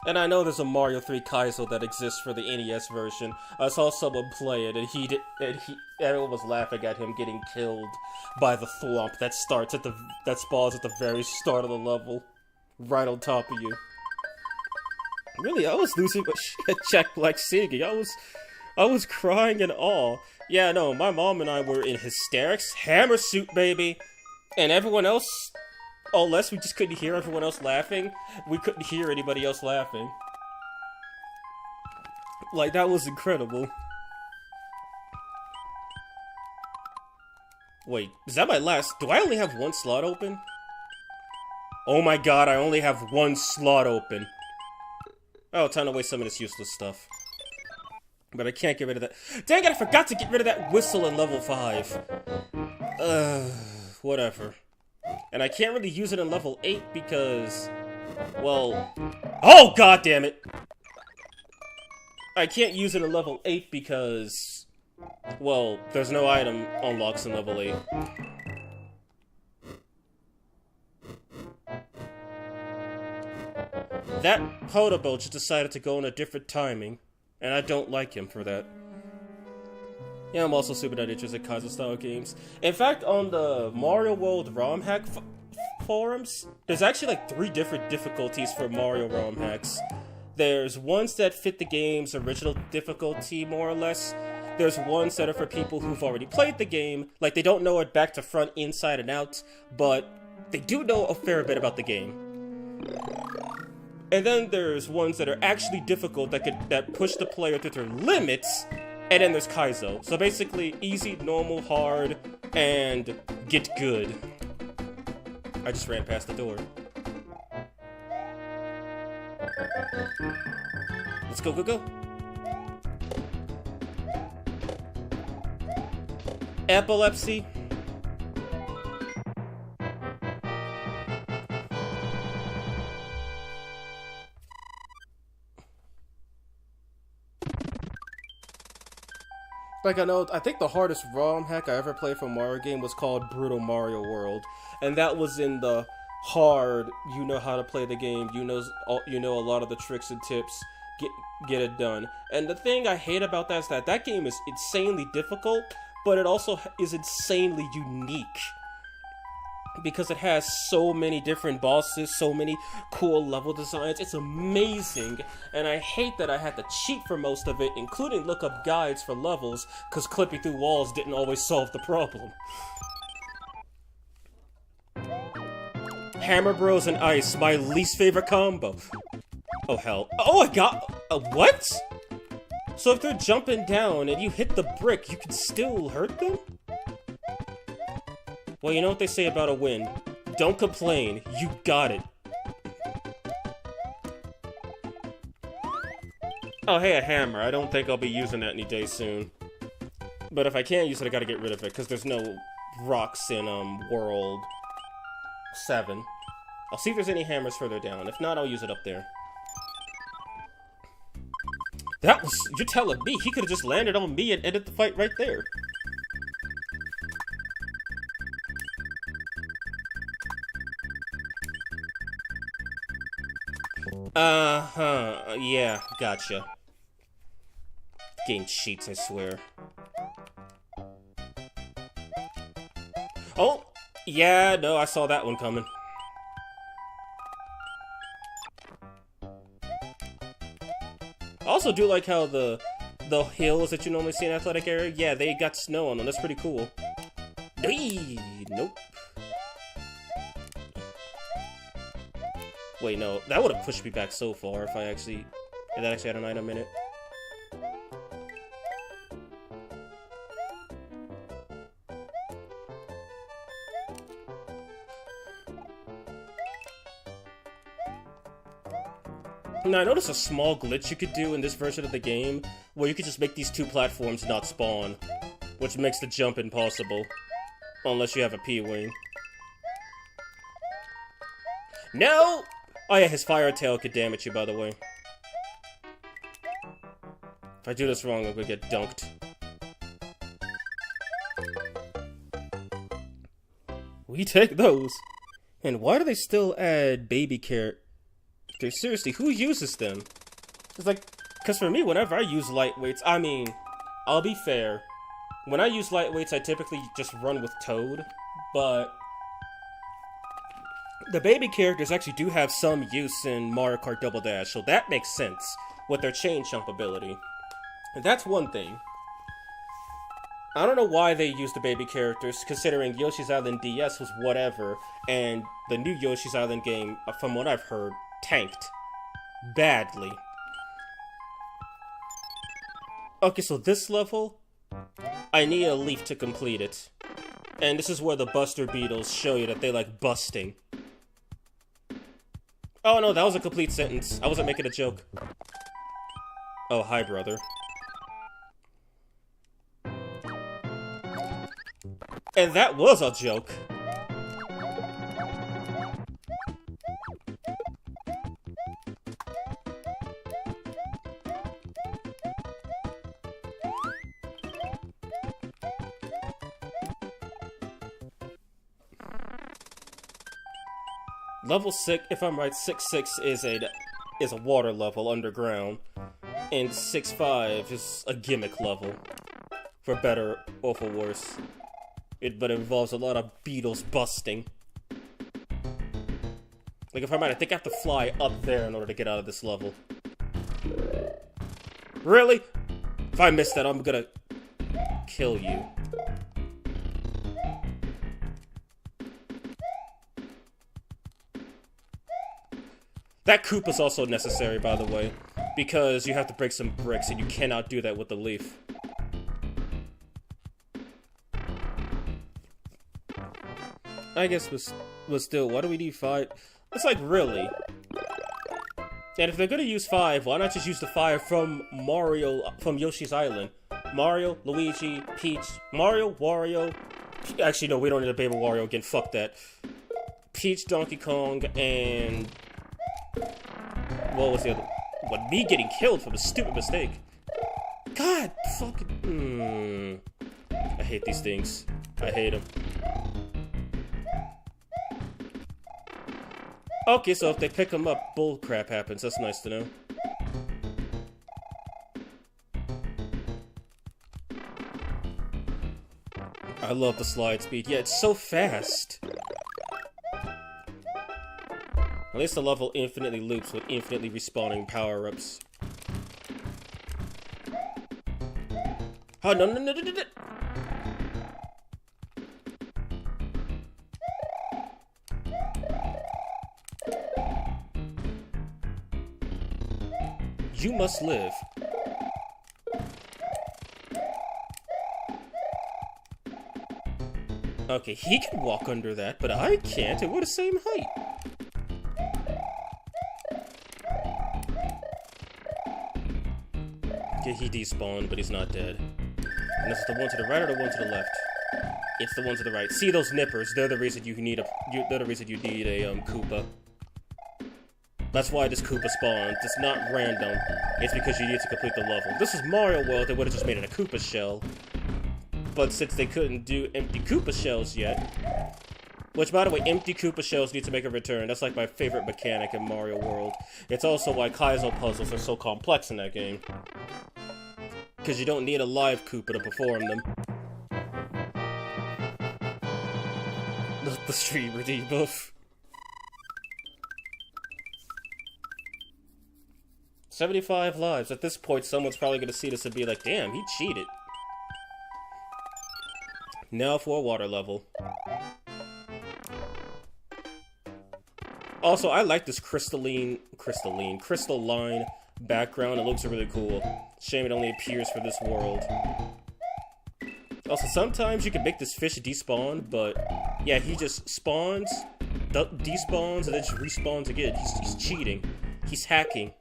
Speaker 1: And I know there's a Mario 3 Kaizo that exists for the NES version. I saw someone play it, and everyone was laughing at him getting killed by the thwomp that spawns at the very start of the level, right on top of you. Really, I was losing my shit, Jack Black singing. I was crying in awe. Yeah, no, my mom and I were in hysterics, hammer suit, baby, and everyone else. Unless we just couldn't hear everyone else laughing, we couldn't hear anybody else laughing. Like, that was incredible. Wait, is that my last? Do I only have one slot open? Oh my god, I only have one slot open. Oh, time to waste some of this useless stuff. But I can't get rid of that. Dang it, I forgot to get rid of that whistle in level 5. Whatever. And I can't really use it in level 8 because, well... Oh, god damn it! I can't use it in level 8 because, well, there's no item unlocks in level 8. That Podobo just decided to go in a different timing, and I don't like him for that. Yeah, I'm also super not interested in Kaizo-style games. In fact, on the Mario World ROM hack forums, there's actually like 3 different difficulties for Mario ROM hacks. There's ones that fit the game's original difficulty, more or less. There's ones that are for people who've already played the game, like they don't know it back to front, inside and out, but they do know a fair bit about the game. And then there's ones that are actually difficult that push the player to their limits. And then there's Kaizo. So basically, easy, normal, hard, and get good. I just ran past the door. Let's go, go, go. Epilepsy. Like, I think the hardest ROM hack I ever played for a Mario game was called Brutal Mario World. And that was in the hard, you know how to play the game, you know a lot of the tricks and tips, get it done. And the thing I hate about that is that game is insanely difficult, but it also is insanely unique. Because it has so many different bosses, so many cool level designs. It's amazing, and I hate that I had to cheat for most of it, including look up guides for levels, because clipping through walls didn't always solve the problem. Hammer Bros and Ice, my least favorite combo. Oh hell. Oh, I got... what? So if they're jumping down and you hit the brick, you can still hurt them? Well, you know what they say about a win. Don't complain, you got it. Oh, hey, a hammer. I don't think I'll be using that any day soon. But if I can't use it, I gotta get rid of it, because there's no rocks in, World 7. I'll see if there's any hammers further down. If not, I'll use it up there. That was... you're telling me he could have just landed on me and ended the fight right there. Uh-huh, yeah, gotcha. Game cheats, I swear. Oh! Yeah, no, I saw that one coming. I also do like how the hills that you normally see in athletic area, yeah, they got snow on them. That's pretty cool. Eee, nope. Wait, no, that would have pushed me back so far if that actually had an item in it. Now, I noticed a small glitch you could do in this version of the game, where you could just make these two platforms not spawn, which makes the jump impossible, unless you have a P-Wing. No! Oh yeah, his fire tail could damage you, by the way. If I do this wrong, I'm gonna get dunked. We take those. And why do they still add baby carrot? Seriously, who uses them? It's like, because for me, whenever I use lightweights, I mean, I'll be fair. When I use lightweights, I typically just run with Toad, but the baby characters actually do have some use in Mario Kart Double Dash, so that makes sense with their chain jump ability. And that's one thing. I don't know why they used the baby characters, considering Yoshi's Island DS was whatever, and the new Yoshi's Island game, from what I've heard, tanked badly. Okay, so this level, I need a leaf to complete it. And this is where the Buster Beetles show you that they like busting. Oh no, that was a complete sentence. I wasn't making a joke. Oh, hi, brother. And that was a joke. Level 6, if I'm right, 6-6 is a water level underground, and 6-5 is a gimmick level, for better or for worse. But it involves a lot of beetles busting. Like, if I'm right, I think I have to fly up there in order to get out of this level. Really? If I miss that, I'm gonna kill you. That Koopa's also necessary, by the way, because you have to break some bricks, and you cannot do that with the leaf. I guess was still, why do we need 5? It's like, really? And if they're gonna use 5, why not just use the 5 from from Yoshi's Island? Mario, Luigi, Peach, Mario, Wario... Actually, no, we don't need a Baby Wario again, fuck that. Peach, Donkey Kong, and... what was the other? What, me getting killed from a stupid mistake? God, fucking... I hate these things. I hate them. Okay, so if they pick them up, bullcrap happens. That's nice to know. I love the slide speed. Yeah, it's so fast. At least the level infinitely loops with infinitely respawning power-ups. Oh, no, no, no, no, no, no. You must live. Okay, he can walk under that, but I can't, and we're the same height. Okay, he despawned, but he's not dead. And this is the one to the right or the one to the left? It's the one to the right. See those nippers? They're the reason you need a Koopa. That's why this Koopa spawned. It's not random. It's because you need to complete the level. This is Mario World, they would have just made it a Koopa shell. But since they couldn't do empty Koopa shells yet... Which, by the way, empty Koopa shells need to make a return. That's like my favorite mechanic in Mario World. It's also why Kaizo puzzles are so complex in that game. Because you don't need a live Koopa to perform them. The streamer debuff. 75 lives. At this point, someone's probably gonna see this and be like, damn, he cheated. Now for a water level. Also, I like this crystalline background. It looks really cool. Shame it only appears for this world. Also, sometimes you can make this fish despawn, but yeah, he just spawns, despawns, and then just respawns again. He's cheating. He's hacking.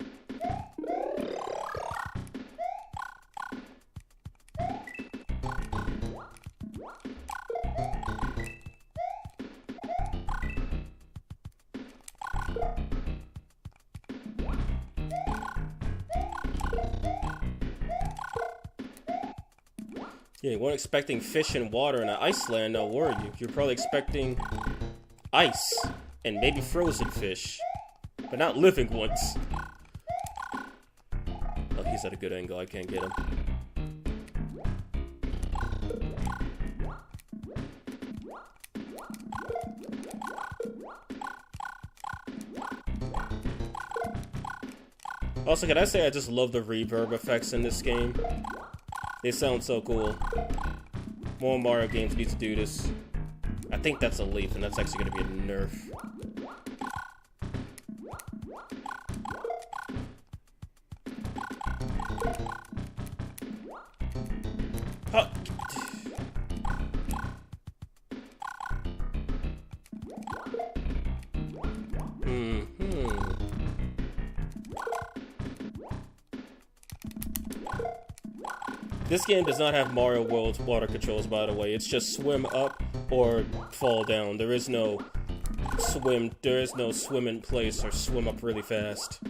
Speaker 1: Yeah, you weren't expecting fish and water in an Iceland, now were you? You're probably expecting ice and maybe frozen fish, but not living ones. Oh, he's at a good angle. I can't get him. Also, can I say I just love the reverb effects in this game? They sound so cool. More Mario games need to do this. I think that's a leaf, and that's actually going to be a nerf. Oh. This game does not have Mario World's water controls, by the way. It's just swim up or fall down. There is no swim in place or swim up really fast.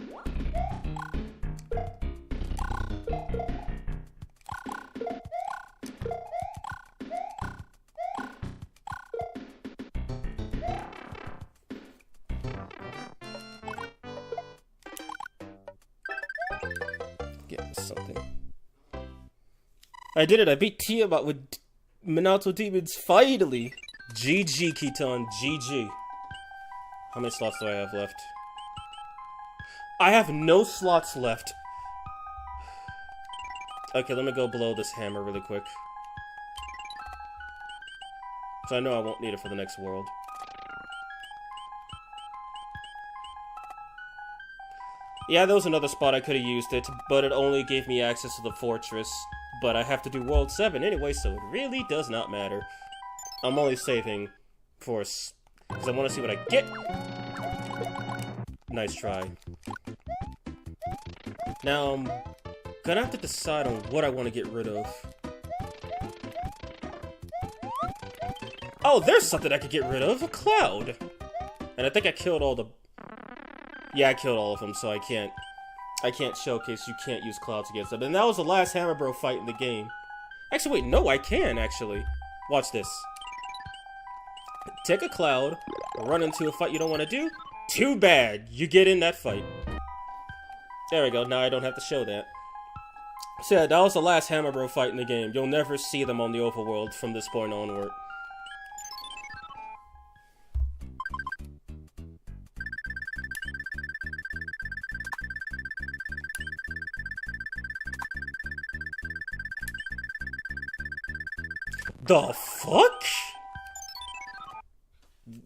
Speaker 1: Get something. I did it. I beat Tiamat with Minato Demons, finally! GG, Kitan. GG. How many slots do I have left? I have no slots left. Okay, let me go blow this hammer really quick. So I know I won't need it for the next world. Yeah, there was another spot I could have used it, but it only gave me access to the fortress. But I have to do World 7 anyway, so it really does not matter. I'm only saving for... because I want to see what I get. Nice try. Now, I'm gonna have to decide on what I want to get rid of. Oh, there's something I could get rid of! A cloud! And I think I killed all the... Yeah, I killed all of them, so I can't showcase you can't use clouds against them. And that was the last Hammer Bro fight in the game. Actually, wait, no, I can, actually. Watch this. Take a cloud, run into a fight you don't want to do. Too bad, you get in that fight. There we go, now I don't have to show that. So yeah, that was the last Hammer Bro fight in the game. You'll never see them on the overworld from this point onward. The fuck?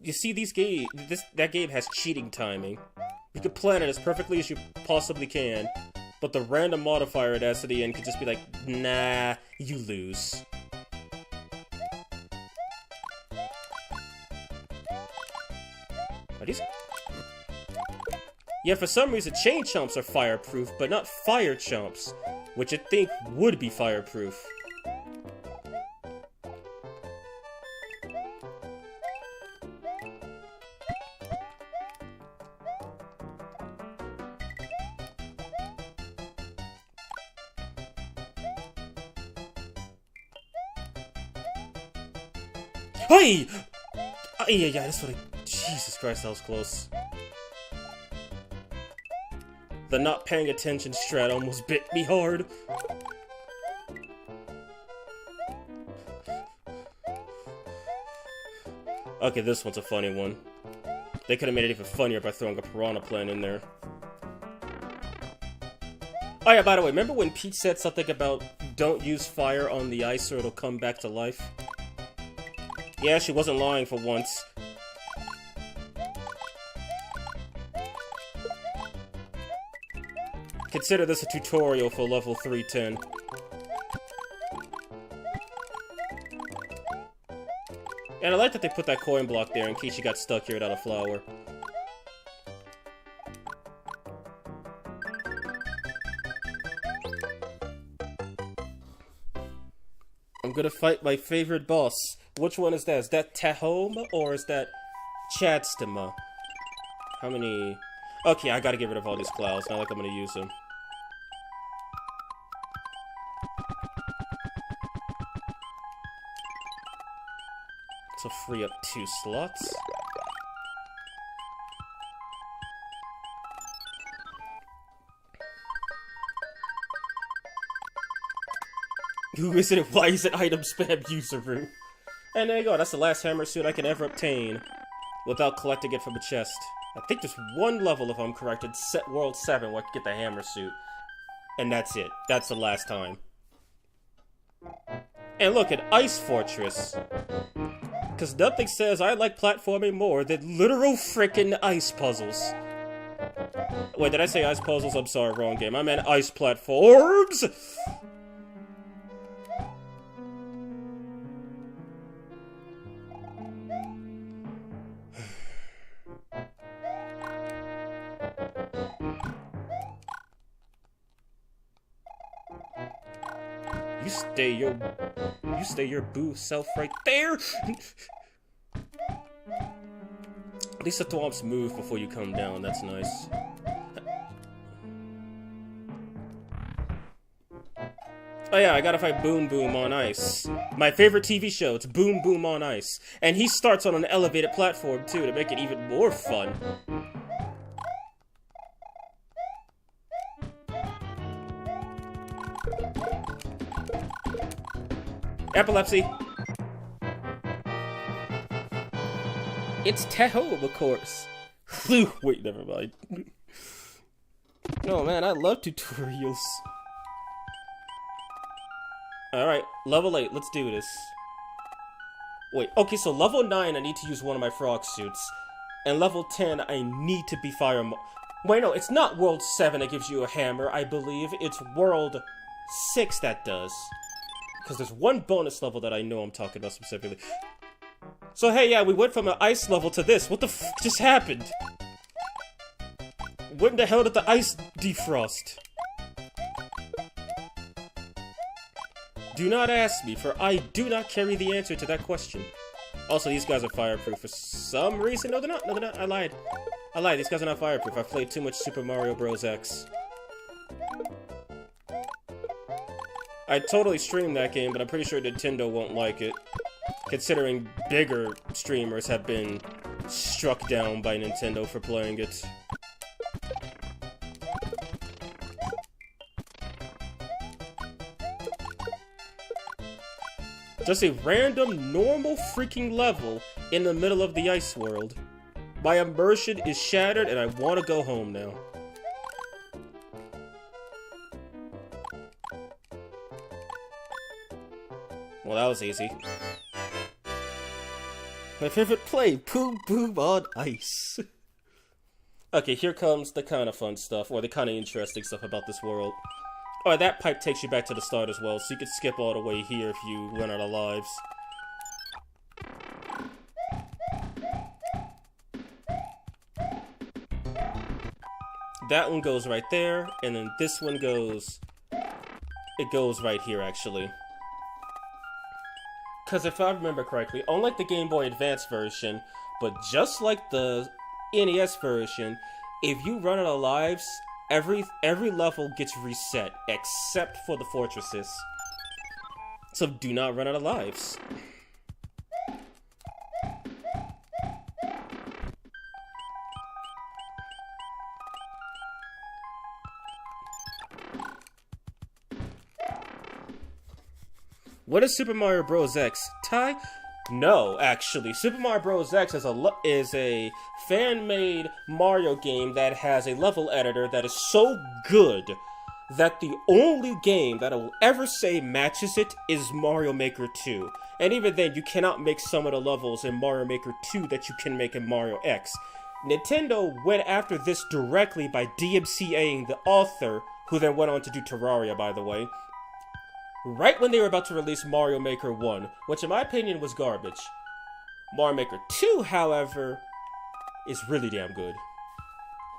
Speaker 1: You see, that game has cheating timing. You can plan it as perfectly as you possibly can, but the random modifier it adds to the end could just be like, nah, you lose. Are these? Yeah, for some reason, chain chomps are fireproof, but not fire chomps, which you'd think would be fireproof. Hey! Yeah, that's what I... Jesus Christ, that was close. The not paying attention strat almost bit me hard. Okay, this one's a funny one. They could have made it even funnier by throwing a piranha plant in there. Oh yeah, by the way, remember when Peach said something about don't use fire on the ice or it'll come back to life? Yeah, she wasn't lying for once. Consider this a tutorial for level 310. And I like that they put that coin block there in case you got stuck here without a flower. I'm gonna fight my favorite boss. Which one is that? Is that Tahoma or is that Chadstema? How many... Okay, I gotta get rid of all these clouds. Not like I'm gonna use them. So free up 2 slots. Who is it? Why is it item spam user? And there you go, that's the last hammer suit I can ever obtain without collecting it from a chest. I think there's one level, if I'm correct, in World 7 where I can get the hammer suit. And that's it. That's the last time. And look at Ice Fortress. Because nothing says I like platforming more than literal frickin' ice puzzles. Wait, did I say ice puzzles? I'm sorry, wrong game. I meant ice platforms! You stay your boo self right there! At least the thwomps move before you come down, that's nice. Oh yeah, I gotta fight Boom Boom on ice. My favorite TV show, it's Boom Boom on ice. And he starts on an elevated platform too, to make it even more fun. Epilepsy. It's Tahoma, of course. Wait, never mind. Oh man, I love tutorials. Alright, level 8, let's do this. Wait, okay, so level 9 I need to use one of my frog suits. And level 10 I need to be fire Wait, no, it's not World 7 that gives you a hammer, I believe. It's World 6 that does. Because there's one bonus level that I know I'm talking about specifically. So hey, yeah, we went from an ice level to this. What the f just happened? When the hell did the ice defrost? Do not ask me, for I do not carry the answer to that question. Also, these guys are fireproof for some reason. No, they're not. No, they're not. I lied. I lied. These guys are not fireproof. I've played too much Super Mario Bros. X. I'd totally stream that game, but I'm pretty sure Nintendo won't like it. Considering bigger streamers have been struck down by Nintendo for playing it. Just a random, normal freaking level in the middle of the ice world. My immersion is shattered and I want to go home now. Well, that was easy. My favorite play, Boom Boom on Ice. Okay, here comes the kind of fun stuff, or the kind of interesting stuff about this world. Alright, that pipe takes you back to the start as well, so you can skip all the way here if you run out of lives. That one goes right there, and then this one goes... It goes right here, actually. Because if I remember correctly, unlike the Game Boy Advance version, but just like the NES version, if you run out of lives, every level gets reset, except for the fortresses. So do not run out of lives. What is Super Mario Bros. X? Ty? No, actually. Super Mario Bros. X is a fan-made Mario game that has a level editor that is so good that the only game that I will ever say matches it is Mario Maker 2. And even then, you cannot make some of the levels in Mario Maker 2 that you can make in Mario X. Nintendo went after this directly by DMCAing the author, who then went on to do Terraria, by the way. Right when they were about to release Mario Maker 1, which in my opinion was garbage. Mario Maker 2, however, is really damn good.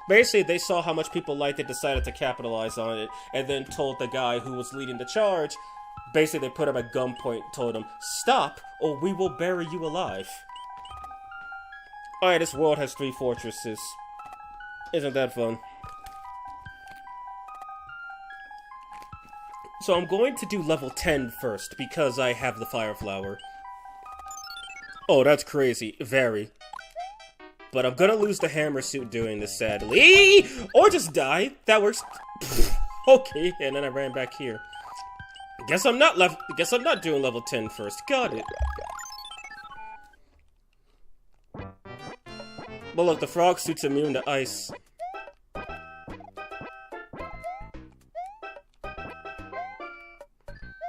Speaker 1: Basically, they saw how much people liked it, decided to capitalize on it, and then told the guy who was leading the charge, basically they put him at gunpoint, told him, "Stop, or we will bury you alive." Alright, this world has 3 fortresses. Isn't that fun? So I'm going to do level 10 first, because I have the Fire Flower. Oh, that's crazy. Very. But I'm gonna lose the hammer suit doing this, sadly. Or just die. That works. Okay, and then I ran back here. Guess I'm not doing level 10 first. Got it. But look, the frog suit's immune to ice.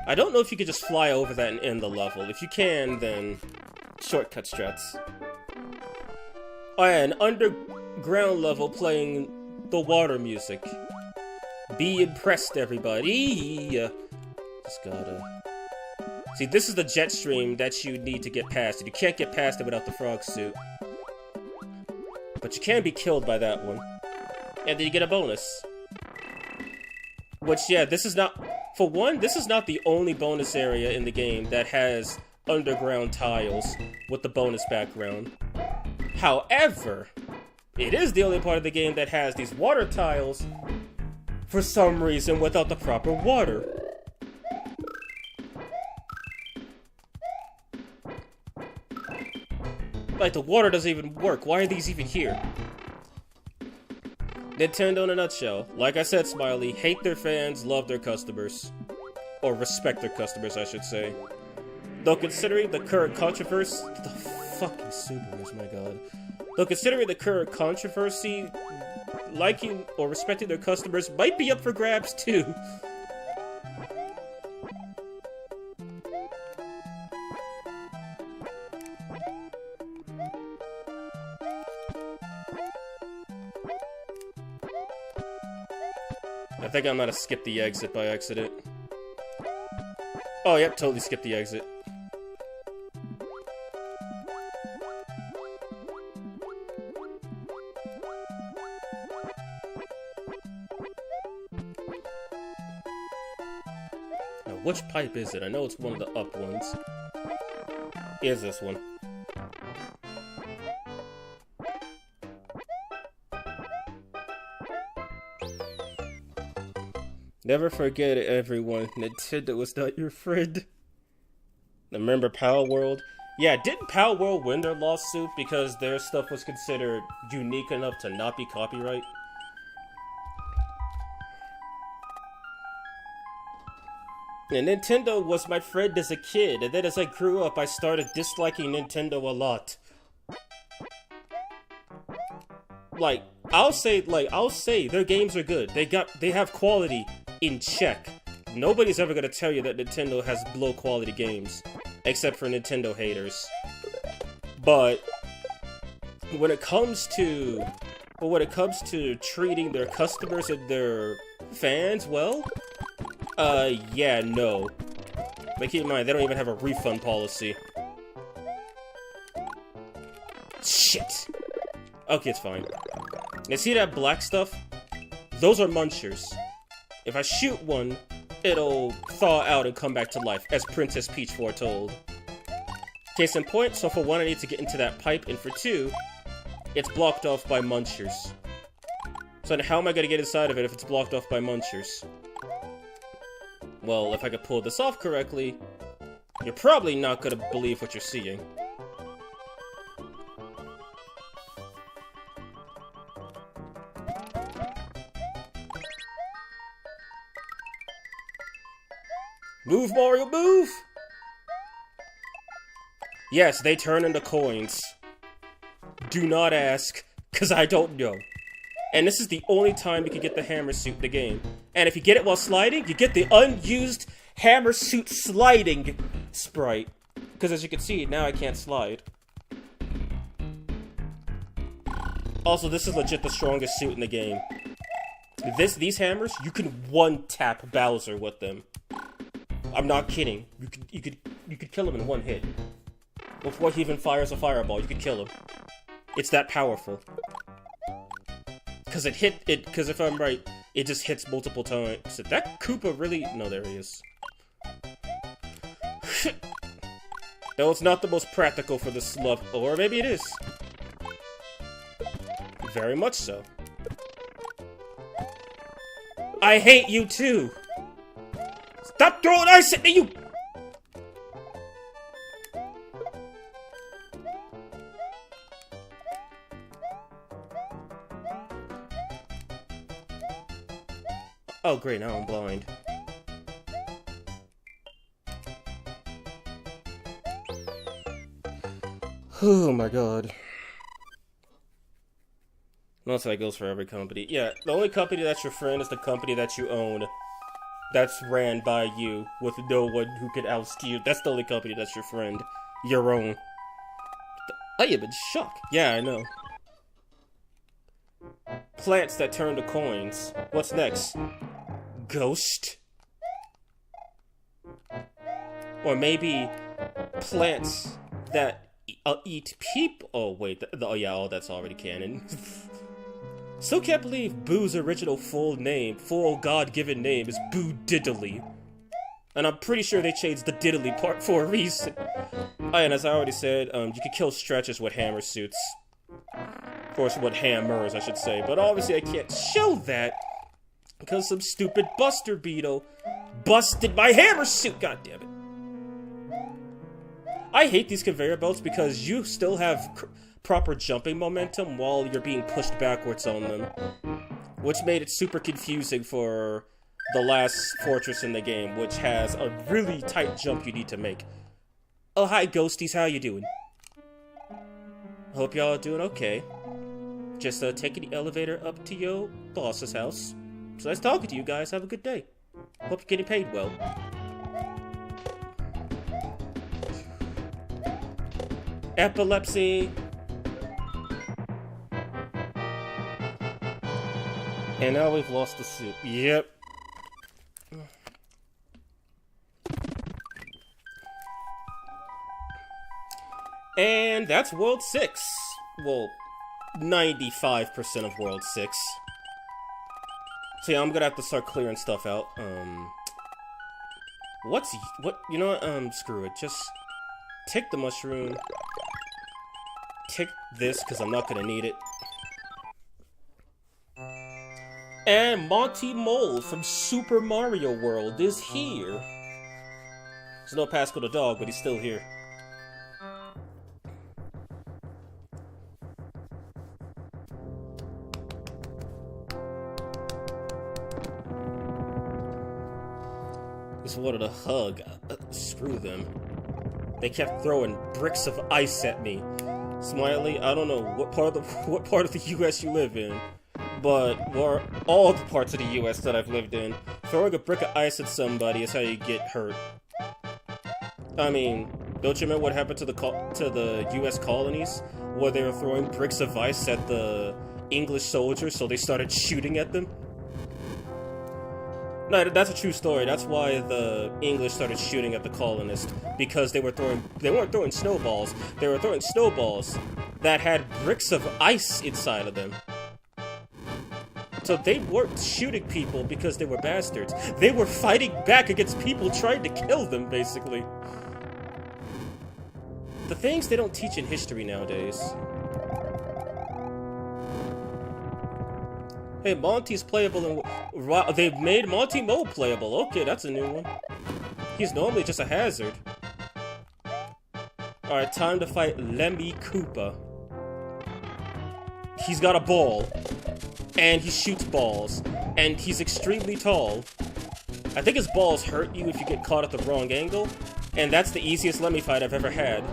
Speaker 1: I don't know if you could just fly over that and end the level. If you can, then shortcut strats. Oh yeah, an underground level playing the water music. Be impressed, everybody. Just gotta... See, this is the jet stream that you need to get past. You can't get past it without the frog suit. But you can be killed by that one. And then you get a bonus. Which, yeah, this is not... For one, this is not the only bonus area in the game that has underground tiles with the bonus background. However, it is the only part of the game that has these water tiles, for some reason, without the proper water. Like, the water doesn't even work. Why are these even here? Nintendo in a nutshell. Like I said, Smiley, hate their fans, love their customers. Or respect their customers, I should say. Though considering the current controversy... The fucking Subarus, my god. Though considering the current controversy, liking or respecting their customers might be up for grabs, too. I think I might have skipped the exit by accident. Oh, yep, totally skipped the exit. Now, which pipe is it? I know it's one of the up ones. Is this one? Never forget it, everyone. Nintendo was not your friend. Remember Power World? Yeah, didn't Power World win their lawsuit because their stuff was considered unique enough to not be copyright? And Nintendo was my friend as a kid, and then as I grew up, I started disliking Nintendo a lot. Like, I'll say their games are good. They have quality in check. Nobody's ever gonna tell you that Nintendo has low quality games, except for Nintendo haters. But when it comes to treating their customers and their fans well, yeah, no. But keep in mind, they don't even have a refund policy. Shit. Okay, it's fine. Now see that black stuff? Those are munchers. If I shoot one, it'll thaw out and come back to life, as Princess Peach foretold. Case in point, so for one I need to get into that pipe, and for two, it's blocked off by munchers. So then how am I gonna get inside of it if it's blocked off by munchers? Well, if I could pull this off correctly, you're probably not gonna believe what you're seeing. Move, Mario, move! Yes, they turn into coins. Do not ask, cause I don't know. And this is the only time you can get the hammer suit in the game. And if you get it while sliding, you get the unused hammer suit sliding sprite. Because as you can see, now I can't slide. Also, this is legit the strongest suit in the game. These hammers, you can one-tap Bowser with them. I'm not kidding. You could kill him in one hit. Before he even fires a fireball, you could kill him. It's that powerful. Because because if I'm right, it just hits multiple times. So that Koopa really... No, there he is. No, it's not the most practical for this level. Or maybe it is. Very much so. I hate you too! Stop throwing ice at me, you... Oh great, now I'm blind. Oh my god. That's how it goes for every company. Yeah, the only company that's your friend is the company that you own. That's ran by you, with no one who can oust you. That's the only company that's your friend. Your own. I am in shock. Yeah, I know. Plants that turn to coins. What's next? Ghost? Or maybe plants that eat people. Oh wait, oh yeah, oh that's already canon. Still can't believe Boo's original full God-given name is Boo Diddley. And I'm pretty sure they changed the Diddley part for a reason. Oh, and as I already said, you can kill stretches with hammer suits. Of course, with hammers, I should say. But obviously I can't show that because some stupid Buster Beetle busted my hammer suit, goddammit. I hate these conveyor belts because you still have proper jumping momentum while you're being pushed backwards on them. Which made it super confusing for the last fortress in the game, which has a really tight jump you need to make. Oh, hi ghosties, how you doing? Hope y'all are doing okay. Just taking the elevator up to your boss's house. So nice talking to you guys, have a good day. Hope you're getting paid well. Epilepsy. And now we've lost the suit. Yep. And that's World 6. Well, 95% of World 6. So yeah, I'm gonna have to start clearing stuff out. You know what, screw it. Just take the mushroom. Take this, because I'm not gonna need it. And Monty Mole from Super Mario World is here. There's no Pascal the dog, but he's still here. wanted a hug. Screw them. They kept throwing bricks of ice at me. Smiley, I don't know what part of the U.S. you live in, but all the parts of the U.S. that I've lived in, throwing a brick of ice at somebody is how you get hurt. I mean, don't you remember what happened to the U.S. colonies, where they were throwing bricks of ice at the English soldiers, so they started shooting at them? No, that's a true story. That's why the English started shooting at the colonists, because they weren't throwing snowballs. They were throwing snowballs that had bricks of ice inside of them. So they weren't shooting people because they were bastards. They were fighting back against people trying to kill them, basically. The things they don't teach in history nowadays. Hey, Monty's playable and they've made Monty Mo playable. Okay, that's a new one. He's normally just a hazard. Alright, time to fight Lemmy Koopa. He's got a ball. And he shoots balls. And he's extremely tall. I think his balls hurt you if you get caught at the wrong angle. And that's the easiest Lemmy fight I've ever had.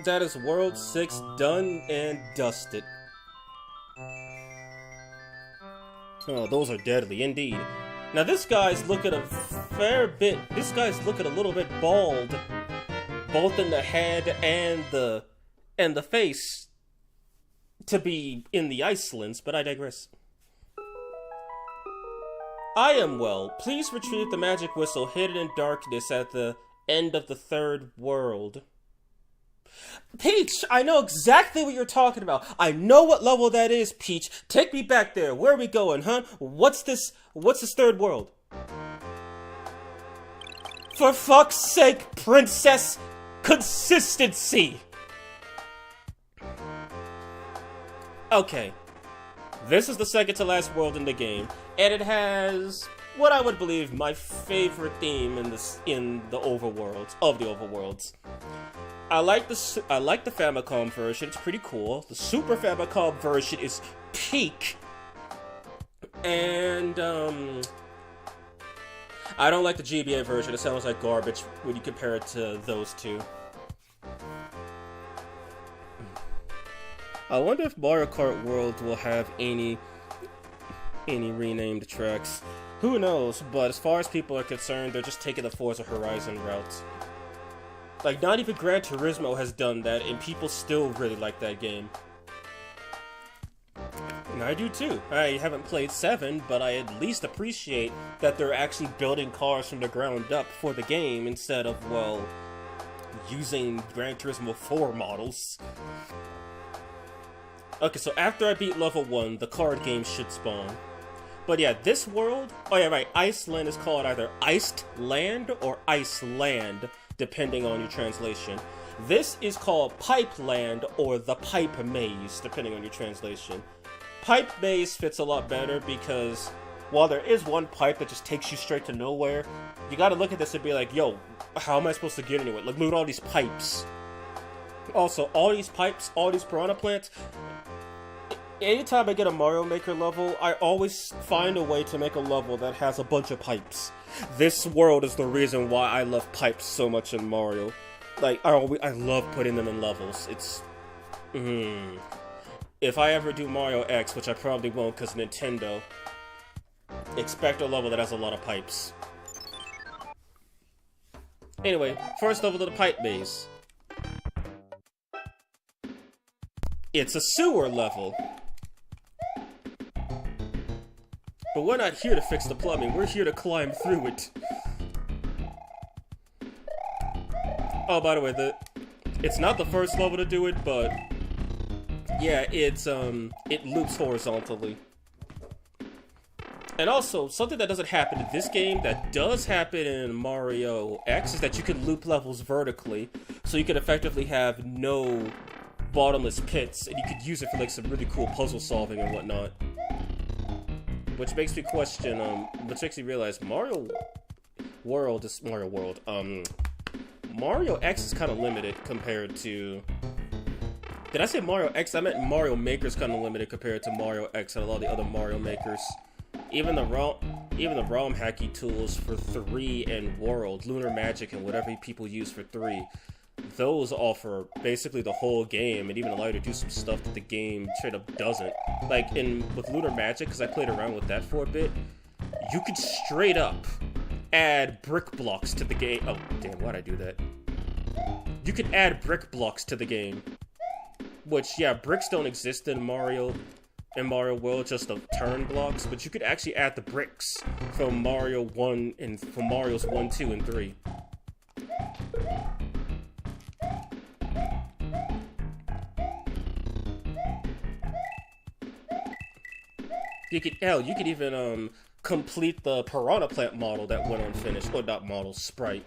Speaker 1: That is World 6 done and dusted. Oh, those are deadly indeed. Now this guy's looking a fair bit. This guy's looking a little bit bald, both in the head and the face, to be in the Icelands. But I digress. I am well. Please retrieve the magic whistle hidden in darkness at the end of the third world. Peach, I know exactly what you're talking about. I know what level that is, Peach. Take me back there. Where are we going, huh? What's this third world? For fuck's sake, princess, consistency. Okay. This is the second to last world in the game, and it has what I would believe my favorite theme in the overworlds. I like the Famicom version. It's pretty cool. The Super Famicom version is peak. And I don't like the GBA version. It sounds like garbage when you compare it to those two. I wonder if Mario Kart World will have any renamed tracks. Who knows? But as far as people are concerned, they're just taking the Forza Horizon route. Like, not even Gran Turismo has done that, and people still really like that game. And I do too. I haven't played 7, but I at least appreciate that they're actually building cars from the ground up for the game, instead of, well, using Gran Turismo 4 models. Okay, so after I beat level 1, the card game should spawn. But yeah, this world... Oh yeah, right, Iceland is called either Iced Land or Iceland, depending on your translation. This is called Pipe Land or the Pipe Maze, depending on your translation. Pipe Maze fits a lot better because while there is one pipe that just takes you straight to nowhere, you gotta look at this and be like, yo, how am I supposed to get anywhere? Like, look at all these pipes. Also, all these pipes, all these piranha plants, anytime I get a Mario Maker level, I always find a way to make a level that has a bunch of pipes. This world is the reason why I love pipes so much in Mario. Like, I love putting them in levels. It's... If I ever do Mario X, which I probably won't because Nintendo, expect a level that has a lot of pipes. Anyway, first level of the Pipe Maze. It's a sewer level. But we're not here to fix the plumbing, we're here to climb through it. Oh, by the way, it's not the first level to do it, but yeah, it loops horizontally. And also, something that doesn't happen in this game that does happen in Mario X is that you can loop levels vertically, so you can effectively have no bottomless pits, and you could use it for like some really cool puzzle solving and whatnot. Which makes me question, which makes me realize Mario World, Mario X is kind of limited compared to... Did I say Mario X? I meant Mario Maker's kind of limited compared to Mario X and a lot of the other Mario Makers. Even the ROM hacky tools for 3 and World, Lunar Magic, and whatever people use for 3, those offer basically the whole game and even allow you to do some stuff that the game straight up doesn't. Like with Lunar Magic, because I played around with that for a bit, you could straight up add brick blocks to the game. Oh, damn, why'd I do that? You could add brick blocks to the game. Which, yeah, bricks don't exist in Mario World, just the turn blocks, but you could actually add the bricks from Mario 1 and from Mario's 1, 2, and 3. You could even complete the Piranha Plant model that went unfinished, or not model, sprite.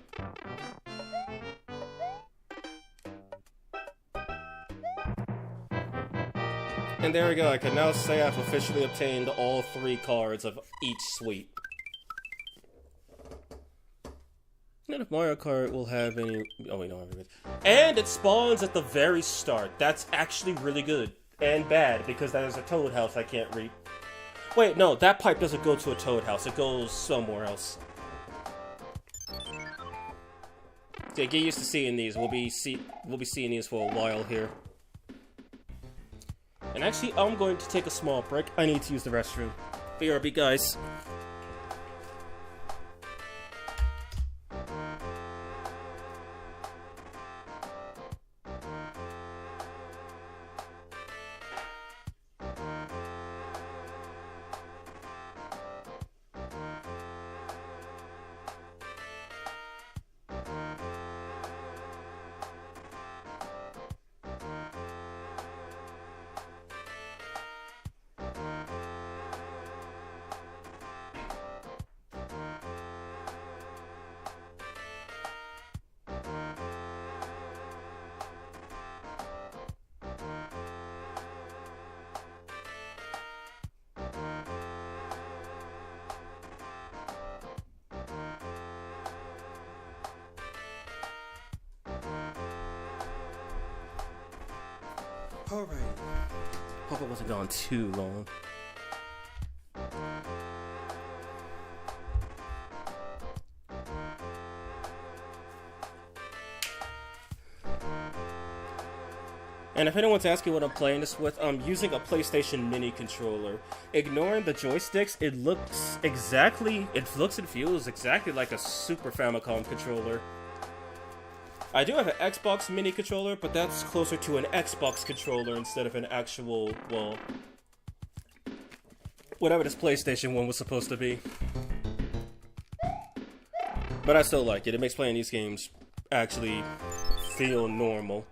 Speaker 1: And there we go, I can now say I've officially obtained all 3 cards of each suite. And if Mario Kart will have any... Oh wait, no, everything. And it spawns at the very start. That's actually really good. And bad, because there's a Toad House I can't reach. Wait, no, that pipe doesn't go to a Toad House. It goes somewhere else. Yeah, get used to seeing these. We'll be seeing these for a while here. And actually, I'm going to take a small break. I need to use the restroom. BRB, guys. Alright. Hope it wasn't gone too long. And if anyone's asking what I'm playing this with, I'm using a PlayStation Mini controller. Ignoring the joysticks, it looks and feels exactly like a Super Famicom controller. I do have an Xbox Mini controller, but that's closer to an Xbox controller instead of an actual, well, whatever this PlayStation one was supposed to be. But I still like it. It makes playing these games actually feel normal.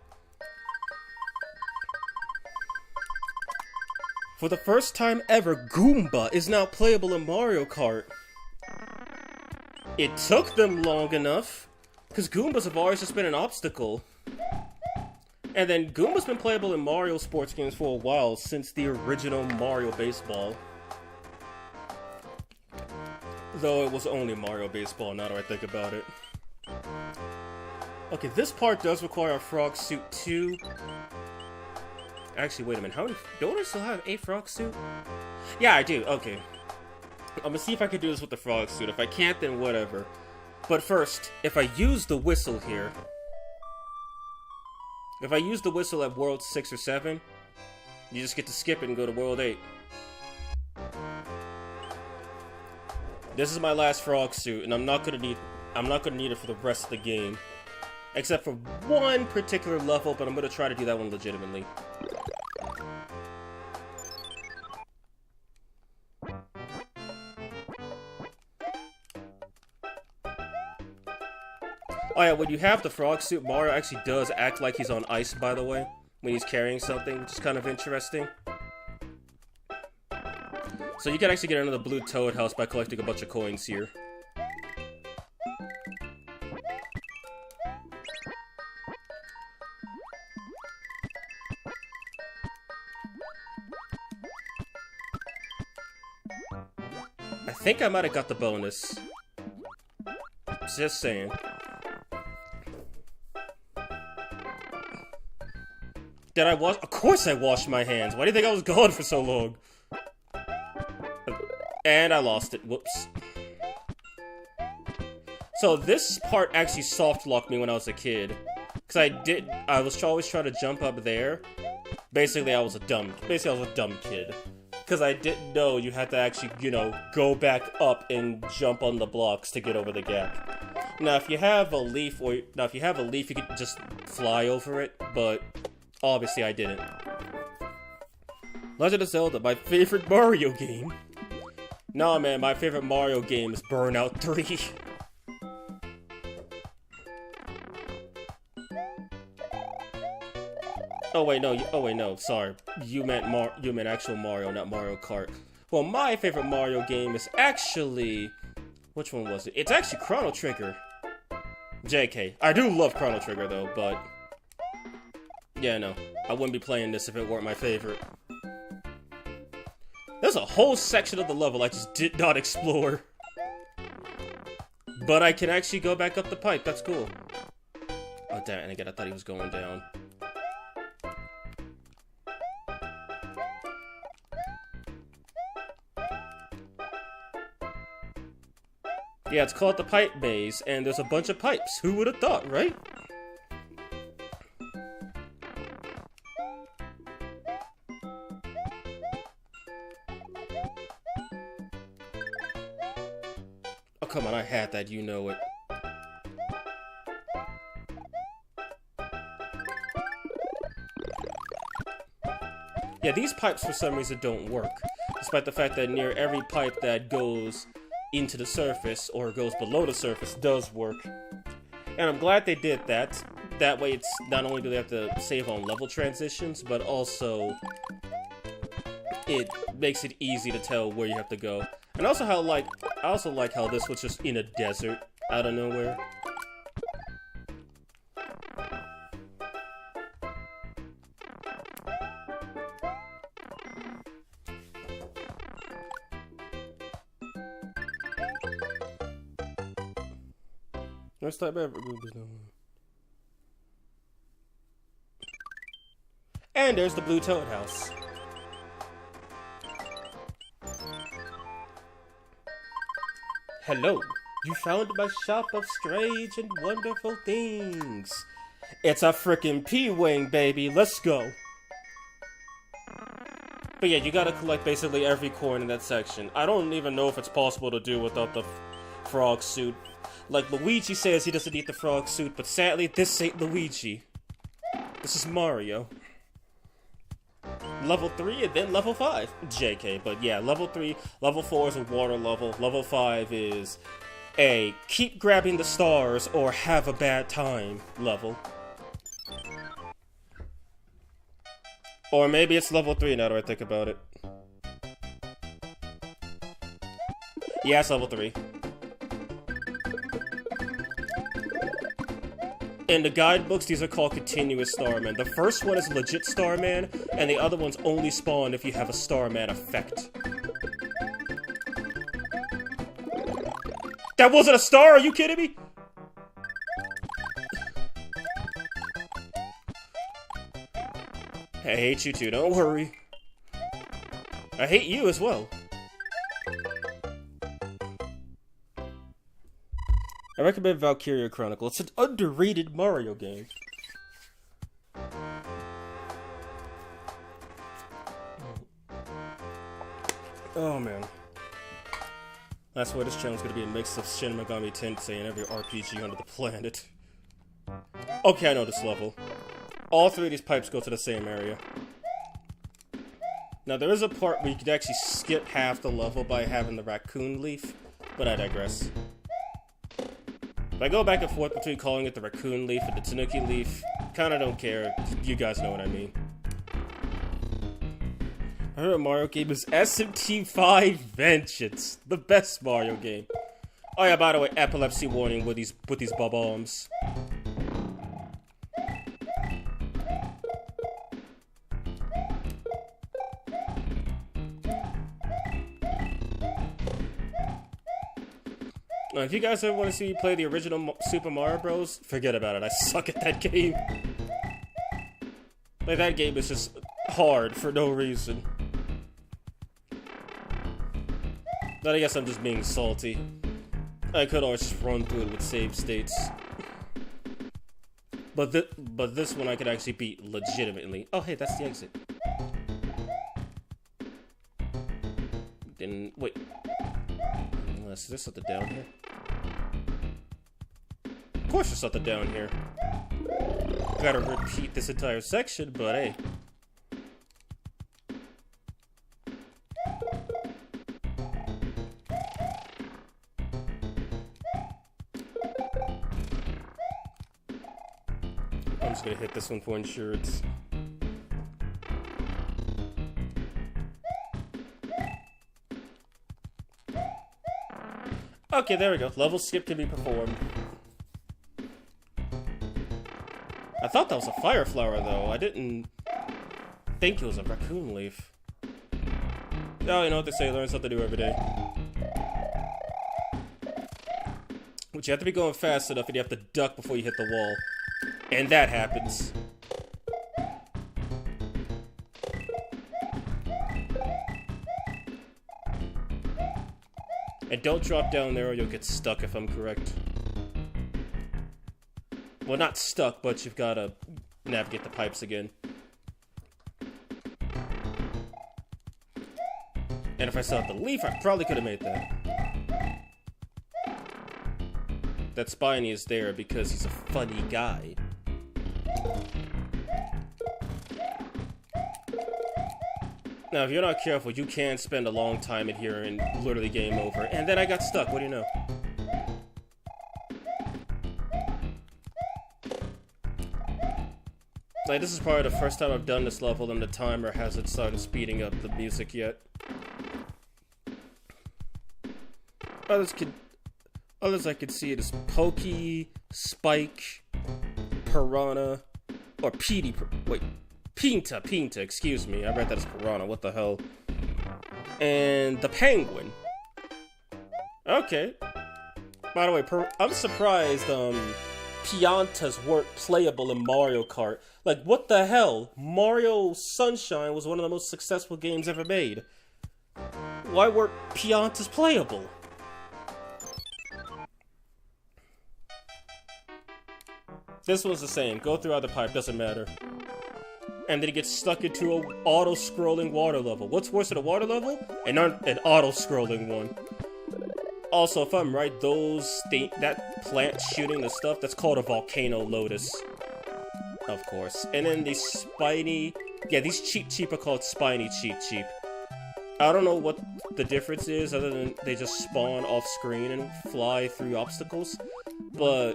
Speaker 1: For the first time ever, Goomba is now playable in Mario Kart. It took them long enough, because Goombas have always just been an obstacle. And then Goomba's been playable in Mario sports games for a while, since the original Mario Baseball. Though it was only Mario Baseball, now that I think about it. Okay, this part does require a frog suit too. Actually, wait a minute, how many... Don't I still have a frog suit? Yeah, I do, okay. I'm gonna see if I can do this with the frog suit. If I can't, then whatever. But first, if I use the whistle here... If I use the whistle at World 6 or 7, you just get to skip it and go to World 8. This is my last frog suit, and I'm not gonna need it for the rest of the game. Except for one particular level, but I'm gonna try to do that one legitimately. Oh yeah, when you have the frog suit, Mario actually does act like he's on ice, by the way, when he's carrying something, which is kind of interesting. So you can actually get another blue Toad House by collecting a bunch of coins here. I think I might have got the bonus. Just saying. Did I wash? Of course I washed my hands. Why do you think I was gone for so long? And I lost it. Whoops. So this part actually soft locked me when I was a kid. Cause I was always trying to jump up there. Basically I was a dumb kid. Cause I didn't know you had to actually, you know, go back up and jump on the blocks to get over the gap. Now if you have a leaf, you could just fly over it, but obviously I didn't. Legend of Zelda, my favorite Mario game. Nah man, my favorite Mario game is Burnout 3. Oh wait, no, sorry. You meant actual Mario, not Mario Kart. Well, my favorite Mario game is actually... Which one was it? It's actually Chrono Trigger. JK. I do love Chrono Trigger though, but... Yeah, no. I wouldn't be playing this if it weren't my favorite. There's a whole section of the level I just did not explore. But I can actually go back up the pipe, that's cool. Oh damn, and again, I thought he was going down. Yeah, it's called the Pipe Maze, and there's a bunch of pipes. Who would have thought, right? Oh, come on, I had that, you know it. Yeah, these pipes for some reason don't work, despite the fact that near every pipe that goes into the surface or goes below the surface does work. And I'm glad they did that. That way it's not only do they have to save on level transitions, but also it makes it easy to tell where you have to go. And also how I also like how this was just in a desert out of nowhere. Next time ever. And there's the Blue Toad House. Hello, you found my shop of strange and wonderful things. It's a frickin' P-Wing, baby, let's go. But yeah, you gotta collect basically every coin in that section. I don't even know if it's possible to do without the frog suit. Like, Luigi says he doesn't need the frog suit, but sadly, this ain't Luigi. This is Mario. Level 3 and then level 5. JK, but yeah, level 3, level 4 is a water level, level 5 is a keep grabbing the stars or have a bad time level. Or maybe it's level 3 now that I think about it. Yeah, it's level 3. In the guidebooks, these are called continuous Starman. The first one is legit Starman, and the other ones only spawn if you have a Starman effect. That wasn't a star, are you kidding me? I hate you too, don't worry. I hate you as well. I recommend Valkyria Chronicle. It's an underrated Mario game. Oh man. That's why this channel is going to be a mix of Shin Megami Tensei and every RPG under the planet. Okay, I know this level. All three of these pipes go to the same area. Now there is a part where you could actually skip half the level by having the raccoon leaf, but I digress. If I go back and forth between calling it the raccoon leaf and the tanuki leaf, kinda don't care. You guys know what I mean. My favorite Mario game is SMT5 Vengeance, the best Mario game. Oh yeah, by the way, epilepsy warning with these bombs. Now, if you guys ever want to see me play the original Super Mario Bros., forget about it. I suck at that game. Like, that game is just hard for no reason. But I guess I'm just being salty. I could always just run through it with save states. But this one I could actually beat legitimately. Oh, hey, that's the exit. Then, wait. Unless there's something down here. Of course there's something down here. Gotta repeat this entire section, but hey. I'm just gonna hit this one for insurance. Okay, there we go. Level skip can be performed. I thought that was a fire flower, though. I didn't think it was a raccoon leaf. Oh, you know what they say, learn something new every day. But you have to be going fast enough and you have to duck before you hit the wall. And that happens. And don't drop down there or you'll get stuck if I'm correct. Well, not stuck, but you've got to navigate the pipes again. And if I still had the leaf, I probably could have made that. That Spiny is there because he's a funny guy. Now, if you're not careful, you can spend a long time in here and literally game over. And then I got stuck, what do you know? Like, this is probably the first time I've done this level and the timer hasn't started speeding up the music yet. Others I could see it as Pokey, Spike, Piranha, or Pinta, excuse me. I read that as Piranha, what the hell. And the Penguin. Okay. By the way, I'm surprised, Piantas weren't playable in Mario Kart. Like, what the hell? Mario Sunshine was one of the most successful games ever made. Why weren't Piantas playable? This one's the same. Go through either pipe, doesn't matter. And then he gets stuck into an auto-scrolling water level. What's worse than a water level? An auto-scrolling one. Also, if I'm right, that plant shooting the stuff, that's called a volcano lotus. Of course. And then these spiny... Yeah, these cheap are called spiny cheap. I don't know what the difference is, other than they just spawn off-screen and fly through obstacles. But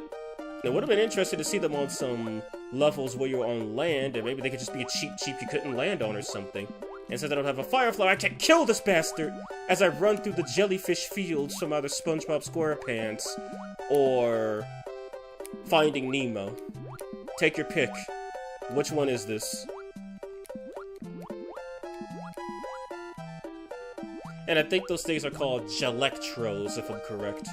Speaker 1: it would have been interesting to see them on some levels where you're on land, and maybe they could just be a cheap you couldn't land on or something. And since I don't have a fire flower, I can kill this bastard as I run through the jellyfish fields from either SpongeBob SquarePants or Finding Nemo. Take your pick. Which one is this? And I think those things are called Gelectros, if I'm correct.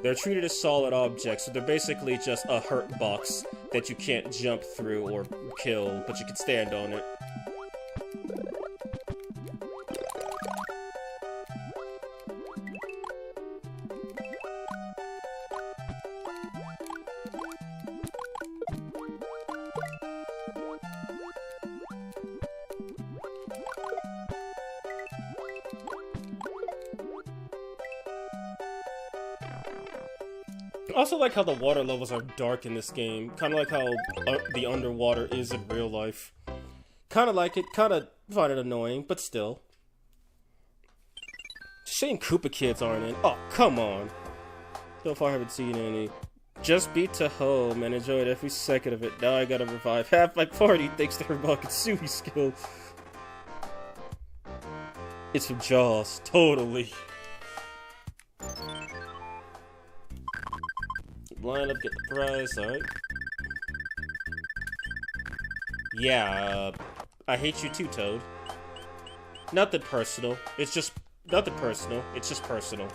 Speaker 1: They're treated as solid objects, so they're basically just a hurt box that you can't jump through or kill, but you can stand on it. I also like how the water levels are dark in this game. Kind of like how the underwater is in real life. Kind of like it. Kind of find it annoying, but still. Shame Koopa Kids aren't in. Oh, come on. So far I haven't seen any. Just beat to home and enjoyed every second of it. Now I gotta revive half my party thanks to her Makitsui skill. It's from Jaws. Totally. Line up, get the prize, alright. Yeah, I hate you too, Toad. Nothing personal. It's just... Nothing personal. It's just personal.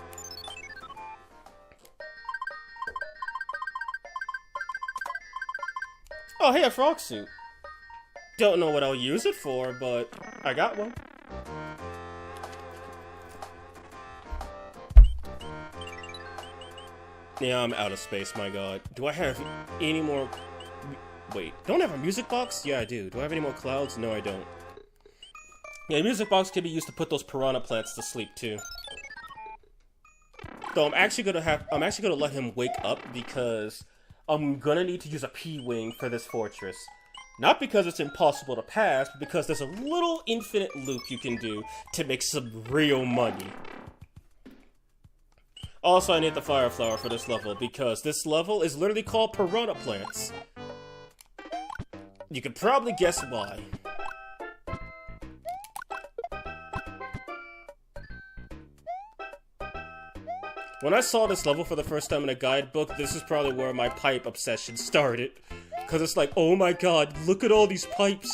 Speaker 1: Oh, hey, a frog suit. don't know what I'll use it for, but I got one. Yeah, I'm out of space, my god. Do I have any more... Wait, don't I have a music box? Yeah, I do. Do I have any more clouds? No, I don't. Yeah, music box can be used to put those piranha plants to sleep, too. So I'm actually gonna let him wake up because I'm gonna need to use a P-Wing for this fortress. Not because it's impossible to pass, but because there's a little infinite loop you can do to make some real money. Also, I need the fire flower for this level because this level is literally called Piranha Plants. You can probably guess why. When I saw this level for the first time in a guidebook, this is probably where my pipe obsession started. Because it's like, oh my god, look at all these pipes.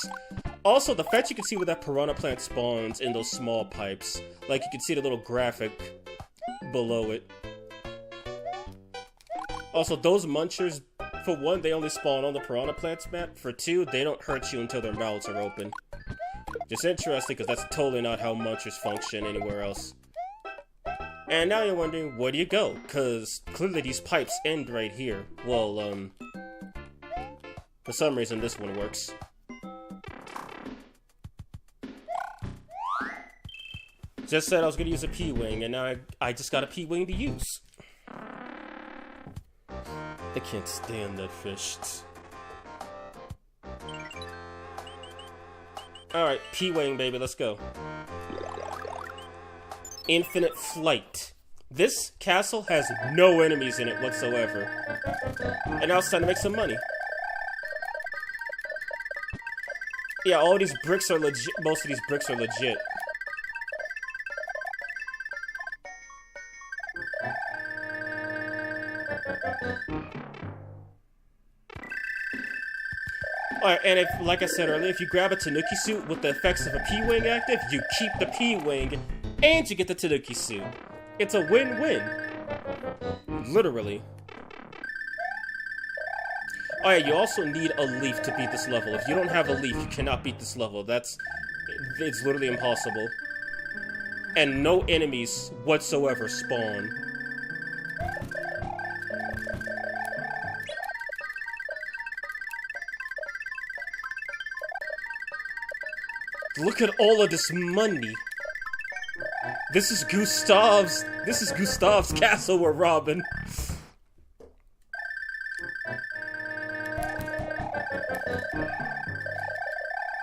Speaker 1: Also, the fact you can see where that piranha plant spawns in those small pipes. Like, you can see the little graphic below it. Also, those munchers, for one, they only spawn on the piranha plants map. For two, they don't hurt you until their mouths are open. Just interesting, because that's totally not how munchers function anywhere else. And now you're wondering, where do you go? Because clearly these pipes end right here. Well, for some reason this one works. Just said I was going to use a P-Wing, and now I just got a P-Wing to use. I can't stand that fish. Alright, P-Wing, baby, let's go. Infinite flight. This castle has no enemies in it whatsoever. And now it's time to make some money. Yeah, all these bricks are legit. Most of these bricks are legit. Alright, and if, like I said earlier, if you grab a Tanuki suit with the effects of a P-Wing active, you keep the P-Wing, and you get the Tanuki suit. It's a win-win. Literally. Oh yeah, you also need a leaf to beat this level. If you don't have a leaf, you cannot beat this level. It's literally impossible. And no enemies whatsoever spawn. Look at all of this money. This is Gustav's castle we're robbing.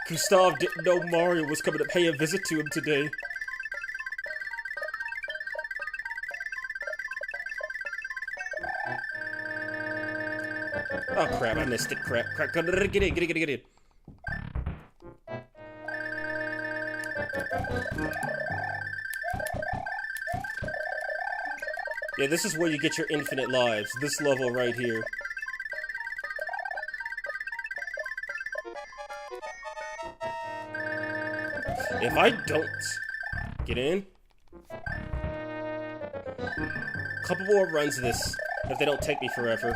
Speaker 1: Gustav didn't know Mario was coming to pay a visit to him today. Oh crap, I missed it. Crap. Get in. Yeah, this is where you get your infinite lives. This level right here. If I don't get in, couple more runs of this, if they don't take me forever.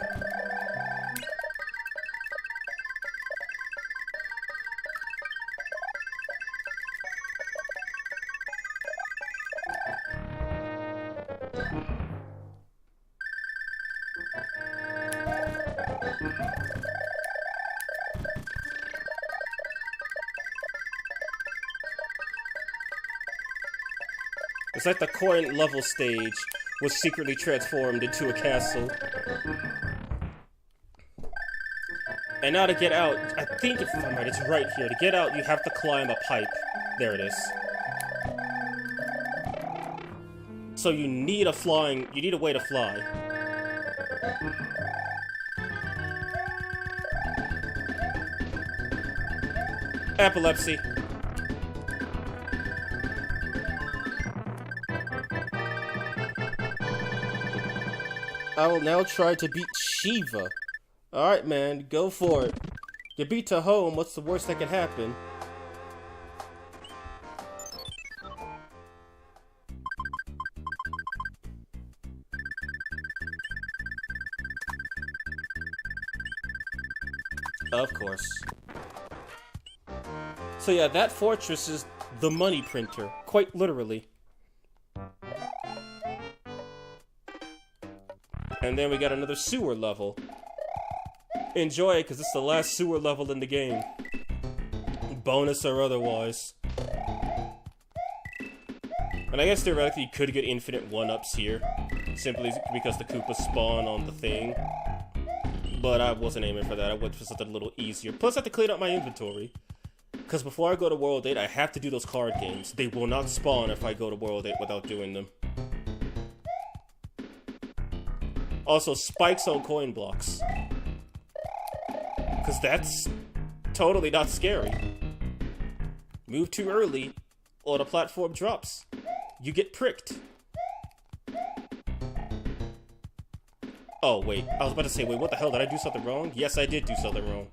Speaker 1: It's like the coin level stage was secretly transformed into a castle. And now to get out, I think if I'm right, it's right here. To get out, you have to climb a pipe. There it is. So you need a way to fly. Epilepsy. I will now try to beat Shiva. Alright, man, go for it. You beat to home, what's the worst that can happen? Of course. So yeah, that fortress is the money printer, quite literally. And then we got another sewer level. Enjoy it, because it's the last sewer level in the game. Bonus or otherwise. And I guess theoretically you could get infinite 1-ups here. Simply because the Koopas spawn on the thing. But I wasn't aiming for that. I went for something a little easier. Plus I have to clean up my inventory. Because before I go to World 8, I have to do those card games. They will not spawn if I go to World 8 without doing them. Also, spikes on coin blocks. Because that's totally not scary. Move too early, or the platform drops. You get pricked. Oh, wait. I was about to say, wait, what the hell? Did I do something wrong? Yes, I did do something wrong.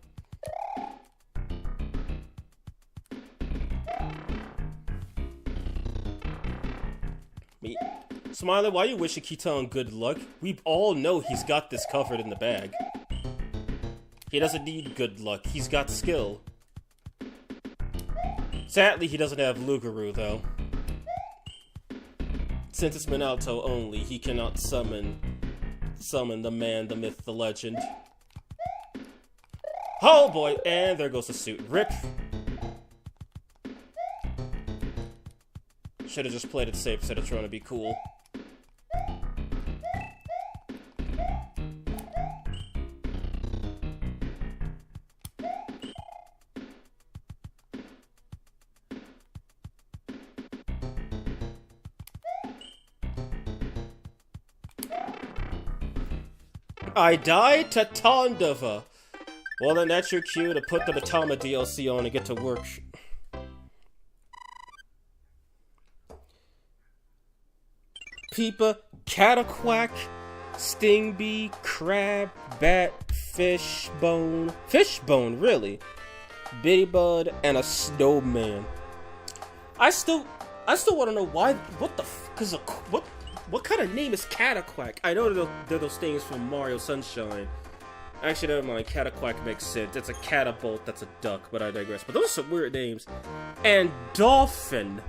Speaker 1: Smiley, why you wishing Kitan good luck? We all know he's got this covered in the bag. He doesn't need good luck, he's got skill. Sadly, he doesn't have Lugaru, though. Since it's Minato only, he cannot summon the man, the myth, the legend. Oh boy, and there goes the suit. Rip! Should've just played it safe instead of trying to be cool. I died to Tondava. Well, then that's your cue to put the Batama DLC on and get to work. Peepa, Cataquack, Stingbee, Crab, Bat, Fishbone. Fishbone, really? Bittybud, and a Snowman. I still want to know why. What the f? Cause what kind of name is Cataquack? I know they're those things from Mario Sunshine. Actually, never mind. Cataquack makes sense. It's a catapult. That's a duck, but I digress. But those are some weird names. And Dolphin.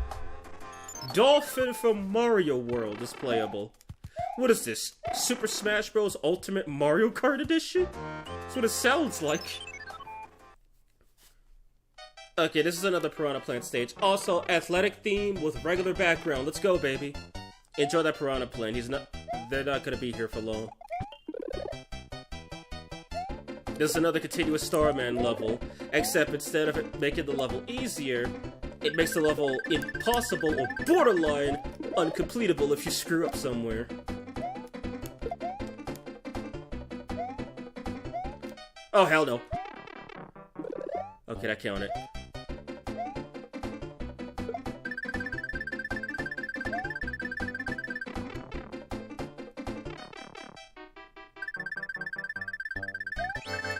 Speaker 1: Dolphin from Mario World is playable. What is this? Super Smash Bros. Ultimate Mario Kart Edition? That's what it sounds like. Okay, this is another Piranha Plant stage. Also, athletic theme with regular background. Let's go, baby. Enjoy that Piranha Plant. They're not gonna be here for long. This is another continuous Starman level, except instead of it making the level easier, it makes the level impossible or borderline uncompletable if you screw up somewhere. Oh, hell no. Okay, that counted.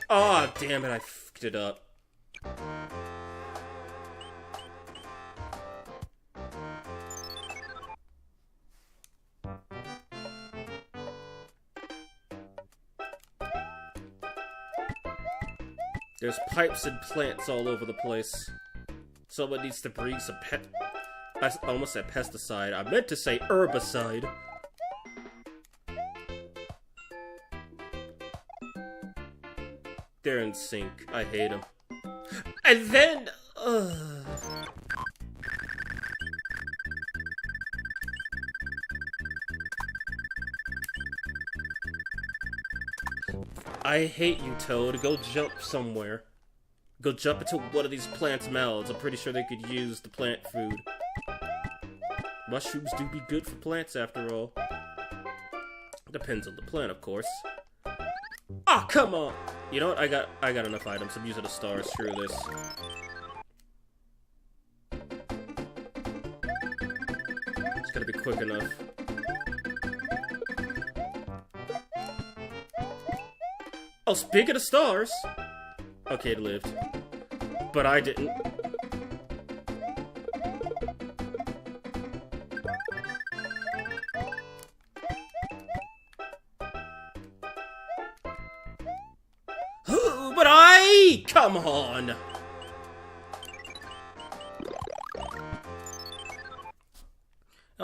Speaker 1: Aw, oh, damn it, I fucked it up. There's pipes and plants all over the place. Someone needs to bring some I almost said pesticide. I meant to say herbicide. They're in sync. I hate them. And then... I hate you, Toad. Go jump somewhere. Go jump into one of these plants' mouths. I'm pretty sure they could use the plant food. Mushrooms do be good for plants, after all. Depends on the plant, of course. Oh, come on! You know what? I got enough items. I'm using the stars. Screw this. It's gotta be quick enough. Oh, speaking of stars! Okay, it lived. But I didn't. But I... Come on!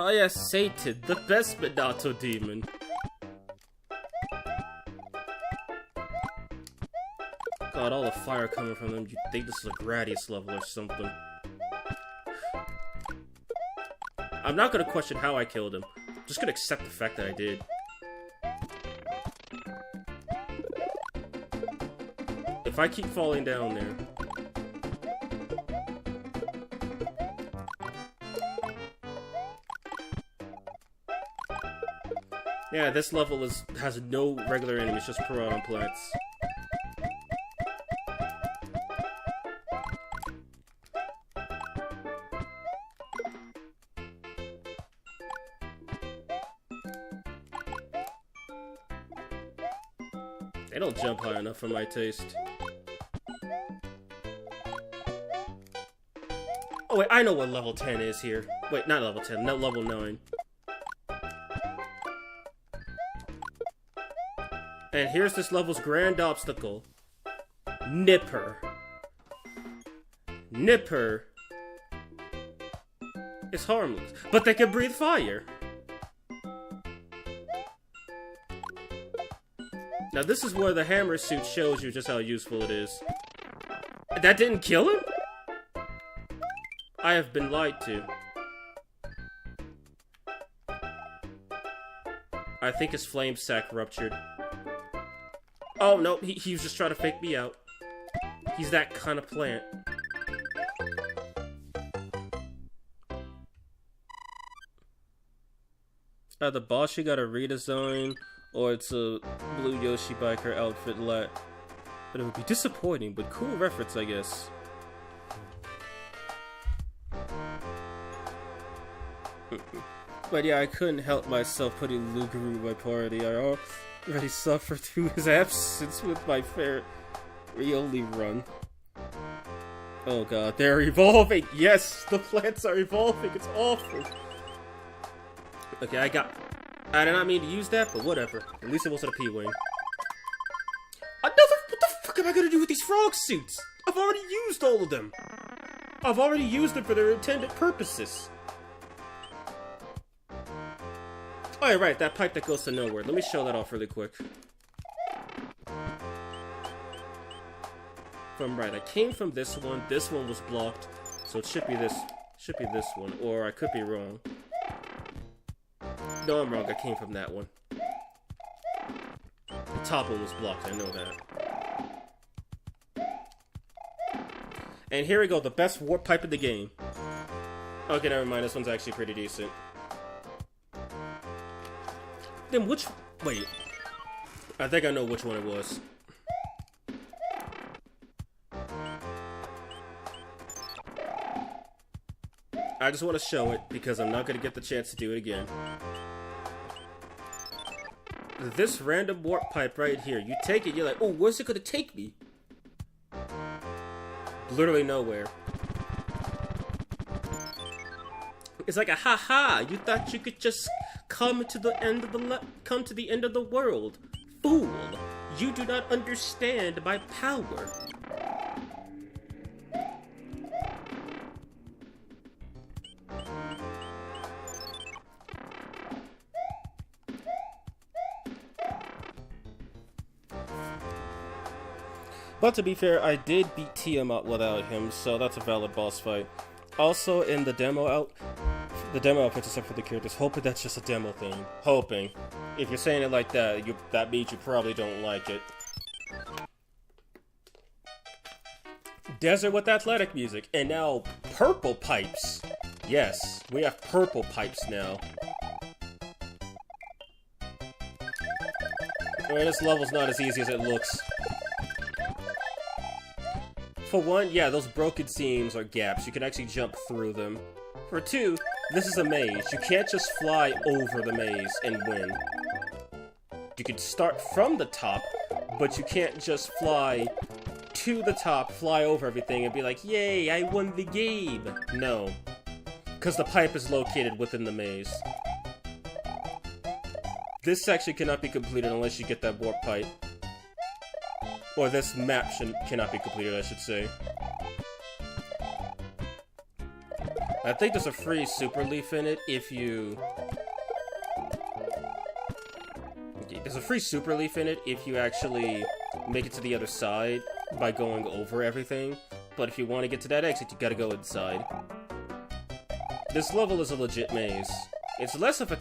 Speaker 1: Oh yeah, Satan, the best Minato demon. God, all the fire coming from them, you'd think this is a Gradius level or something. I'm not gonna question how I killed him. I'm just gonna accept the fact that I did. If I keep falling down there... Yeah, this level has no regular enemies, just piranha plants. They don't jump high enough for my taste. Oh wait, I know what level 10 is here. Wait, not level 10, not level 9. And here's this level's grand obstacle. Nipper. Nipper is harmless, but they can breathe fire. Now this is where the hammer suit shows you just how useful it is. That didn't kill him? I have been lied to. I think his flame sac ruptured. Oh no, he was just trying to fake me out. He's that kind of plant. The boss, you got a redesign, or it's a blue Yoshi biker outfit let. But it would be disappointing, but cool reference, I guess. But yeah, I couldn't help myself putting Lugaru in my party. I already suffered through his absence with my fair Rioli run. Oh god, they're evolving! Yes, the plants are evolving, it's awful! Okay, I did not mean to use that, but whatever. At least it wasn't a P-Wing. What the fuck am I gonna do with these frog suits? I've already used all of them! I've already used them for their intended purposes. Oh, yeah, right, that pipe that goes to nowhere. Let me show that off really quick. If I'm right, I came from this one was blocked, so it should be this one, or I could be wrong. No, I'm wrong, I came from that one. The top one was blocked, I know that. And here we go, the best warp pipe in the game. Okay, never mind, this one's actually pretty decent. Then wait. I think I know which one it was. I just want to show it, because I'm not going to get the chance to do it again. This random warp pipe right here, you take it, you're like, oh, where's it going to take me? Literally nowhere. It's like a ha-ha, you thought you could just come to the end of the world. Fool, you do not understand my power. But to be fair, I did beat Tiamat without him, so that's a valid boss fight. Also, in the demo outfits except for the characters, hoping that's just a demo thing. Hoping. If you're saying it like that, that means you probably don't like it. Desert with athletic music, and now purple pipes. Yes, we have purple pipes now. I mean, this level's not as easy as it looks. For one, yeah, those broken seams are gaps. You can actually jump through them. For two, this is a maze. You can't just fly over the maze and win. You can start from the top, but you can't just fly to the top, fly over everything, and be like, yay, I won the game. No. Because the pipe is located within the maze. This section cannot be completed unless you get that warp pipe. Or this map cannot be completed, I should say. I think there's a free super leaf in it if you... Okay, there's a free super leaf in it if you actually make it to the other side by going over everything. But if you want to get to that exit, you gotta go inside. This level is a legit maze. It's less of a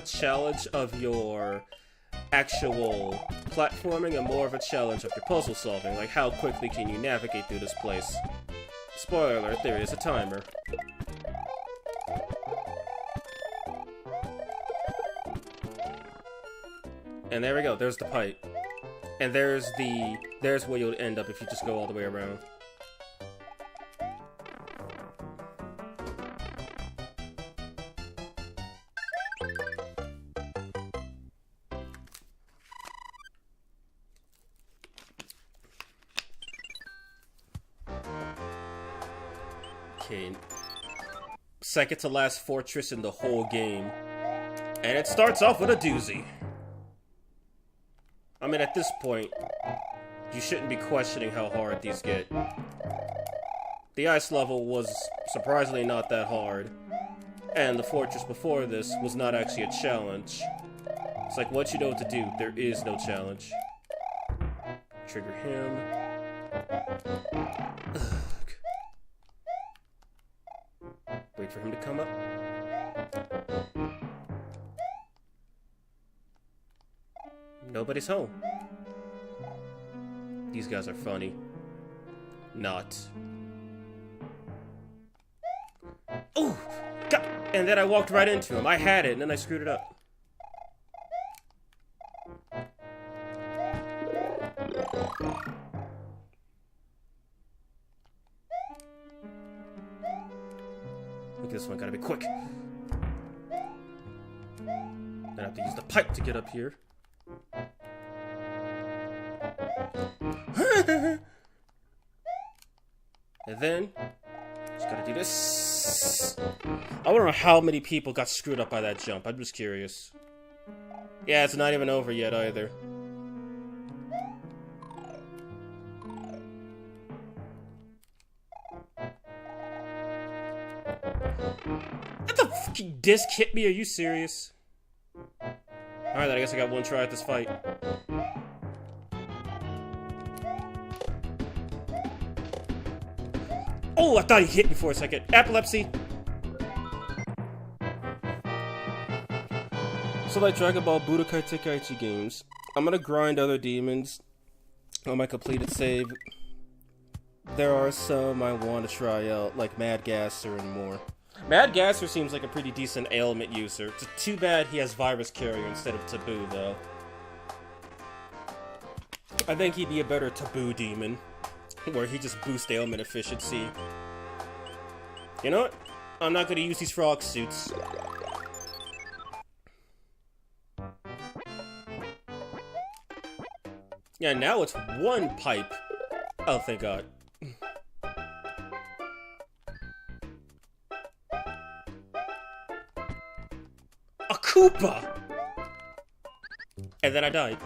Speaker 1: challenge of your actual platforming and more of a challenge of your puzzle solving, like how quickly can you navigate through this place. Spoiler alert, there is a timer. And there we go, there's the pipe. And there's where you'll end up if you just go all the way around. Okay, second to last fortress in the whole game. And it starts off with a doozy. I mean, at this point, you shouldn't be questioning how hard these get. The ice level was surprisingly not that hard. And the fortress before this was not actually a challenge. It's like, once you know what to do, there is no challenge. Trigger him. Wait for him to come up. Nobody's home. These guys are funny. Not. Oh! God! And then I walked right into him. I had it, and then I screwed it up. Look at this one, gotta be quick. Then I have to use the pipe to get up here. And then, just gotta do this. I wonder how many people got screwed up by that jump. I'm just curious. Yeah, it's not even over yet either. Did the fucking disc hit me? Are you serious? Alright, I guess I got one try at this fight. Oh, I thought he hit me for a second. Epilepsy! So like Dragon Ball Budokai Tenkaichi games, I'm gonna grind other demons on my completed save. There are some I want to try out, like Mad Gasser and more. Mad Gasser seems like a pretty decent ailment user. It's too bad he has Virus Carrier instead of Taboo, though. I think he'd be a better Taboo demon, where he just boosts ailment efficiency. You know what? I'm not gonna use these frog suits. Yeah, now it's one pipe. Oh, thank God. A Koopa! And then I died.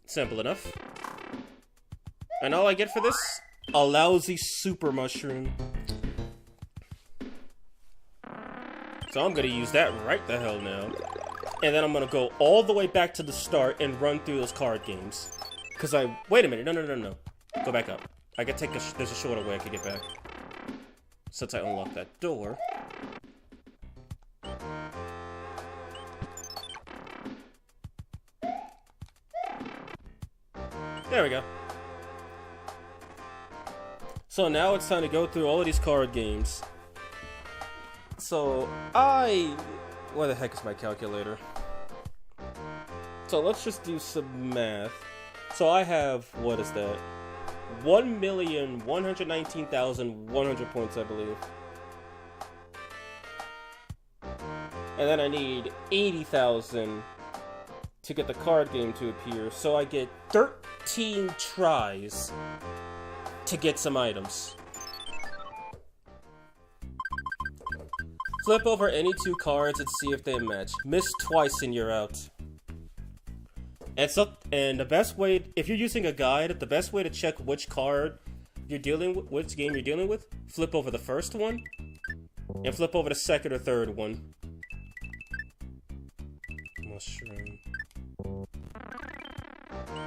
Speaker 1: Simple enough. And all I get for this? A lousy super mushroom. So I'm gonna use that right the hell now. And then I'm gonna go all the way back to the start and run through those card games. Cause wait a minute, no. Go back up. I can take there's a shorter way I can get back. Since I unlocked that door. There we go. So now it's time to go through all of these card games. So where the heck is my calculator? So let's just do some math. So I have, what is that? 1,119,100 points, I believe. And then I need 80,000 to get the card game to appear. So I get 13 tries to get some items. Flip over any 2 cards and see if they match. Miss twice and you're out. And the best way, if you're using a guide, the best way to check which card you're dealing with, which game you're dealing with, flip over the first one, and flip over the second or third one. Mushroom.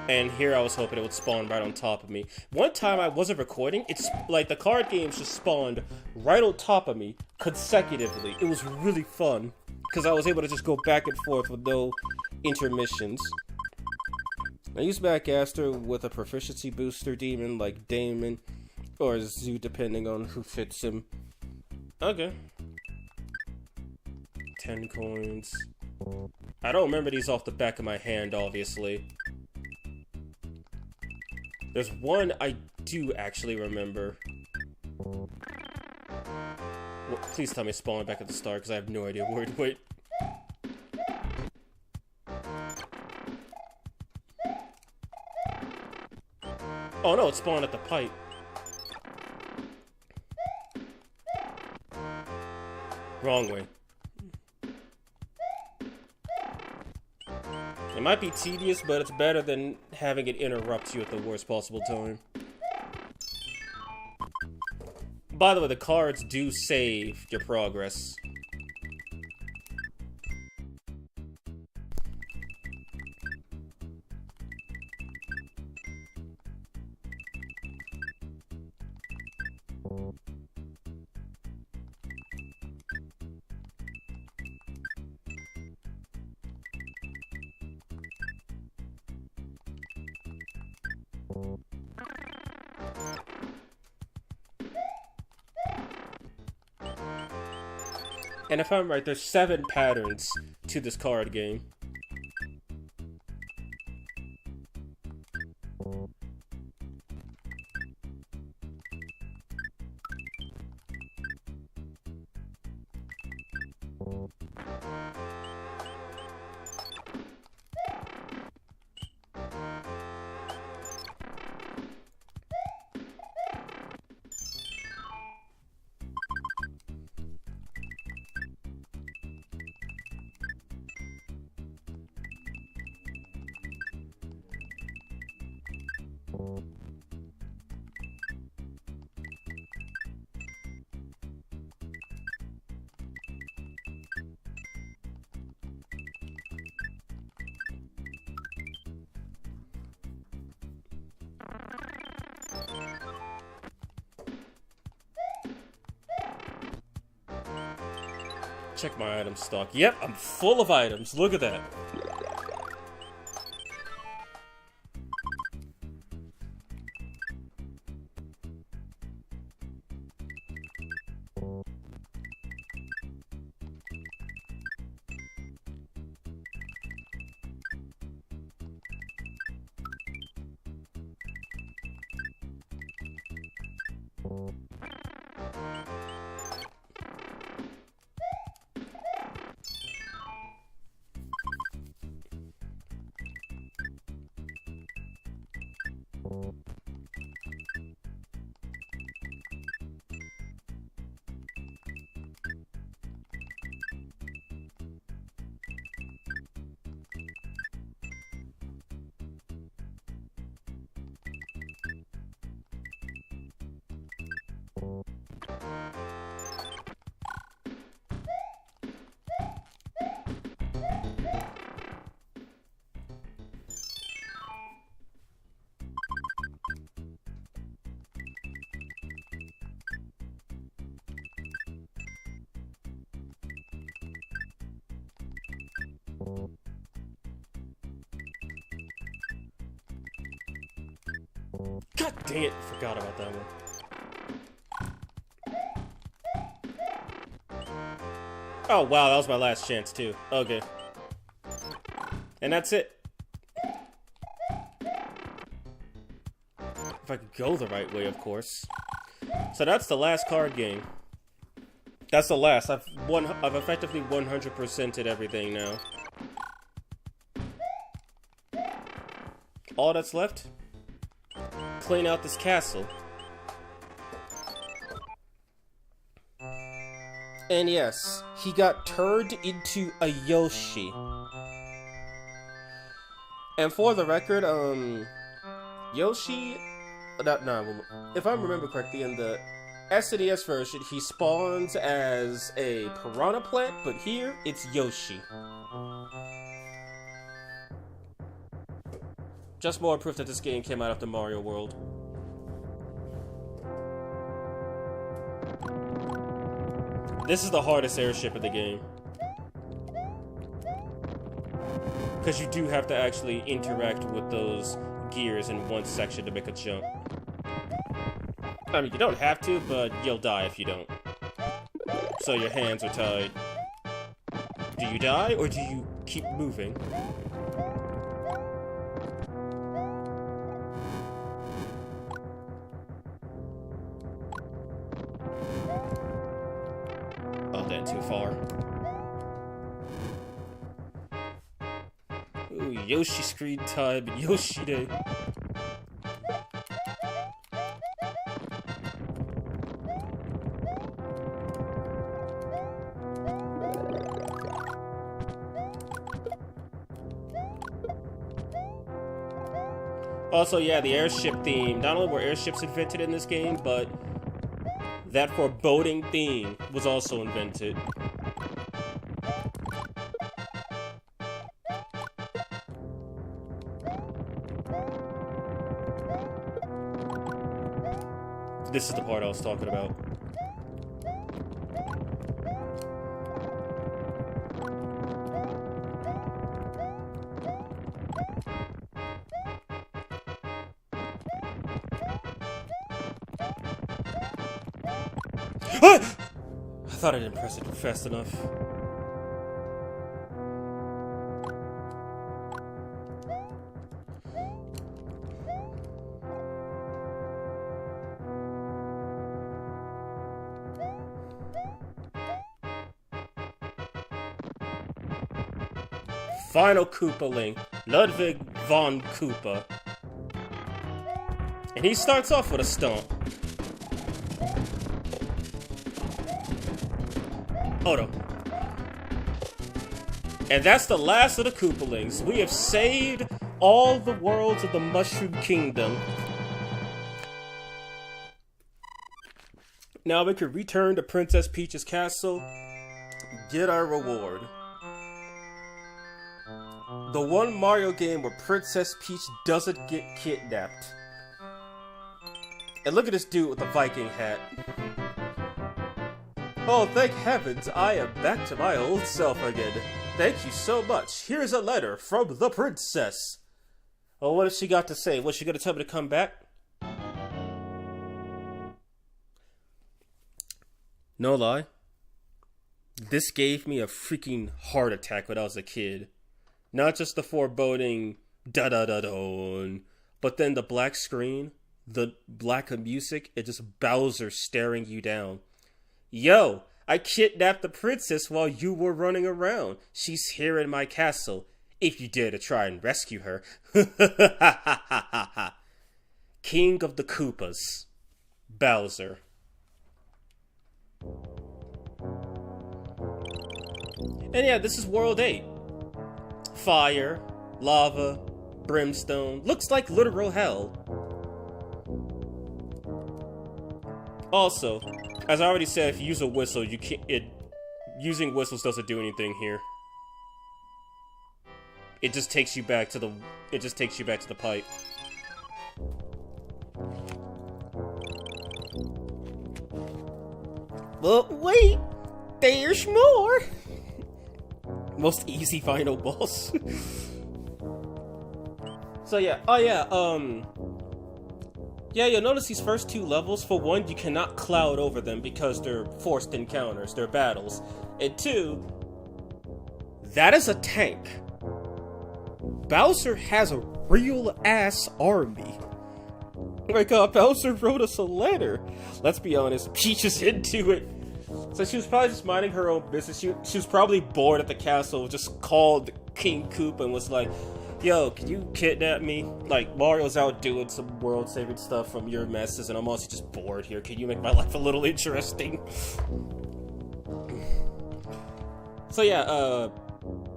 Speaker 1: And here I was hoping it would spawn right on top of me. One time I wasn't recording, it's like the card games just spawned right on top of me consecutively. It was really fun, because I was able to just go back and forth with no intermissions. I use Backgaster with a proficiency booster demon like Damon or Zoo, depending on who fits him. Okay. 10 coins. I don't remember these off the back of my hand, obviously. There's one I do actually remember. Well, please tell me spawn back at the start, because I have no idea where to wait. Oh no, it spawned at the pipe. Wrong way. It might be tedious, but it's better than having it interrupt you at the worst possible time. By the way, the cards do save your progress. And if I'm right, there's 7 patterns to this card game. Check my item stock. Yep, I'm full of items. Look at that. God dang it, I forgot about that one. Oh wow, that was my last chance too. Okay. And that's it. If I could go the right way, of course. So that's the last card game. That's the last. I've effectively 100%ed everything now. All that's left? Clean out this castle. And yes, he got turned into a Yoshi. And for the record, Yoshi, if I remember correctly, in the SNES version, he spawns as a piranha plant, but here, it's Yoshi. Just more proof that this game came out after Mario World. This is the hardest airship in the game. Because you do have to actually interact with those gears in one section to make a jump. I mean, you don't have to, but you'll die if you don't. So your hands are tied. Do you die, or do you keep moving? Oh, then too far. Ooh, Yoshi screen time and Yoshi Day. Also, yeah, the airship theme. Not only were airships invented in this game, but that foreboding theme was also invented. This is the part I was talking about. I thought I didn't press it fast enough. Final Koopaling, Ludwig von Koopa. And he starts off with a stomp. Oh no. And that's the last of the Koopalings. We have saved all the worlds of the Mushroom Kingdom. Now we can return to Princess Peach's castle, get our reward. The one Mario game where Princess Peach doesn't get kidnapped. And look at this dude with the Viking hat. Oh, thank heavens, I am back to my old self again. Thank you so much. Here's a letter from the princess. Oh, what has she got to say? Was she going to tell me to come back? No lie. This gave me a freaking heart attack when I was a kid. Not just the foreboding da-da-da-don, but then the black screen, the lack of music, and just Bowser staring you down. Yo, I kidnapped the princess while you were running around. She's here in my castle. If you dare to try and rescue her. King of the Koopas, Bowser. And yeah, this is World 8. Fire, lava, brimstone. Looks like literal hell. Also, as I already said, if you use a whistle, you can't. Using whistles doesn't do anything here. It just takes you back to the. It just takes you back to the pipe. But wait, there's more. Most easy final boss. So yeah, oh yeah, yeah, you'll notice these first two levels, for one, you cannot cloud over them because they're forced encounters, they're battles. And two, that is a tank. Bowser has a real-ass army. Like, Bowser wrote us a letter. Let's be honest, Peach is into it. So she was probably just minding her own business. She was probably bored at the castle, just called King Koopa and was like, yo, can you kidnap me? Like, Mario's out doing some world-saving stuff from your messes, and I'm also just bored here. Can you make my life a little interesting? So yeah,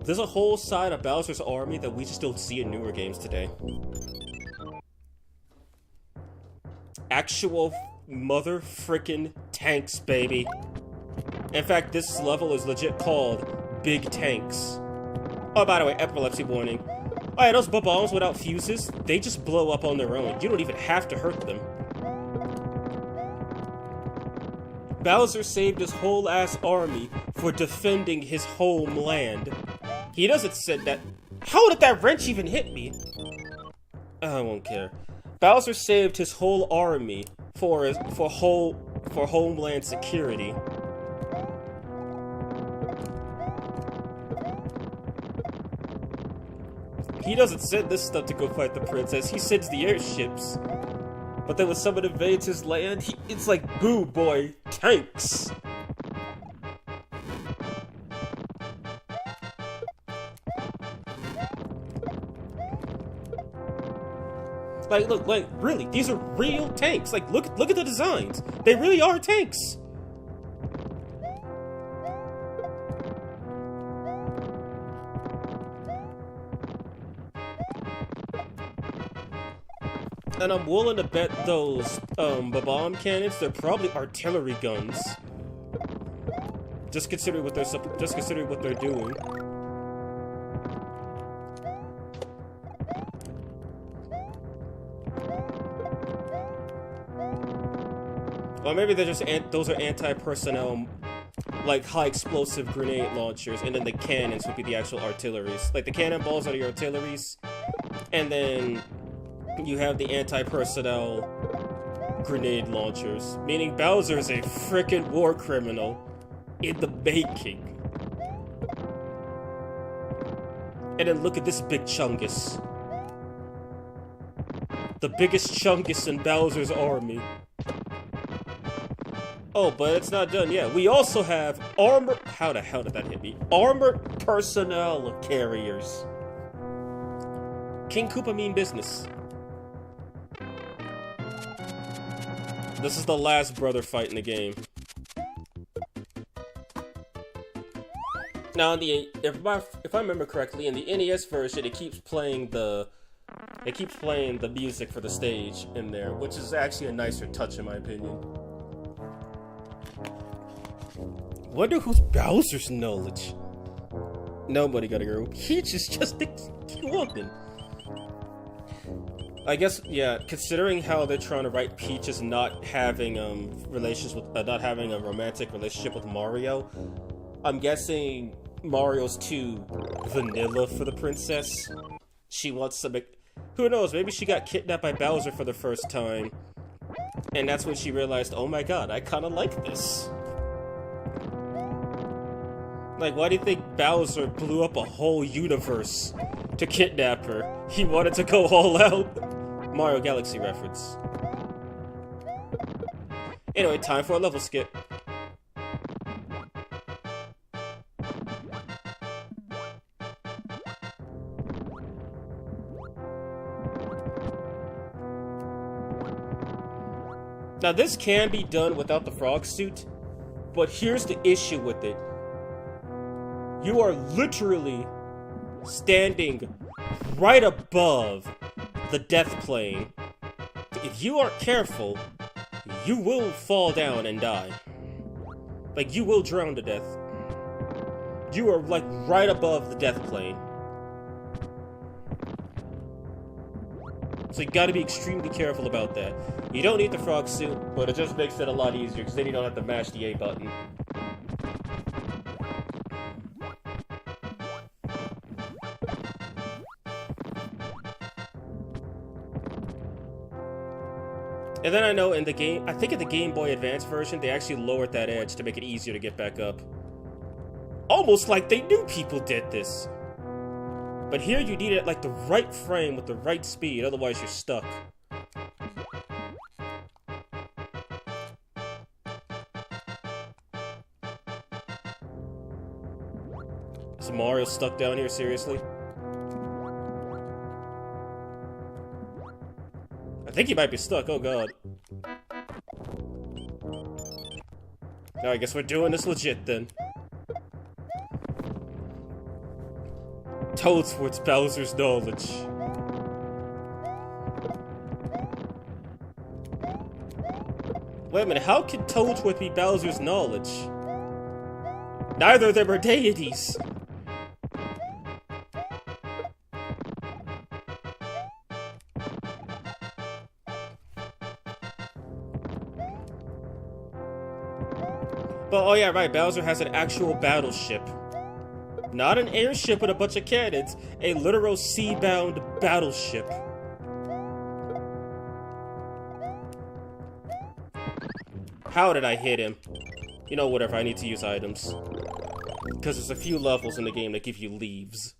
Speaker 1: there's a whole side of Bowser's army that we just don't see in newer games today. Actual mother frickin' tanks, baby. In fact, this level is legit called Big Tanks. Oh, by the way, epilepsy warning. Oh yeah, those bombs without fuses, they just blow up on their own. You don't even have to hurt them. Bowser saved his whole ass army for defending his homeland. He doesn't say that. How did that wrench even hit me? I won't care. Bowser saved his whole army for homeland security. He doesn't send this stuff to go fight the princess. He sends the airships. But then when someone invades his land, it's like, boo boy, tanks. Like, look, like, really, these are real tanks. Like, look at the designs. They really are tanks. And I'm willing to bet those, bomb cannons, they're probably artillery guns. Just considering what they're doing. Or maybe they're just those are anti-personnel, like high explosive grenade launchers, and then the cannons would be the actual artilleries. Like the cannonballs are the artilleries, and then you have the anti-personnel grenade launchers, meaning Bowser is a frickin' war criminal in the making. And then look at this big chungus. The biggest chungus in Bowser's army. Oh, but it's not done yet. We also have armor. How the hell did that hit me? Armored personnel carriers. King Koopa mean business. This is the last brother fight in the game. Now, if I remember correctly, in the NES version, it keeps playing the music for the stage in there, which is actually a nicer touch in my opinion. Wonder who's Bowser's knowledge. Nobody got a girl. Peach is just a woman. I guess, yeah, considering how they're trying to write Peach as not having not having a romantic relationship with Mario, I'm guessing Mario's too vanilla for the princess. She wants to make, who knows, maybe she got kidnapped by Bowser for the first time, and that's when she realized, oh my god, I kinda like this. Like, why do you think Bowser blew up a whole universe to kidnap her? He wanted to go all out. Mario Galaxy reference. Anyway, time for a level skip. Now, this can be done without the frog suit, but here's the issue with it. You are literally standing right above the death plane. If you aren't careful, you will fall down and die. Like, you will drown to death. You are, like, right above the death plane. So you gotta be extremely careful about that. You don't need the frog suit, but it just makes it a lot easier, because then you don't have to mash the A button. And then I know in the game, I think in the Game Boy Advance version, they actually lowered that edge to make it easier to get back up. Almost like they knew people did this. But here you need it like the right frame with the right speed, otherwise you're stuck. Is Mario stuck down here, seriously? I think he might be stuck, oh god. Now I guess we're doing this legit then. Toadsworth's Bowser's knowledge. Wait a minute, how can Toadsworth be Bowser's knowledge? Neither of them are deities! But oh yeah, right, Bowser has an actual battleship. Not an airship with a bunch of cannons, a literal sea-bound battleship. How did I hit him? You know, whatever, I need to use items. Because there's a few levels in the game that give you leaves.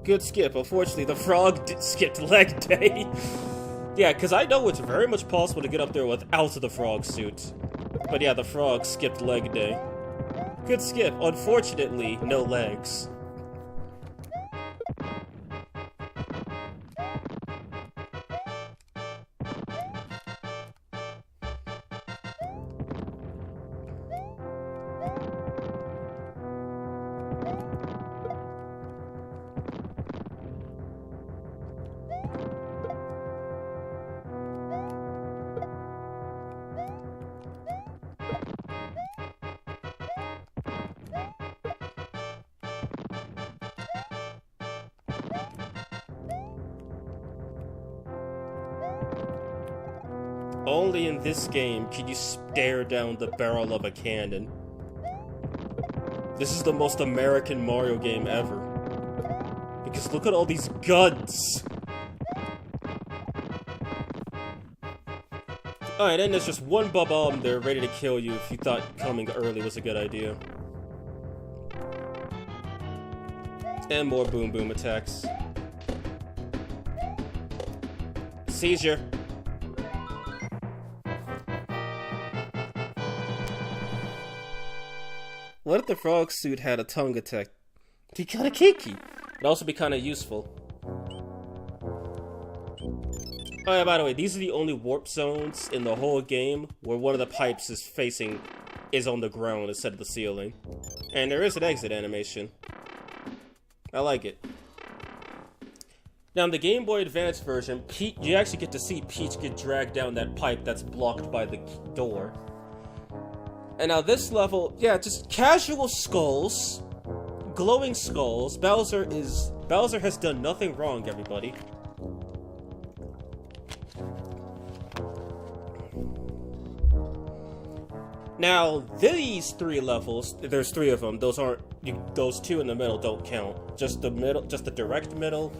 Speaker 1: Good skip. Unfortunately, the frog skipped leg day. Yeah, because I know it's very much possible to get up there without the frog suit. But yeah, the frog skipped leg day. Good skip. Unfortunately, no legs. Only in this game can you stare down the barrel of a cannon. This is the most American Mario game ever. Because look at all these guns! Alright, then there's just one bomb there ready to kill you if you thought coming early was a good idea. And more boom boom attacks. Seizure. What if the frog suit had a tongue attack? Be kinda kinky. It'd also be kinda useful. Oh yeah, by the way, these are the only warp zones in the whole game where one of the pipes is on the ground instead of the ceiling. And there is an exit animation. I like it. Now in the Game Boy Advance version, you actually get to see Peach get dragged down that pipe that's blocked by the door. And now this level, yeah, just casual skulls, glowing skulls. Bowser has done nothing wrong, everybody. Now these three levels, there's three of them. Those two in the middle don't count. Just the middle, just the direct middle,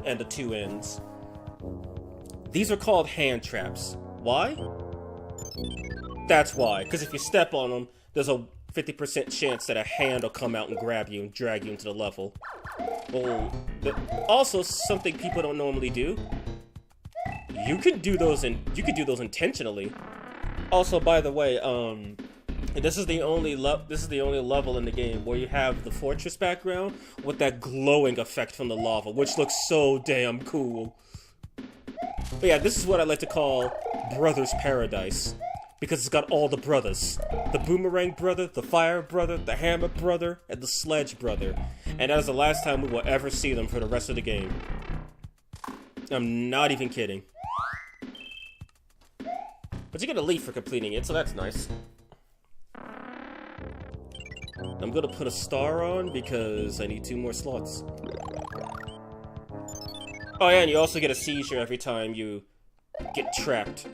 Speaker 1: and the two ends. These are called hand traps. Why? That's why, because if you step on them, there's a 50% chance that a hand will come out and grab you and drag you into the level. Well, also something people don't normally do. You can do those intentionally. Also, by the way, this is the only level in the game where you have the fortress background with that glowing effect from the lava, which looks so damn cool. But yeah, this is what I like to call Brothers Paradise. Because it's got all the brothers. The Boomerang brother, the Fire brother, the Hammer brother, and the Sledge brother. And that is the last time we will ever see them for the rest of the game. I'm not even kidding. But you get a leaf for completing it, so that's nice. I'm gonna put a star on because I need 2 more slots. Oh yeah, and you also get a seizure every time you get trapped.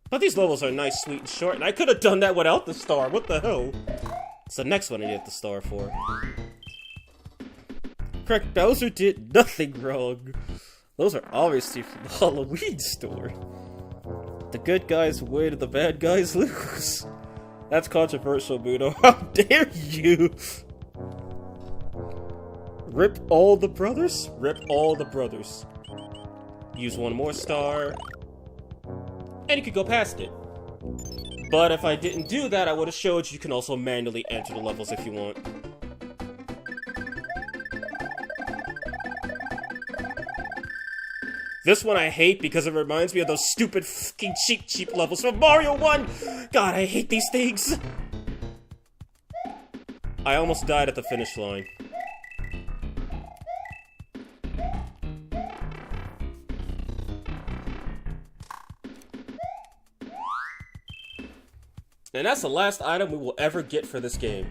Speaker 1: But these levels are nice, sweet, and short, and I could have done that without the star. What the hell? It's the next one I get the star for. Correct, Bowser did nothing wrong. Those are obviously from the Halloween store. The good guys win and the bad guys lose. That's controversial, Muno. How dare you? Rip all the brothers? Rip all the brothers. Use 1 more star. And you could go past it. But if I didn't do that, I would have showed you can also manually enter the levels if you want. This one I hate because it reminds me of those stupid fucking cheap levels from Mario 1! God, I hate these things! I almost died at the finish line. And that's the last item we will ever get for this game.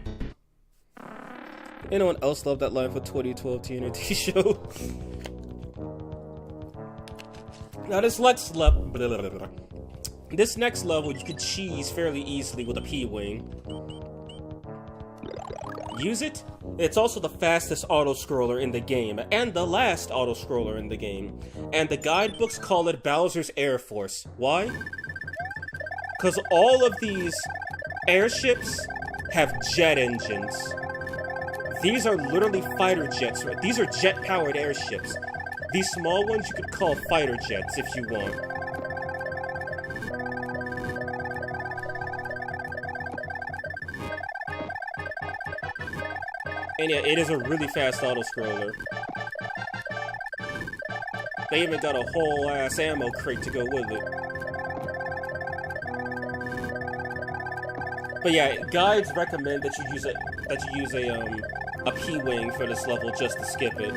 Speaker 1: Anyone else love that line for 2012 TNT show? Now this next level you could cheese fairly easily with a P-Wing. Use it? It's also the fastest auto-scroller in the game, and the last auto-scroller in the game. And the guidebooks call it Bowser's Air Force. Why? Because all of these airships have jet engines. These are literally fighter jets, right? These are jet-powered airships. These small ones you could call fighter jets if you want. And yeah, it is a really fast auto-scroller. They even got a whole ass ammo crate to go with it. But yeah, guides recommend that you use a P-Wing for this level just to skip it.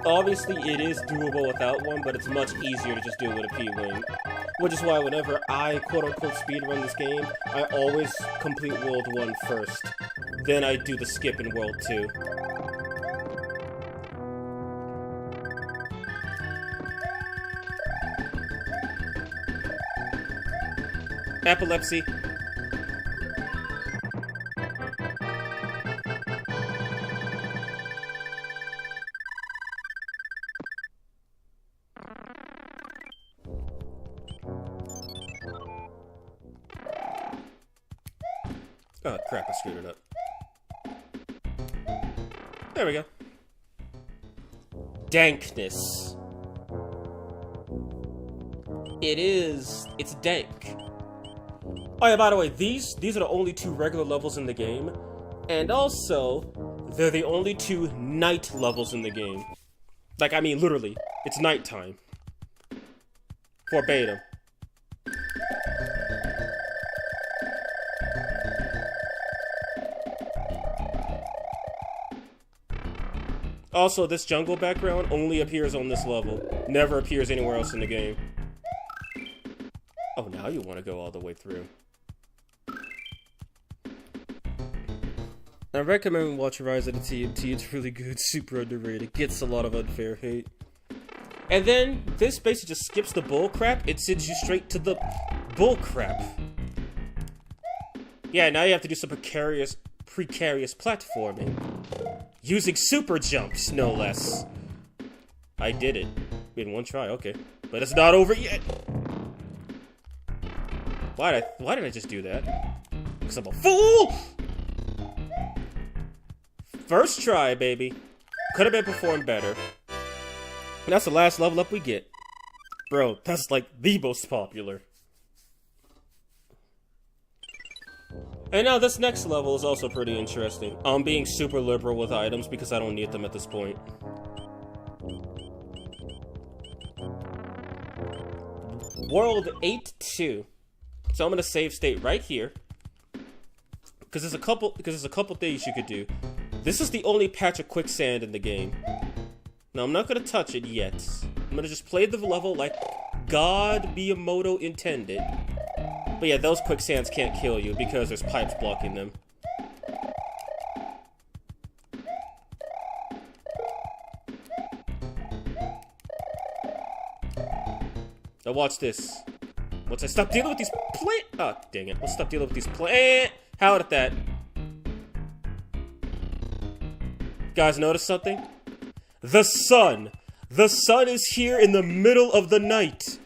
Speaker 1: Obviously, it is doable without one, but it's much easier to just do it with a P-Wing. Which is why whenever I quote-unquote speedrun this game, I always complete World 1 first. Then I do the skip in World 2. Epilepsy. Oh crap, I screwed it up. There we go. Dankness. It's dank. Oh yeah, by the way, these are the only 2 regular levels in the game. And also, they're the only 2 night levels in the game. Like, I mean, literally, it's nighttime. For beta. Also, this jungle background only appears on this level. Never appears anywhere else in the game. Oh, now you want to go all the way through. I recommend watching Rise of the TNT. It's really good, super underrated. Gets a lot of unfair hate. And then, this basically just skips the bullcrap. It sends you straight to the bullcrap. Yeah, now you have to do some precarious platforming. Using super jumps, no less. I did it. In one try, okay. But it's not over yet. Why did I just do that? Because I'm a fool! First try, baby. Could have been performed better. And that's the last level up we get. Bro, that's like the most popular. And now this next level is also pretty interesting. I'm being super liberal with items because I don't need them at this point. World 8-2. So I'm gonna save state right here. Because there's a couple things you could do. This is the only patch of quicksand in the game. Now I'm not gonna touch it yet. I'm gonna just play the level like God Miyamoto intended. But yeah, those quicksands can't kill you because there's pipes blocking them. Now watch this. Once I stop dealing with these oh, dang it. Let's stop dealing with these How at that? Guys, notice something? The sun! The sun is here in the middle of the night!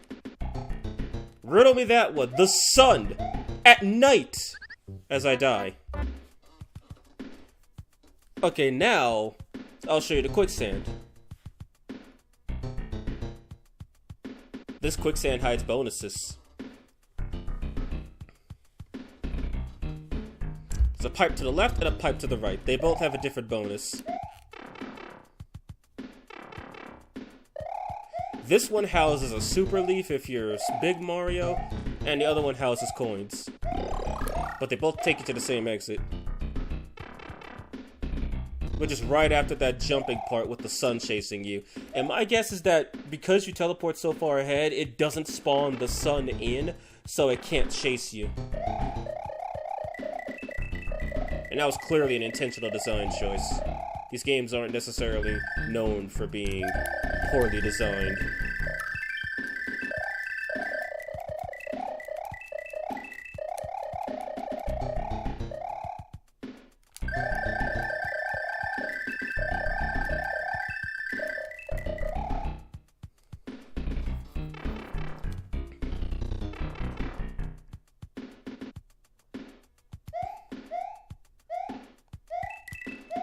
Speaker 1: Riddle me that one. The sun! At night! As I die. Okay, now I'll show you the quicksand. This quicksand hides bonuses. There's a pipe to the left and a pipe to the right. They both have a different bonus. This one houses a super leaf if you're Big Mario, and the other one houses coins. But they both take you to the same exit. Which is right after that jumping part with the sun chasing you. And my guess is that because you teleport so far ahead, it doesn't spawn the sun in, so it can't chase you. And that was clearly an intentional design choice. These games aren't necessarily known for being poorly designed.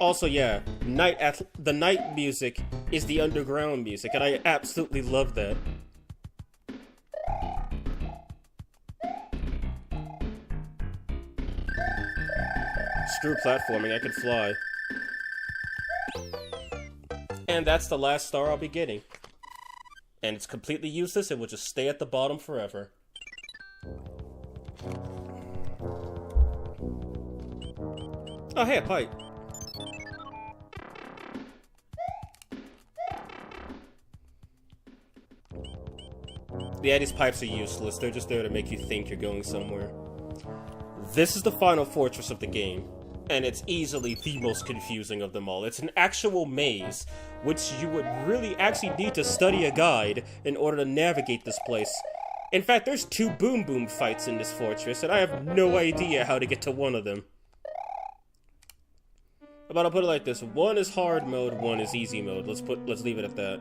Speaker 1: Also, yeah, the night music is the underground music, and I absolutely love that. Screw platforming, I can fly. And that's the last star I'll be getting. And it's completely useless, it will just stay at the bottom forever. Oh, hey, a pipe. Yeah, these pipes are useless. They're just there to make you think you're going somewhere. This is the final fortress of the game, and it's easily the most confusing of them all. It's an actual maze, which you would really actually need to study a guide in order to navigate this place. In fact, there's 2 Boom Boom fights in this fortress, and I have no idea how to get to one of them. But I'll put it like this. One is hard mode, one is easy mode. Let's leave it at that.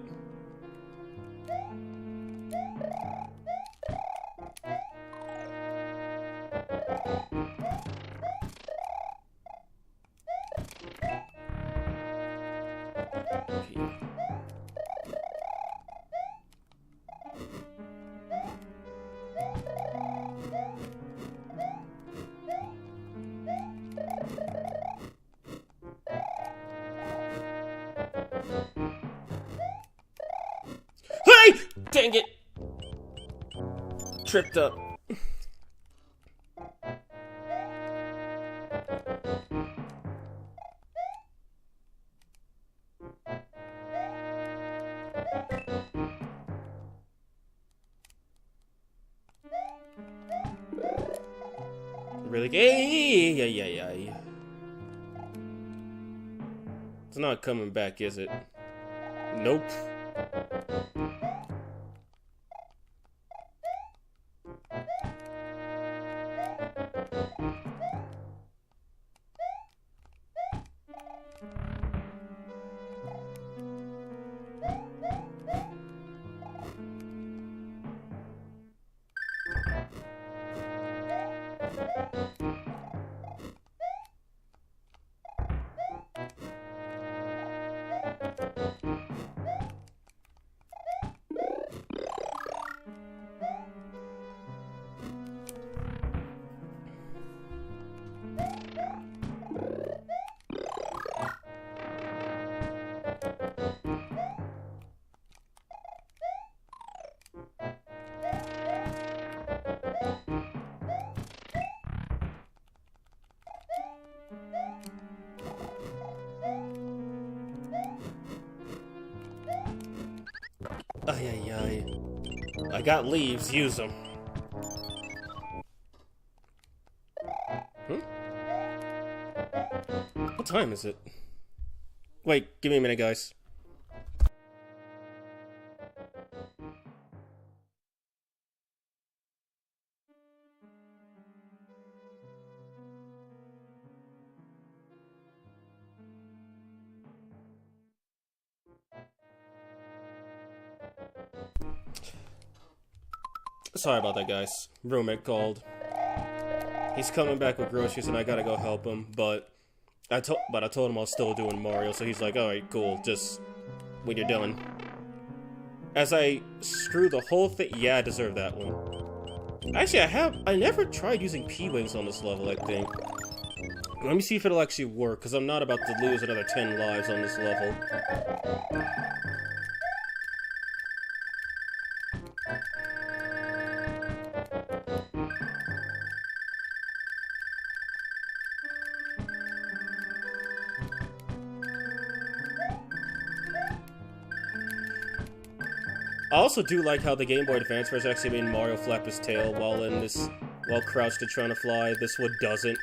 Speaker 1: Hey! Dang it! Tripped up. Really? Hey! It's not coming back, is it? Nope. Ay. I got leaves, use them. What time is it? Wait, give me a minute, guys. Sorry about that, guys. Roommate called. He's coming back with groceries, and I gotta go help him. But I told him I was still doing Mario, so he's like, "All right, cool. Just when you're done." As I screw the whole thing. Yeah, I deserve that one. Actually, I never tried using P-Wings on this level. I think. Let me see if it'll actually work, because I'm not about to lose another 10 lives on this level. I also do like how the Game Boy Advance version actually made Mario flap his tail while crouched and trying to fly. This one doesn't.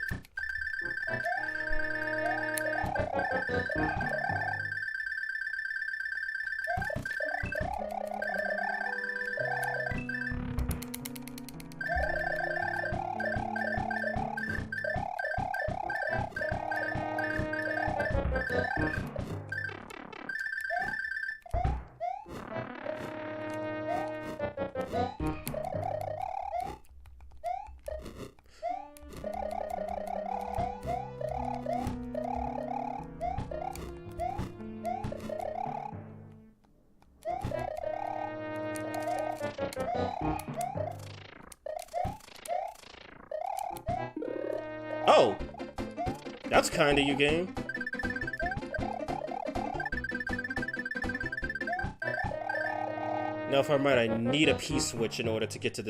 Speaker 1: Oh! That's kinda you, game. Now, if I'm right, I need a P-switch in order to get to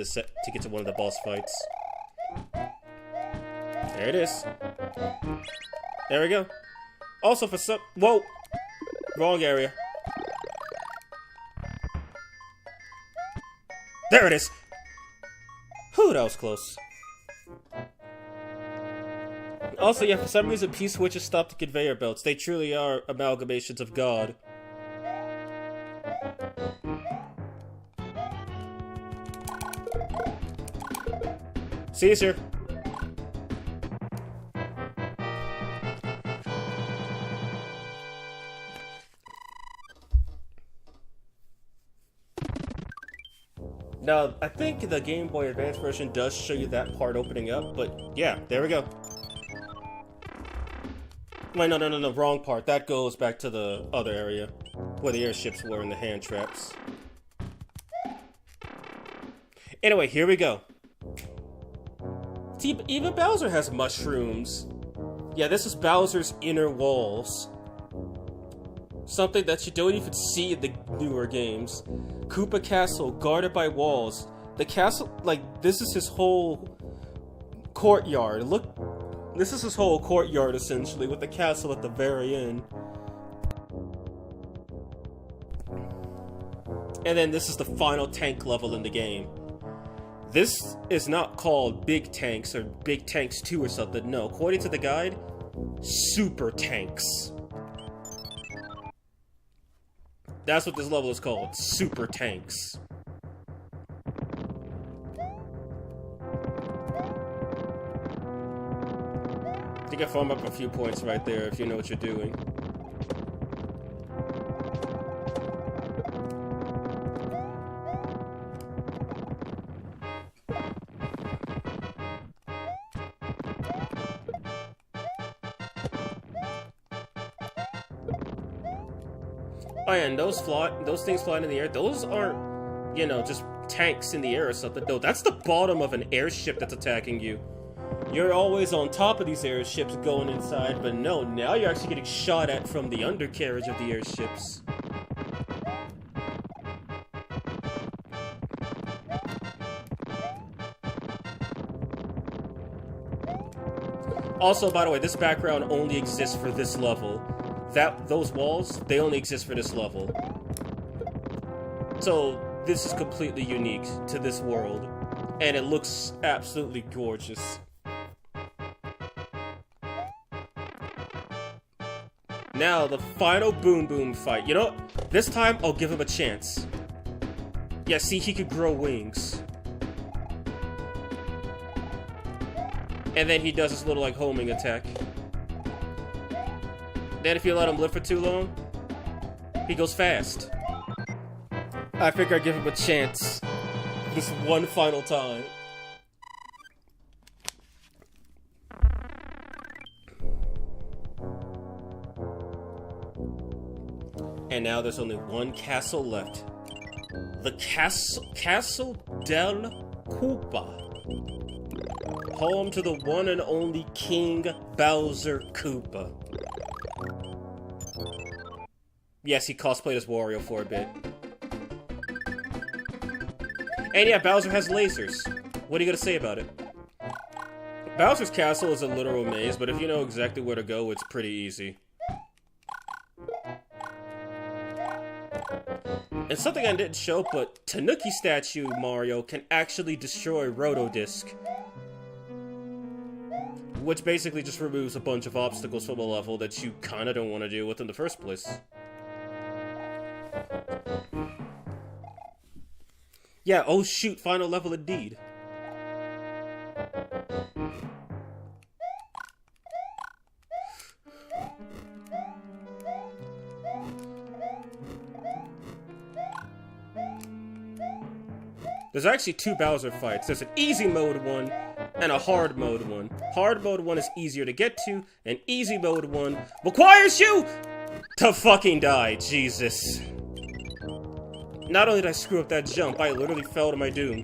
Speaker 1: one of the boss fights. There it is. There we go. Also, for some... Whoa! Wrong area. There it is! Whew, that was close. Also, yeah, for some reason, P-switches stop the conveyor belts. They truly are amalgamations of God. Caesar! Now, I think the Game Boy Advance version does show you that part opening up, but yeah, there we go. Wait, no, wrong part. That goes back to the other area, where the airships were and the hand traps. Anyway, here we go. See, even Bowser has mushrooms. Yeah, this is Bowser's inner walls. Something that you don't even see in the newer games. Koopa Castle, guarded by walls. The castle, like, this is his whole courtyard. Look, this is his whole courtyard, essentially, with the castle at the very end. And then this is the final tank level in the game. This is not called Big Tanks or Big Tanks 2 or something. No, according to the guide, Super Tanks. That's what this level is called, Super Tanks. I think I farm up a few points right there if you know what you're doing. Oh yeah, and those things flying in the air, those aren't, you know, just tanks in the air or something. No, that's the bottom of an airship that's attacking you. You're always on top of these airships going inside, but no, now you're actually getting shot at from the undercarriage of the airships. Also, by the way, this background only exists for this level. Those walls, they only exist for this level. So, this is completely unique to this world. And it looks absolutely gorgeous. Now, the final Boom Boom fight. You know what? This time, I'll give him a chance. Yeah, see, he could grow wings. And then he does this little, like, homing attack. Then if you let him live for too long, he goes fast. I figure I'd give him a chance. This one final time. And now there's only one castle left. The Castle del Koopa. Home to the one and only King Bowser Koopa. Yes, he cosplayed as Wario for a bit. And yeah, Bowser has lasers. What are you gonna say about it? Bowser's castle is a literal maze, but if you know exactly where to go, it's pretty easy. And something I didn't show, but Tanuki Statue Mario can actually destroy Rotodisc. Which basically just removes a bunch of obstacles from a level that you kinda don't want to deal with in the first place. Yeah, oh shoot, final level indeed. There's actually 2 Bowser fights. There's an easy mode one and a hard mode one. Hard mode one is easier to get to, and easy mode one requires you to fucking die. Jesus. Not only did I screw up that jump, I literally fell to my doom.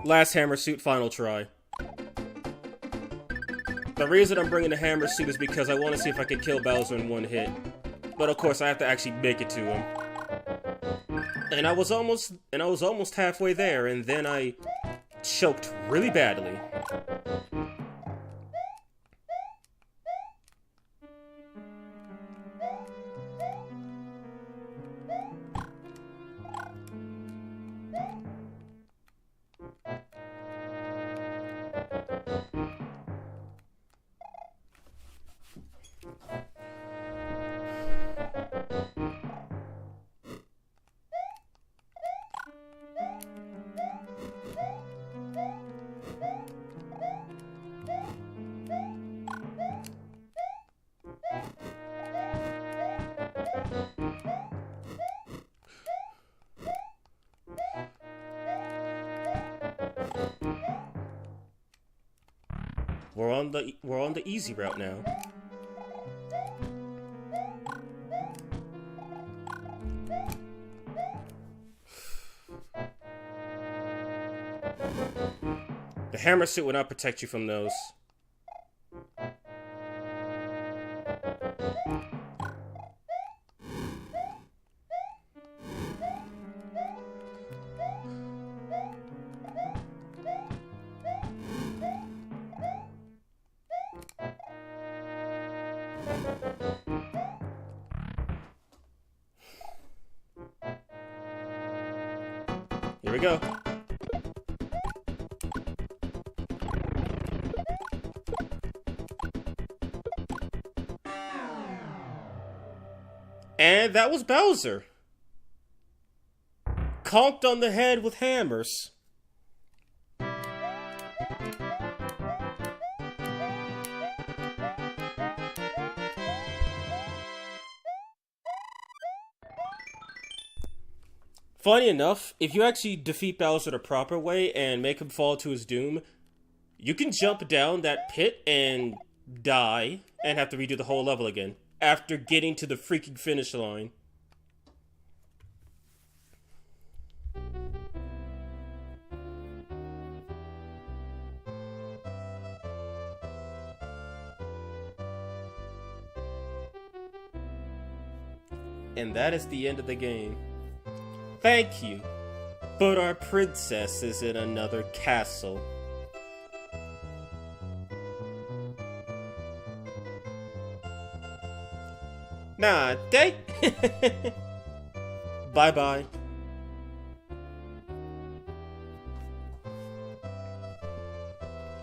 Speaker 1: Last hammer suit, final try. The reason I'm bringing the hammer suit is because I want to see if I can kill Bowser in one hit. But of course, I have to actually make it to him. And I was almost halfway there, and then I choked really badly. We're on the easy route now. The hammer suit will not protect you from those. Here we go. And that was Bowser. Conked on the head with hammers. Funny enough, if you actually defeat Bowser the proper way and make him fall to his doom, you can jump down that pit and die and have to redo the whole level again after getting to the freaking finish line. And that is the end of the game. Thank you, but our princess is in another castle. Nah, dang. Bye-bye.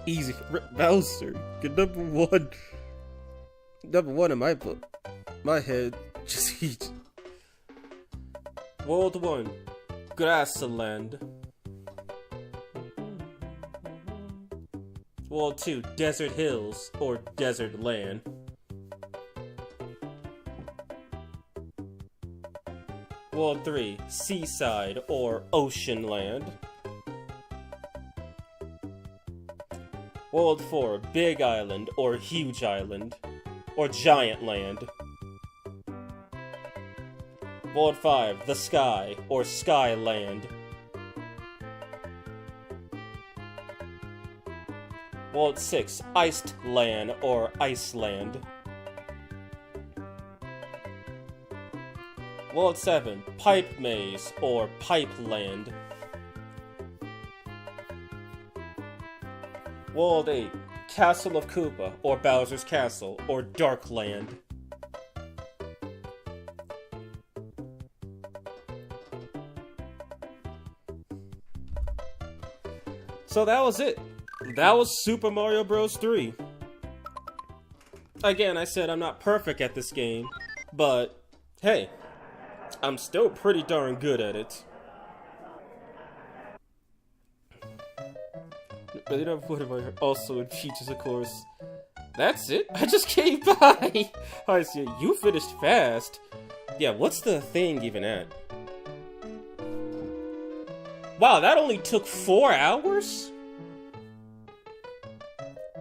Speaker 1: Easy. Bowser, you're number one. Number one in my book. My head just heat. World 1, Grassland. World 2, Desert Hills, or Desert Land. World 3, Seaside, or Ocean Land. World 4, Big Island, or Huge Island, or Giant Land. World 5, The Sky, or Skyland. World 6, Iced Land, or Iceland. World 7, Pipe Maze, or Pipeland. World 8, Castle of Koopa, or Bowser's Castle, or Darkland. So that was it. That was Super Mario Bros. 3. Again, I said I'm not perfect at this game, but hey, I'm still pretty darn good at it. Also in Peaches, of course. That's it? I just came by! I see, you finished fast. Yeah, what's the thing even at? Wow, that only took 4 hours?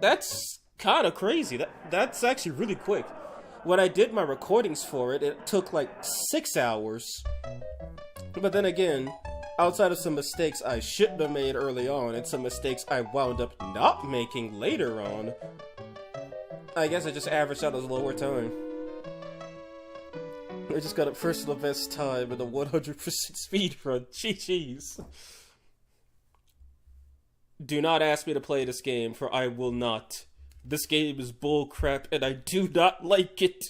Speaker 1: That's kind of crazy. That's actually really quick. When I did my recordings for it, it took like 6 hours. But then again, outside of some mistakes I shouldn't have made early on, and some mistakes I wound up not making later on, I guess I just averaged out a lower time. I just got a personal best time in a 100% speedrun. GG's. Do not ask me to play this game, for I will not. This game is bullcrap, and I do not like it.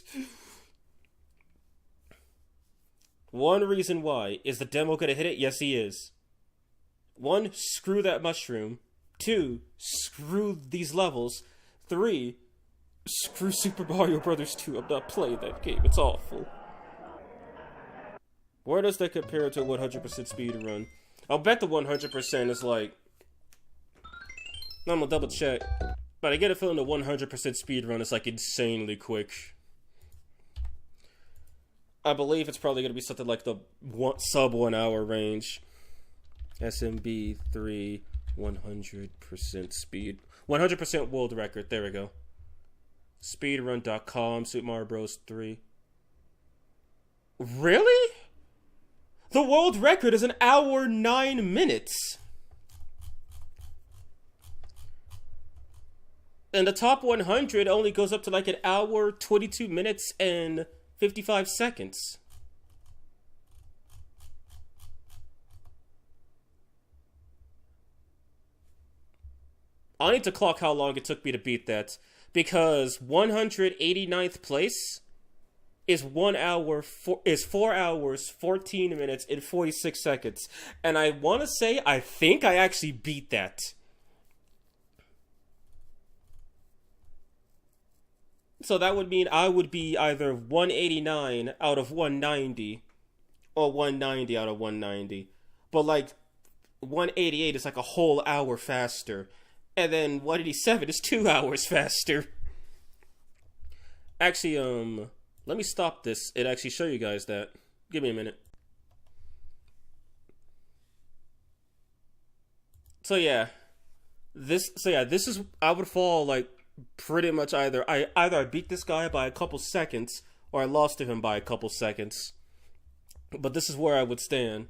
Speaker 1: One reason why. Is the demo gonna hit it? Yes, he is. 1, screw that mushroom. 2, screw these levels. 3, screw Super Mario Bros. 2. I'm not playing that game. It's awful. Where does that compare to a 100% speedrun? I'll bet the 100% is like... I'm gonna double check. But I get a feeling the 100% speedrun is like insanely quick. I believe it's probably gonna be something like the sub 1 hour range. SMB 3 100% speed. 100% world record. There we go. Speedrun.com, Super Mario Bros. 3. Really? The world record is 1 hour 9 minutes. And the top 100 only goes up to like 1 hour 22 minutes and 55 seconds. I need to clock how long it took me to beat that, because 189th place is 4 hours 14 minutes and 46 seconds, and I want to say I think I actually beat that. So that would mean I would be either 189 out of 190 or 190 out of 190. But like 188 is like a whole hour faster. And then 187 is 2 hours faster. Actually, let me stop this and actually show you guys that. Give me a minute. So yeah, this is, I would fall like pretty much either I beat this guy by a couple seconds or I lost to him by a couple seconds. But this is where I would stand.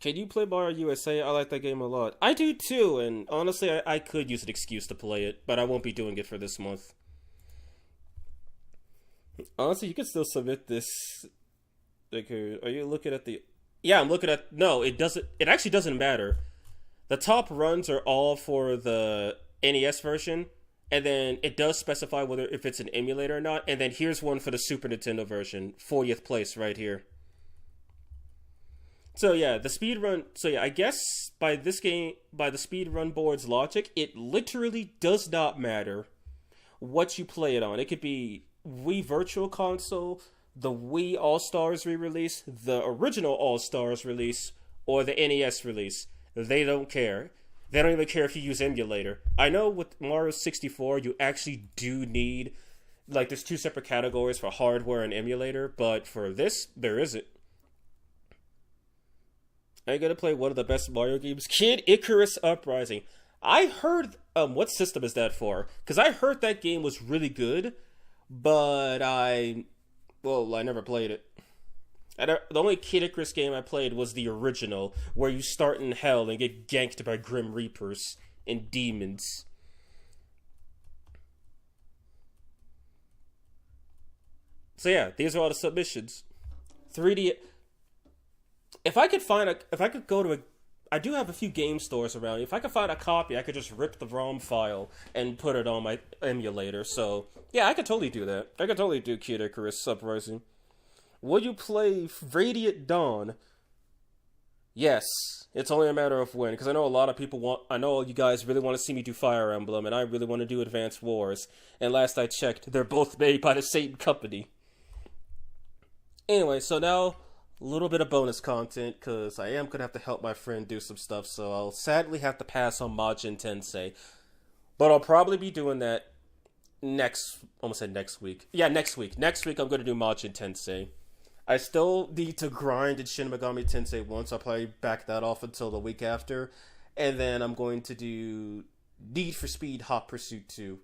Speaker 1: Can you play Mario USA? I like that game a lot. I do too, and honestly, I could use an excuse to play it, but I won't be doing it for this month. Honestly, you can still submit this. Like, are you looking at the... Yeah, I'm looking at... No, it doesn't... It actually doesn't matter. The top runs are all for the NES version, and then it does specify whether if it's an emulator or not, and then here's one for the Super Nintendo version. 40th place right here. So yeah, the speedrun... So yeah, I guess by this game, by the speedrun board's logic, it literally does not matter what you play it on. It could be Wii Virtual Console, the Wii All-Stars re-release, the original All-Stars release, or the NES release. They don't care. They don't even care if you use emulator. I know with Mario 64, you actually do need... Like, there's 2 separate categories for hardware and emulator, but for this, there isn't. Are you gonna play one of the best Mario games? Kid Icarus Uprising. I heard... what system is that for? Because I heard that game was really good, but I never played it. The only Kid Icarus game I played was the original, where you start in hell and get ganked by Grim Reapers and demons. So yeah, these are all the submissions. 3D... If I could go to a... I do have a few game stores around. If I could find a copy, I could just rip the ROM file and put it on my emulator. So, yeah, I could totally do that. I could totally do Kid Icarus Uprising. Would you play Radiant Dawn? Yes, it's only a matter of when, because I know a lot of people want. I know you guys really want to see me do Fire Emblem, and I really want to do Advance Wars. And last I checked, they're both made by the same company. Anyway, so now a little bit of bonus content, because I am gonna have to help my friend do some stuff. So I'll sadly have to pass on Majin Tensei, but I'll probably be doing that almost said next week. Yeah, next week. Next week I'm gonna do Majin Tensei. I still need to grind in Shin Megami Tensei 1, so I'll probably back that off until the week after. And then I'm going to do Need for Speed Hot Pursuit 2,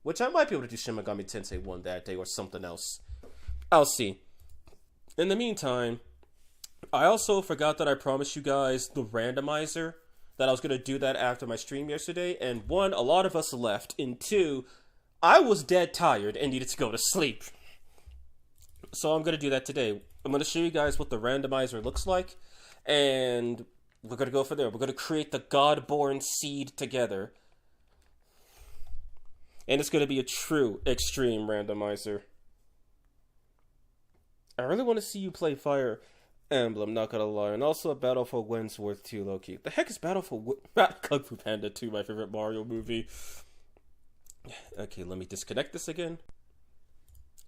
Speaker 1: which I might be able to do Shin Megami Tensei 1 that day or something else. I'll see. In the meantime, I also forgot that I promised you guys the randomizer, that I was going to do that after my stream yesterday. And one, a lot of us left. And two, I was dead tired and needed to go to sleep. So I'm going to do that today. I'm going to show you guys what the randomizer looks like, and we're going to go from there. We're going to create the God-born seed together. And it's going to be a true extreme randomizer. I really want to see you play Fire Emblem, not gonna lie. And also a Battle for Wentworth 2, low-key. The heck is Battle for Kung Fu Panda 2, my favorite Mario movie. Okay, let me disconnect this again.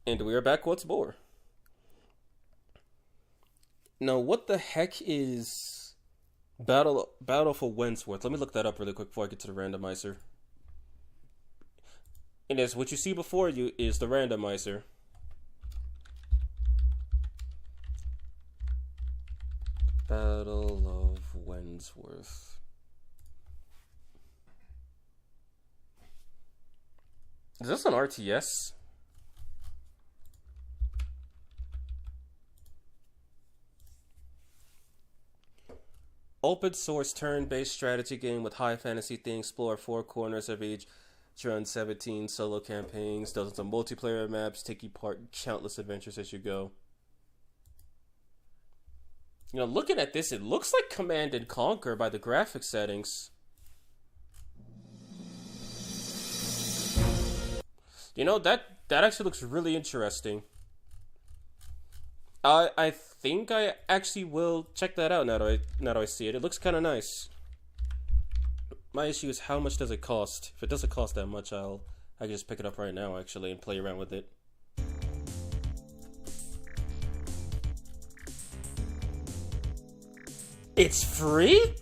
Speaker 1: And we are back once more. Now, what the heck is Battle for Wentworth? Let me look that up really quick before I get to the randomizer. And as what you see before you is the randomizer. Battle of Wentworth. Is this an RTS? Open source turn-based strategy game with high fantasy themes. Explore 4 corners of each. Run 17 solo campaigns, dozens of multiplayer maps, taking part in countless adventures as you go. You know, looking at this, it looks like Command and Conquer by the graphic settings. You know, that actually looks really interesting. I think I actually will check that out now that I see it. It looks kind of nice. My issue is how much does it cost? If it doesn't cost that much, I can just pick it up right now actually and play around with it. It's free?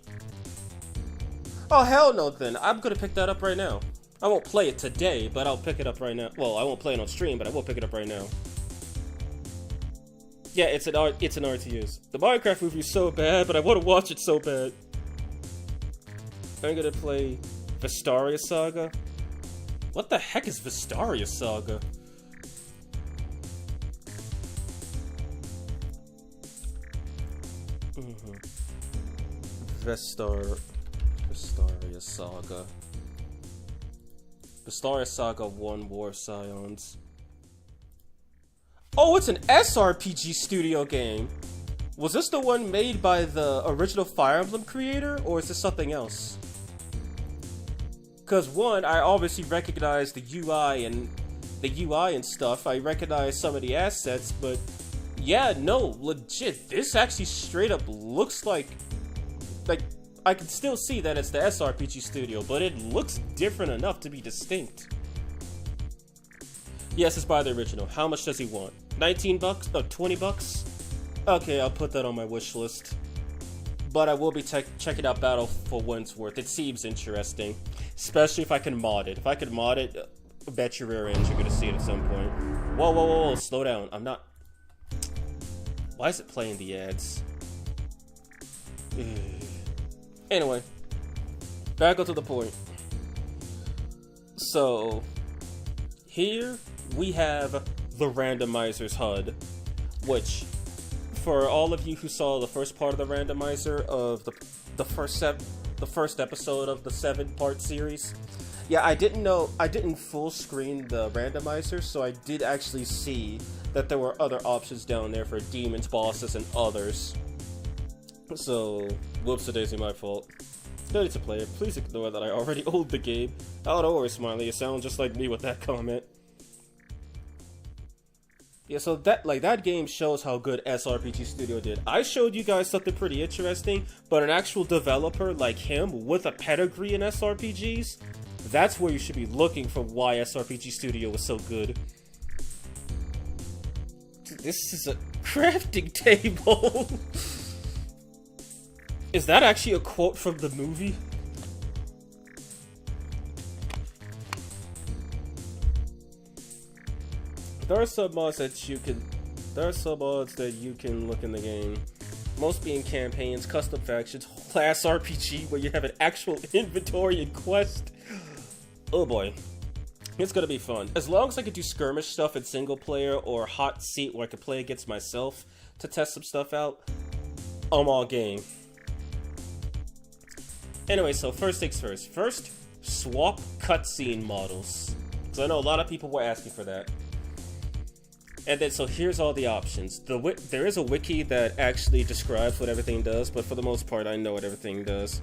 Speaker 1: Oh hell no then. I'm gonna pick that up right now. I won't play it today, but I'll pick it up right now. Well, I won't play it on stream, but I will pick it up right now. Yeah, it's an RTS. The Minecraft movie is so bad, but I want to watch it so bad. I'm gonna play Vestaria Saga. What the heck is Vestaria Saga? Vestaria Saga. Vestaria Saga 1 War Scions. Oh, it's an SRPG studio game. Was this the one made by the original Fire Emblem creator, or is this something else? Because one, I obviously recognize the UI and stuff. I recognize some of the assets, but yeah, no, legit. This actually straight up looks like I can still see that it's the SRPG studio, but it looks different enough to be distinct. Yes, it's by the original. How much does he want? 19 bucks? Oh, 20 bucks? Okay, I'll put that on my wish list. But I will be checking out Battle for Wentworth. It seems interesting. Especially if I can mod it. If I can mod it, I bet your rear ends you're gonna see it at some point. Whoa, whoa, whoa, whoa, slow down. I'm not... Why is it playing the ads? Anyway. Back up to the point. So... Here, we have the randomizer's HUD. Which... For all of you who saw the first part of the randomizer of the first episode of the 7-part series, yeah, I didn't full screen the randomizer, so I did actually see that there were other options down there for demons, bosses, and others. So, whoops-a-daisy, my fault. No need to play it. Please ignore that I already owned the game. Oh, don't worry, Smiley. You sound just like me with that comment. Yeah, so that game shows how good SRPG Studio did. I showed you guys something pretty interesting, but an actual developer like him with a pedigree in SRPGs, that's where you should be looking for why SRPG Studio was so good. This is a crafting table. Is that actually a quote from the movie? There are some mods that you can look in the game. Most being campaigns, custom factions, class RPG where you have an actual inventory and quest. Oh boy. It's gonna be fun. As long as I can do skirmish stuff in single player or hot seat where I can play against myself to test some stuff out, I'm all game. Anyway, so first things first. First, swap cutscene models. So I know a lot of people were asking for that. And then, so here's all the options. There is a wiki that actually describes what everything does, but for the most part, I know what everything does.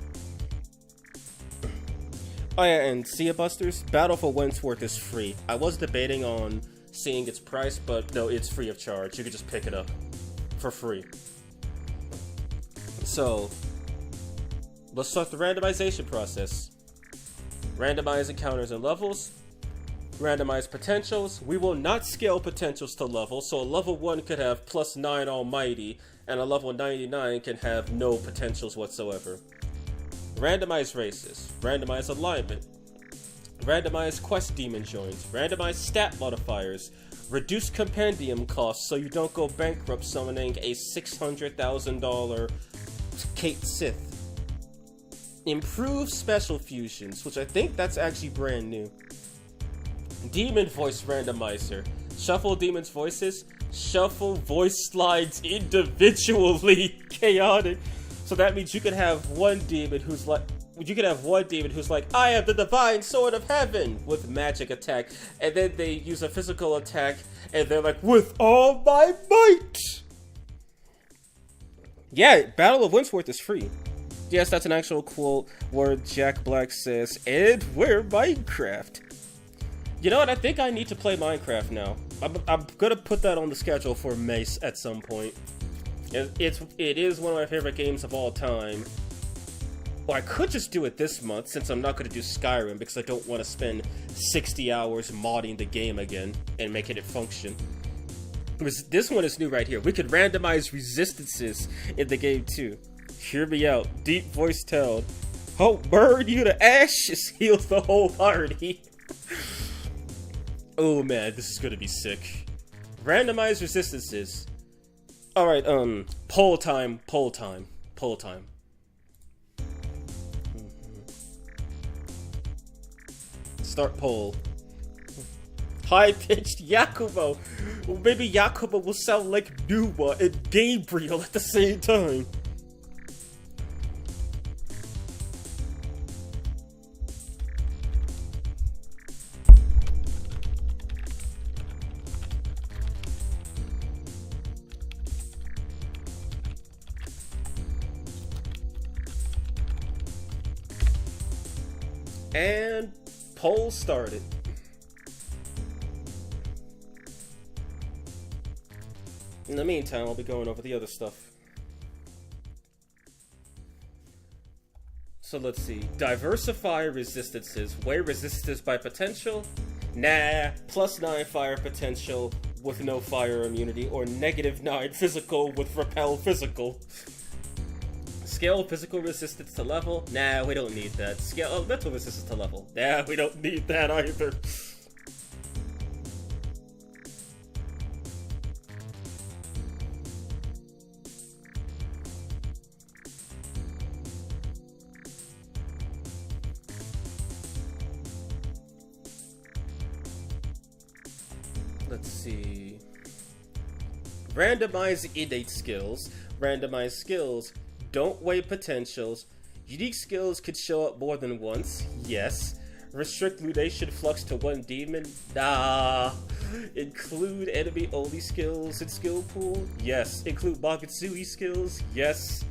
Speaker 1: Oh yeah, and Sea Busters, Battle for Wentworth is free. I was debating on seeing its price, but no, it's free of charge. You can just pick it up for free. So, let's start the randomization process. Randomize encounters and levels. Randomize potentials. We will not scale potentials to level, so a level 1 could have +9 almighty, and a level 99 can have no potentials whatsoever. Randomize races. Randomize alignment. Randomize quest demon joins. Randomize stat modifiers. Reduce compendium costs so you don't go bankrupt summoning a $600,000 Kate Sith. Improve special fusions, which I think that's actually brand new. Demon voice randomizer. Shuffle demons' voices. Shuffle voice slides individually. Chaotic. So that means you could have one demon who's like, I have the divine sword of heaven with magic attack, and then they use a physical attack, and they're like, with all my might. Yeah, Battle of Wentworth is free. Yes, that's an actual quote where Jack Black says, and we're Minecraft. You know what? I think I need to play Minecraft now. I'm gonna put that on the schedule for Mace at some point. It is one of my favorite games of all time. Or I could just do it this month since I'm not gonna do Skyrim because I don't want to spend 60 hours modding the game again and making it function. This one is new right here. We could randomize resistances in the game too. Hear me out. Deep voice tone. Hope burn you to ashes heals the whole party. Oh man, this is gonna be sick. Randomize resistances. Alright, poll time. Start poll. High-pitched Yakumo. Well, maybe Yakumo will sound like Numa and Gabriel at the same time. And poll started. In the meantime, I'll be going over the other stuff. So let's see. Diversify resistances. Weigh resistances by potential. Nah. +9 fire potential with no fire immunity. Or -9 physical with repel physical. Scale physical resistance to level. Nah, we don't need that. Scale mental resistance to level. Nah, we don't need that either. Let's see. Randomize innate skills. Randomize skills. Don't weigh potentials. Unique skills could show up more than once. Yes. Restrict Lunation Flux to one demon. Nah. Include enemy-only skills in skill pool. Yes. Include Magutsui skills. Yes.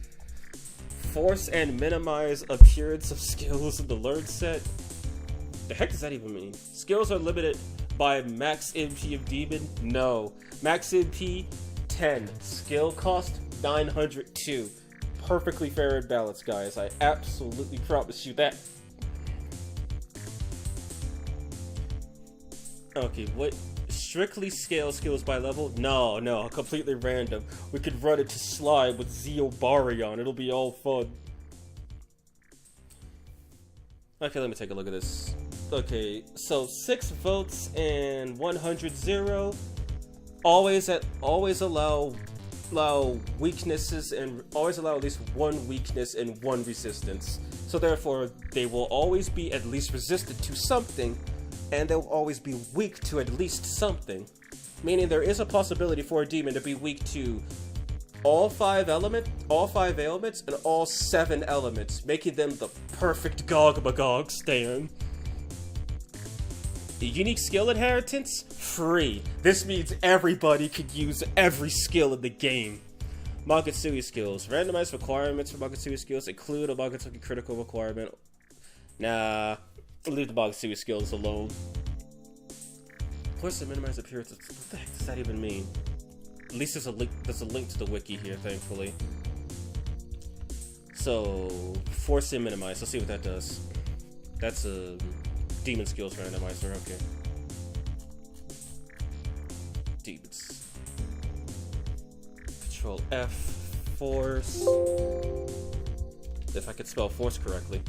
Speaker 1: Force and minimize appearance of skills in the learn set. The heck does that even mean? Skills are limited by max MP of demon? No. Max MP 10. Skill cost 902. Perfectly fair and balanced, guys. I absolutely promise you that. Okay, what? Strictly scale skills by level? No, completely random. We could run it to slide with Zeobarion. It'll be all fun. Okay, let me take a look at this. Okay, so 6 votes and 100 0. Always allow weaknesses and always allow at least 1 weakness and 1 resistance. So therefore, they will always be at least resistant to something, and they'll always be weak to at least something. Meaning there is a possibility for a demon to be weak to all 5 ailments and all 7 elements, making them the perfect Gog-Magog stand. The unique skill inheritance? Free. This means everybody could use every skill in the game. Magatsuki skills. Randomized requirements for Magatsuki skills include a Magatsuki critical requirement. Nah, leave the Magatsuki skills alone. Of course, to minimize appearance. What the heck does that even mean? At least there's a link to the wiki here, thankfully. So, force and minimize. Let's see what that does. That's a demon skills randomizer. Okay. Demons. Control F. Force. If I could spell force correctly.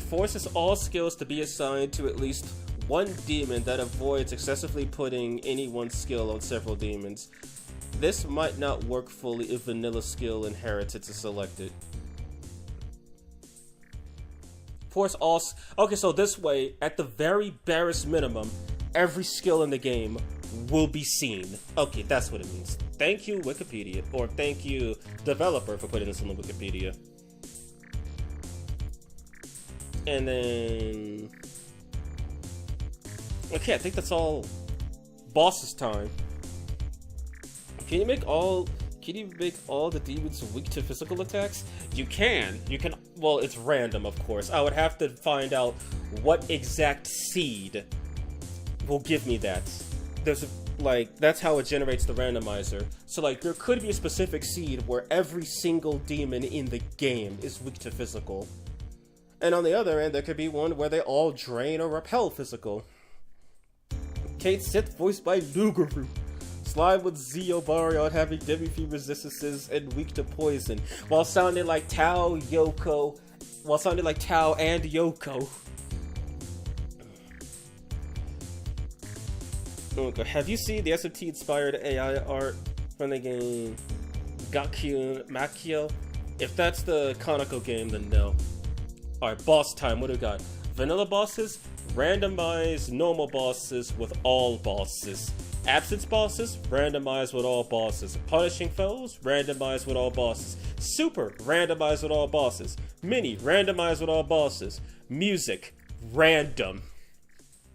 Speaker 1: Forces all skills to be assigned to at least 1 demon that avoids excessively putting any one skill on several demons. This might not work fully if vanilla skill inheritance is selected. Force all. Okay, so this way, at the very barest minimum, every skill in the game will be seen. Okay, that's what it means. Thank you, Wikipedia. Or thank you, developer, for putting this on the Wikipedia. And then... okay, I think that's all bosses time. Can you make all the demons weak to physical attacks? You can. Well, it's random, of course. I would have to find out what exact seed will give me that. That's how it generates the randomizer. So, there could be a specific seed where every single demon in the game is weak to physical. And on the other end, there could be one where they all drain or repel physical. Kate Sith, voiced by Lugaru. Slime with Zeobarion having demi-feed resistances and weak to poison, while sounding like Tao and Yoko. Okay, have you seen the SMT-inspired AI art from the game Gakkyu Makio? If that's the Kaneko game, then no. Alright, boss time. What do we got? Vanilla bosses, randomize normal bosses with all bosses. Absence bosses, randomize with all bosses. Punishing foes, randomize with all bosses. Super, randomize with all bosses. Mini, randomize with all bosses. Music, random.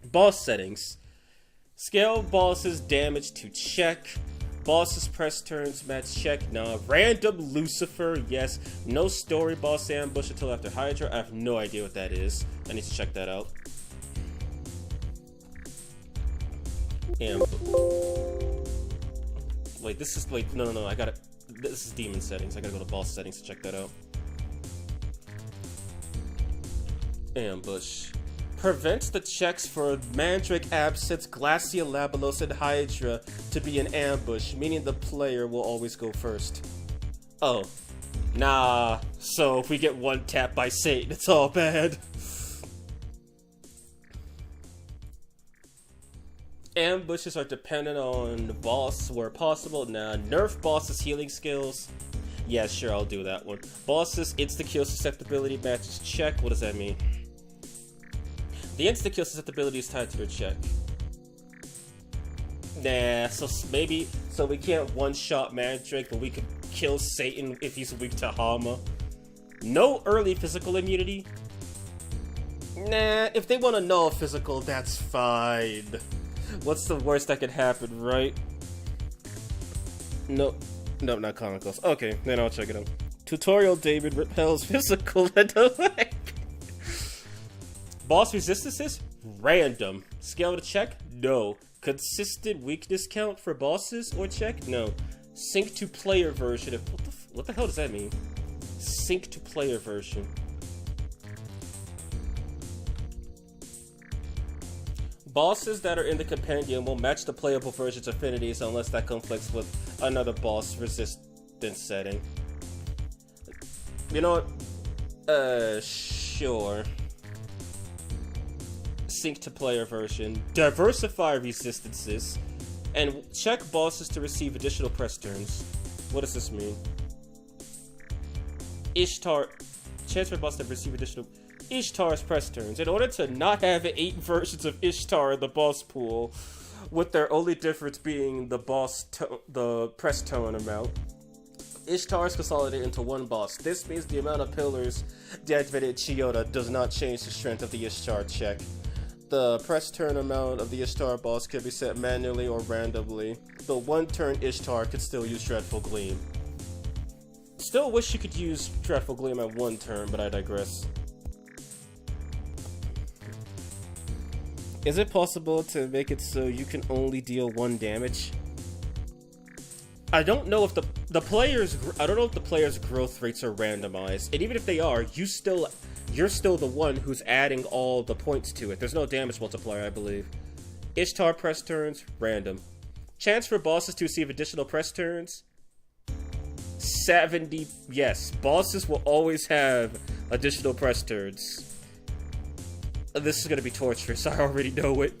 Speaker 1: Boss settings. Scale bosses damage to check. Bosses press turns match check. Nah. Random Lucifer, yes. No story boss ambush until after Hydra. I have no idea what that is. I need to check that out. Wait, no, I gotta, this is demon settings. I gotta go to boss settings to check that out. Ambush. Prevents the checks for Mandrake, Absence, Glacia, Labelos, and Hydra to be an ambush, meaning the player will always go first. Oh. Nah. So if we get one tapped by Satan, it's all bad. Ambushes are dependent on the boss where possible. Nah. Nerf bosses healing skills. Yeah, sure, I'll do that one. Bosses insta-kill susceptibility matches check. What does that mean? The insta-kill susceptibility is tied to your check. Nah, so we can't one-shot Mandrake, but we can kill Satan if he's weak to Hama. No early physical immunity? Nah, if they want to null physical, that's fine. What's the worst that could happen, right? No, not Chronicles. Okay, then I'll check it out. Tutorial David repels physical. What the heck? Boss resistances? Random. Scale to check? No. Consistent weakness count for bosses or check? No. Sync to player version. What the hell does that mean? Sync to player version. Bosses that are in the compendium will match the playable version's affinities unless that conflicts with another boss resistance setting. You know what? Sure. Sync to player version. Diversify resistances. And check bosses to receive additional press turns. What does this mean? Ishtar. Chance for boss to receive additional Ishtar's press turns. In order to not have 8 versions of Ishtar in the boss pool, with their only difference being the press tone amount, Ishtar is consolidated into one boss. This means the amount of pillars deactivated Chiyoda does not change the strength of the Ishtar check. The press turn amount of the Ishtar boss can be set manually or randomly. The one-turn Ishtar could still use Dreadful Gleam. Still wish you could use Dreadful Gleam at one turn, but I digress. Is it possible to make it so you can only deal 1 damage? I don't know if the players' growth rates are randomized, and even if they are, you're still the one who's adding all the points to it. There's no damage multiplier, I believe. Ishtar press turns, random. Chance for bosses to receive additional press turns, 70. Yes, bosses will always have additional press turns. This is gonna be torturous, I already know it.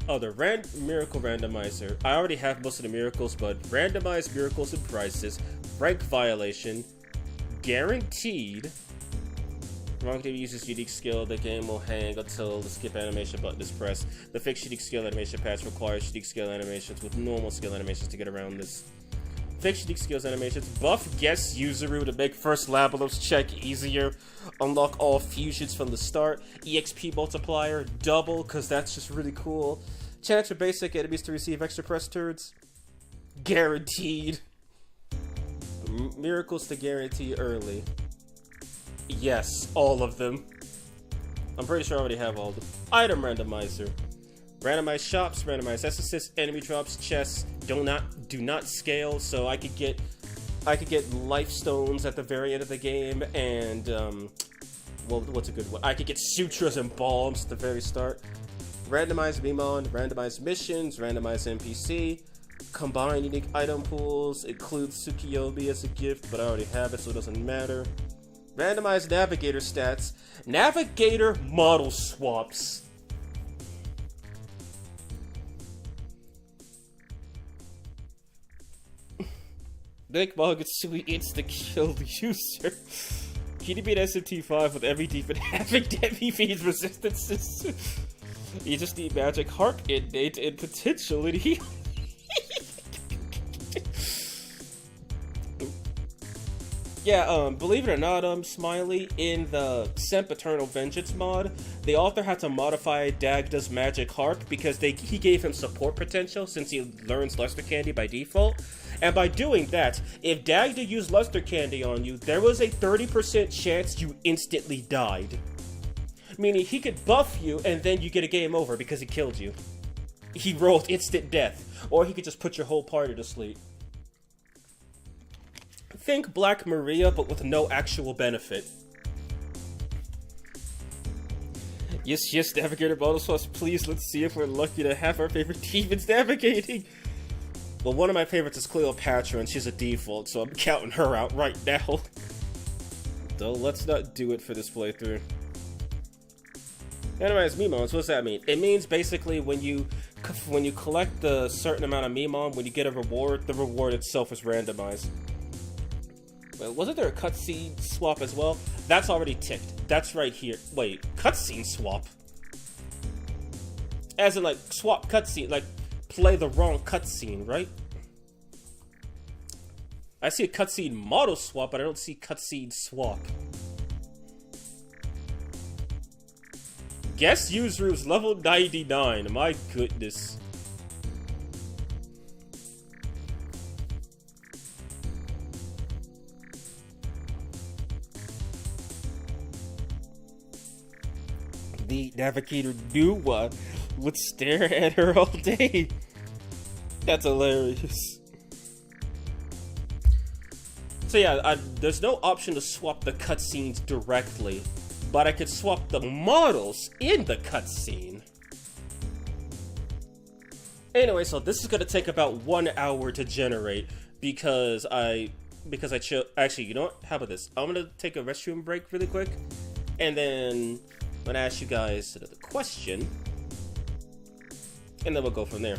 Speaker 1: Oh, the miracle randomizer. I already have most of the miracles, but randomized miracles and prices, rank violation, guaranteed. Wrong to uses unique skill, the game will hang until the skip animation button is pressed. The fixed unique skill animation patch requires unique skill animations with normal skill animations to get around this. Fix unique skills animations. Buff Guess Yuzuru to make first Labyrinth's check easier. Unlock all fusions from the start. EXP multiplier. Double, because that's just really cool. Chance for basic enemies to receive extra press turns. Guaranteed. Miracles to guarantee early. Yes, all of them. I'm pretty sure I already have all of them. Item randomizer. Randomized shops, randomized SSS, enemy drops, chests do not scale, so I could get life stones at the very end of the game, and well, what's a good one? I could get sutras and bombs at the very start. Randomized Mimon, randomized missions, randomized NPC, combined unique item pools, includes Tsukiyomi as a gift, but I already have it, so it doesn't matter. Randomized navigator stats, navigator model swaps. Make Magatsuki insta-kill the user. Can you beat SMT5 with every defense having Demi feeds resistances? You just need magic harp innate and potentially. Yeah, believe it or not, Smiley, in the Sempiternal Vengeance mod, the author had to modify Dagda's magic harp because he gave him support potential since he learns Luster Candy by default. And by doing that, if Dagda used Luster Candy on you, there was a 30% chance you instantly died. Meaning he could buff you and then you get a game over because he killed you. He rolled instant death. Or he could just put your whole party to sleep. Think Black Maria, but with no actual benefit. Yes, Navigator Model Swaps, please, let's see if we're lucky to have our favorite demons navigating. Well, one of my favorites is Cleopatra, and she's a default, so I'm counting her out right now. Though, let's not do it for this playthrough. Randomized Mimons, what does that mean? It means basically when you collect a certain amount of Mimon, when you get a reward, the reward itself is randomized. Wait, wasn't there a cutscene swap as well? That's already ticked. That's right here. Wait, cutscene swap? As in, like, swap cutscene, like, play the wrong cutscene, right? I see a cutscene model swap, but I don't see cutscene swap. Guess Yuzuru's level 99. My goodness. Navigator Nuwa would stare at her all day. That's hilarious. So yeah, there's no option to swap the cutscenes directly, but I could swap the models in the cutscene. Anyway, so this is gonna take about 1 hour to generate because actually, you know what? How about this? I'm gonna take a restroom break really quick, and then I'm gonna ask you guys the question, and then we'll go from there.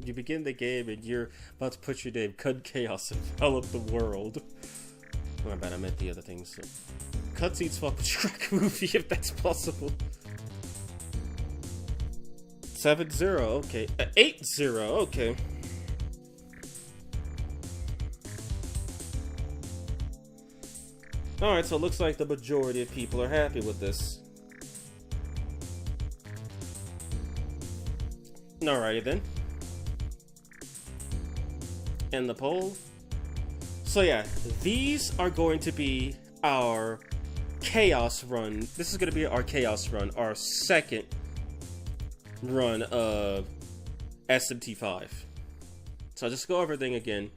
Speaker 1: You begin the game and you're about to put your name, Cud Chaos, envelop the world. Oh, my bad, I meant the other things. So. Cutscenes swap with Shrek movie if that's possible. 7-0, okay. 8-0, okay. Alright, so it looks like the majority of people are happy with this. Alrighty then. End the poll. So yeah, these are going to be our Chaos run. This is going to be our Chaos run, our second run of SMT5. So I'll just go over everything again.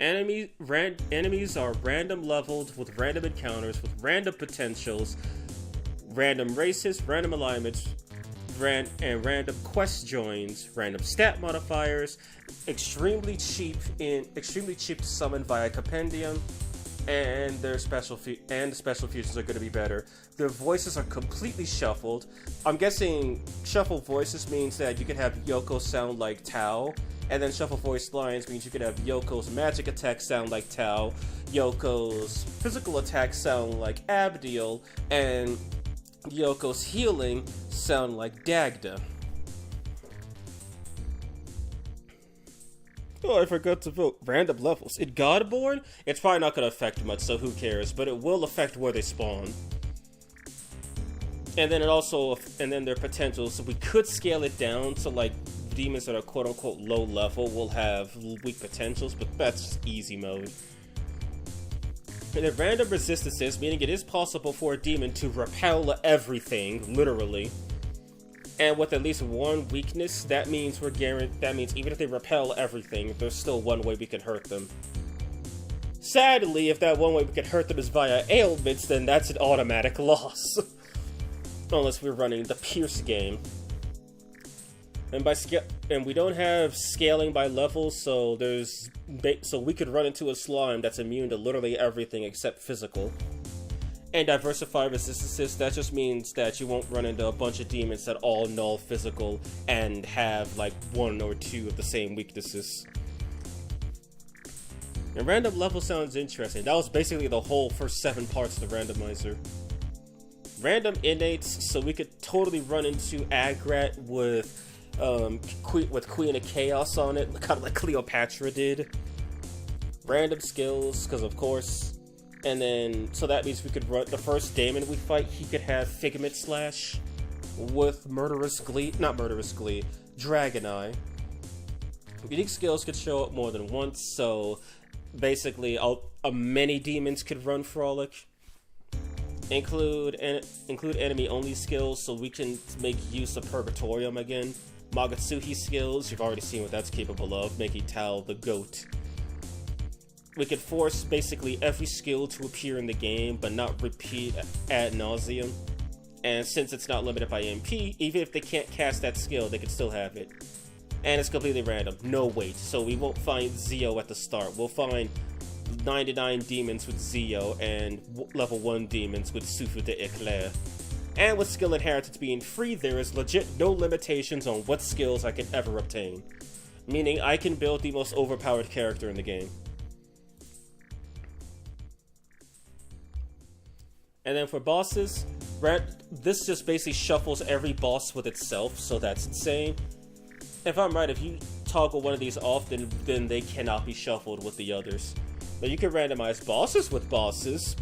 Speaker 1: Enemies are random leveled with random encounters, with random potentials, random races, random alignments, and random quest joins, random stat modifiers, extremely cheap to summon via compendium, and their special fusions are going to be better. Their voices are completely shuffled. I'm guessing shuffled voices means that you can have Yoko sound like Tao, and then shuffle voice lines means you could have Yoko's magic attack sound like Tao, Yoko's physical attack sound like Abdiel, and Yoko's healing sound like Dagda. Oh, I forgot to vote. Random levels. In Godborn, it's probably not going to affect much, so who cares, but it will affect where they spawn. And then their potentials, so we could scale it down to like demons that are quote-unquote low level will have weak potentials, but that's just easy mode. And then random resistances, meaning it is possible for a demon to repel everything, literally. And with at least one weakness, that means even if they repel everything, there's still one way we can hurt them. Sadly, if that one way we can hurt them is via ailments, then that's an automatic loss. Unless we're running the Pierce game. And we don't have scaling by level, so we could run into a slime that's immune to literally everything except physical. And diversify resistances, that just means that you won't run into a bunch of demons that all null physical and have like 1 or 2 of the same weaknesses. And random level sounds interesting. That was basically the whole first 7 parts of the randomizer. Random innates, so we could totally run into Agrat with Queen of Chaos on it, kind of like Cleopatra did. Random skills, because of course. And then, so that means we could run the first Daemon we fight, he could have Figment Slash with Dragon Eye. Unique skills could show up more than once, so basically a many demons could run Frolic. Include enemy only skills so we can make use of Purgatorium again. Magatsuhi skills, you've already seen what that's capable of, making Tal the GOAT. We could force basically every skill to appear in the game, but not repeat ad nauseum. And since it's not limited by MP, even if they can't cast that skill, they can still have it. And it's completely random, no wait, so we won't find Zio at the start. We'll find 99 demons with Zio and level 1 demons with Souffle d'Eclair. And with skill inheritance being free, there is legit no limitations on what skills I can ever obtain. Meaning I can build the most overpowered character in the game. And then for bosses, this just basically shuffles every boss with itself, so that's insane. If I'm right, if you toggle one of these off, then they cannot be shuffled with the others. Now you can randomize bosses with bosses,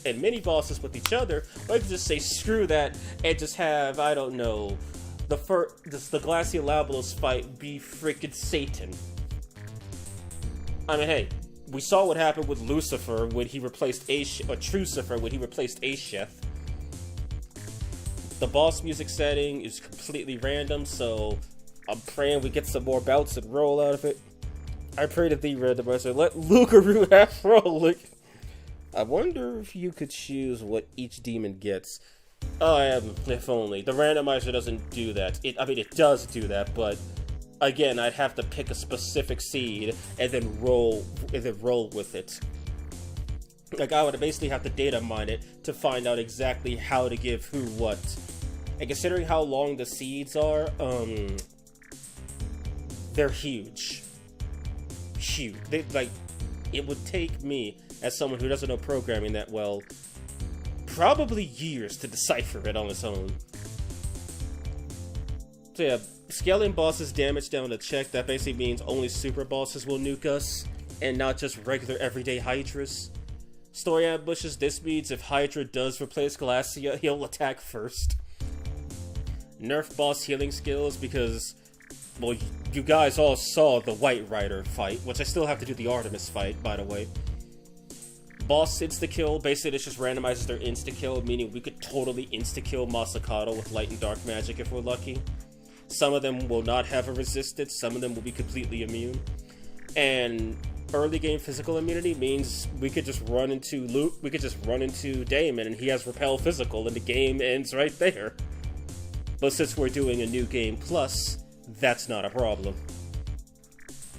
Speaker 1: and mini bosses with each other, or you can just say screw that and just have, I don't know, the Glaciolabilus fight be freaking Satan. I mean, hey, we saw what happened with Lucifer when he replaced Trucifer when he replaced Asheth. The boss music setting is completely random, so I'm praying we get some more bouts and roll out of it. I pray to thee, randomizer, let Lucaru have Frolic. I wonder if you could choose what each demon gets. Oh, if only. The randomizer doesn't do that. It does do that, but again, I'd have to pick a specific seed and then roll with it. Like, I would basically have to data mine it to find out exactly how to give who what. And considering how long the seeds are, they're huge. Huge. It would take me, as someone who doesn't know programming that well, probably years to decipher it on its own. So yeah, scaling bosses damage down to check. That basically means only super bosses will nuke us, and not just regular everyday Hydras. Story ambushes, this means if Hydra does replace Glacia, he'll attack first. Nerf boss healing skills, because, well, you guys all saw the White Rider fight, which I still have to do the Artemis fight, by the way. Boss insta-kill, basically this just randomizes their insta-kill, meaning we could totally insta-kill Masakato with light and dark magic if we're lucky. Some of them will not have a resistance, some of them will be completely immune. And early game physical immunity means we could just run into Damon and he has repel physical and the game ends right there. But since we're doing a new game plus, that's not a problem.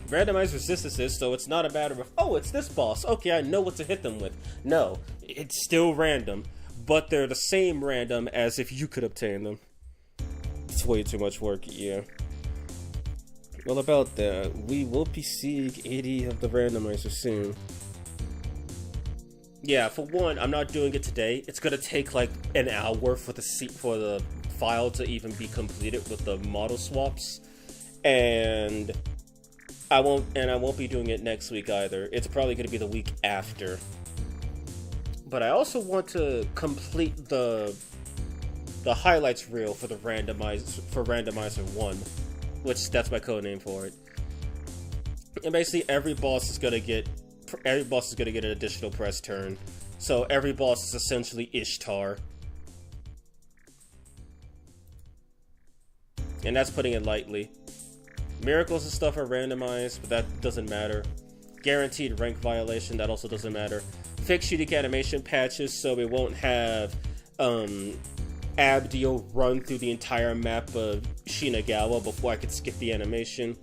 Speaker 1: Randomized resistances, so it's not a matter of, oh, it's this boss, okay, I know what to hit them with. No, it's still random, but they're the same random as if you could obtain them. It's way too much work, yeah. Well, about that, we will be seeing 80 of the randomizer soon. Yeah, for one, I'm not doing it today. It's gonna take like an hour for the file to even be completed with the model swaps, and I won't be doing it next week either. It's probably gonna be the week after. But I also want to complete the highlights reel for randomizer 1, which that's my code name for it. And basically every boss is gonna get an additional press turn. So every boss is essentially Ishtar. And that's putting it lightly. Miracles and stuff are randomized, but that doesn't matter. Guaranteed rank violation, that also doesn't matter. Fixed unique animation patches, so we won't have Abdiel run through the entire map of Shinagawa before I could skip the animation.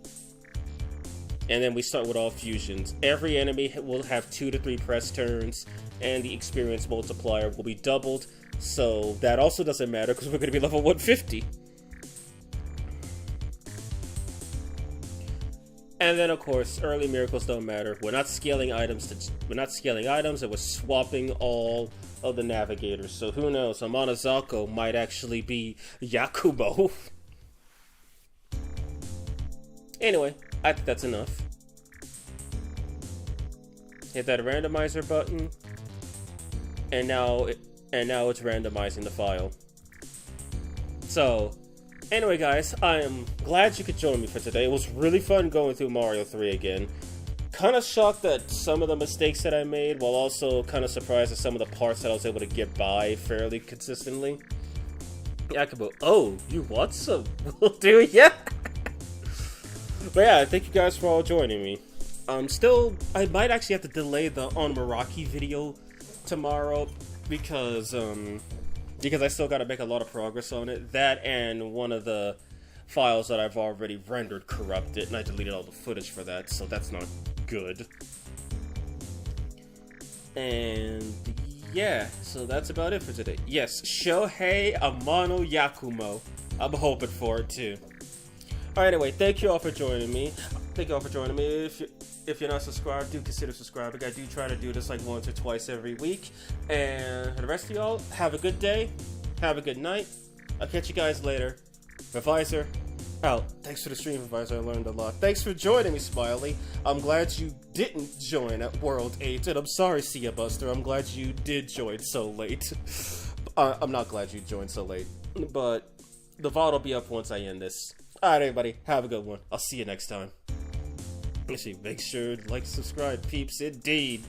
Speaker 1: And then we start with all fusions. Every enemy will have 2 to 3 press turns, and the experience multiplier will be doubled, so that also doesn't matter because we're going to be level 150. And then, of course, early miracles don't matter. We're not scaling items, and we're swapping all of the navigators. So who knows? Amanazako might actually be Yakubo. Anyway, I think that's enough. Hit that randomizer button, and now it's randomizing the file. So, anyway, guys, I am glad you could join me for today. It was really fun going through Mario 3 again. kind of shocked at some of the mistakes that I made, while also kind of surprised at some of the parts that I was able to get by fairly consistently. Yakubo, oh, you want some? We'll do it, yeah. But yeah, thank you guys for all joining me. I might actually have to delay the on Meraki video tomorrow because I still got to make a lot of progress on it. That and one of the files that I've already rendered corrupted, and I deleted all the footage for that, so that's not good. And yeah, so that's about it for today. Yes, Shohei Amano Yakumo. I'm hoping for it too. Alright, anyway, thank you all for joining me. If you're not subscribed, do consider subscribing. I do try to do this like once or twice every week. And for the rest of y'all, have a good day. Have a good night. I'll catch you guys later. Revisor out. Thanks for the stream, Revisor. I learned a lot. Thanks for joining me, Smiley. I'm glad you didn't join at World 8. And I'm sorry, Sia Buster. I'm glad you did join so late. I'm not glad you joined so late. But the VOD will be up once I end this. Alright, everybody. Have a good one. I'll see you next time. Make sure to like, subscribe, peeps. Indeed.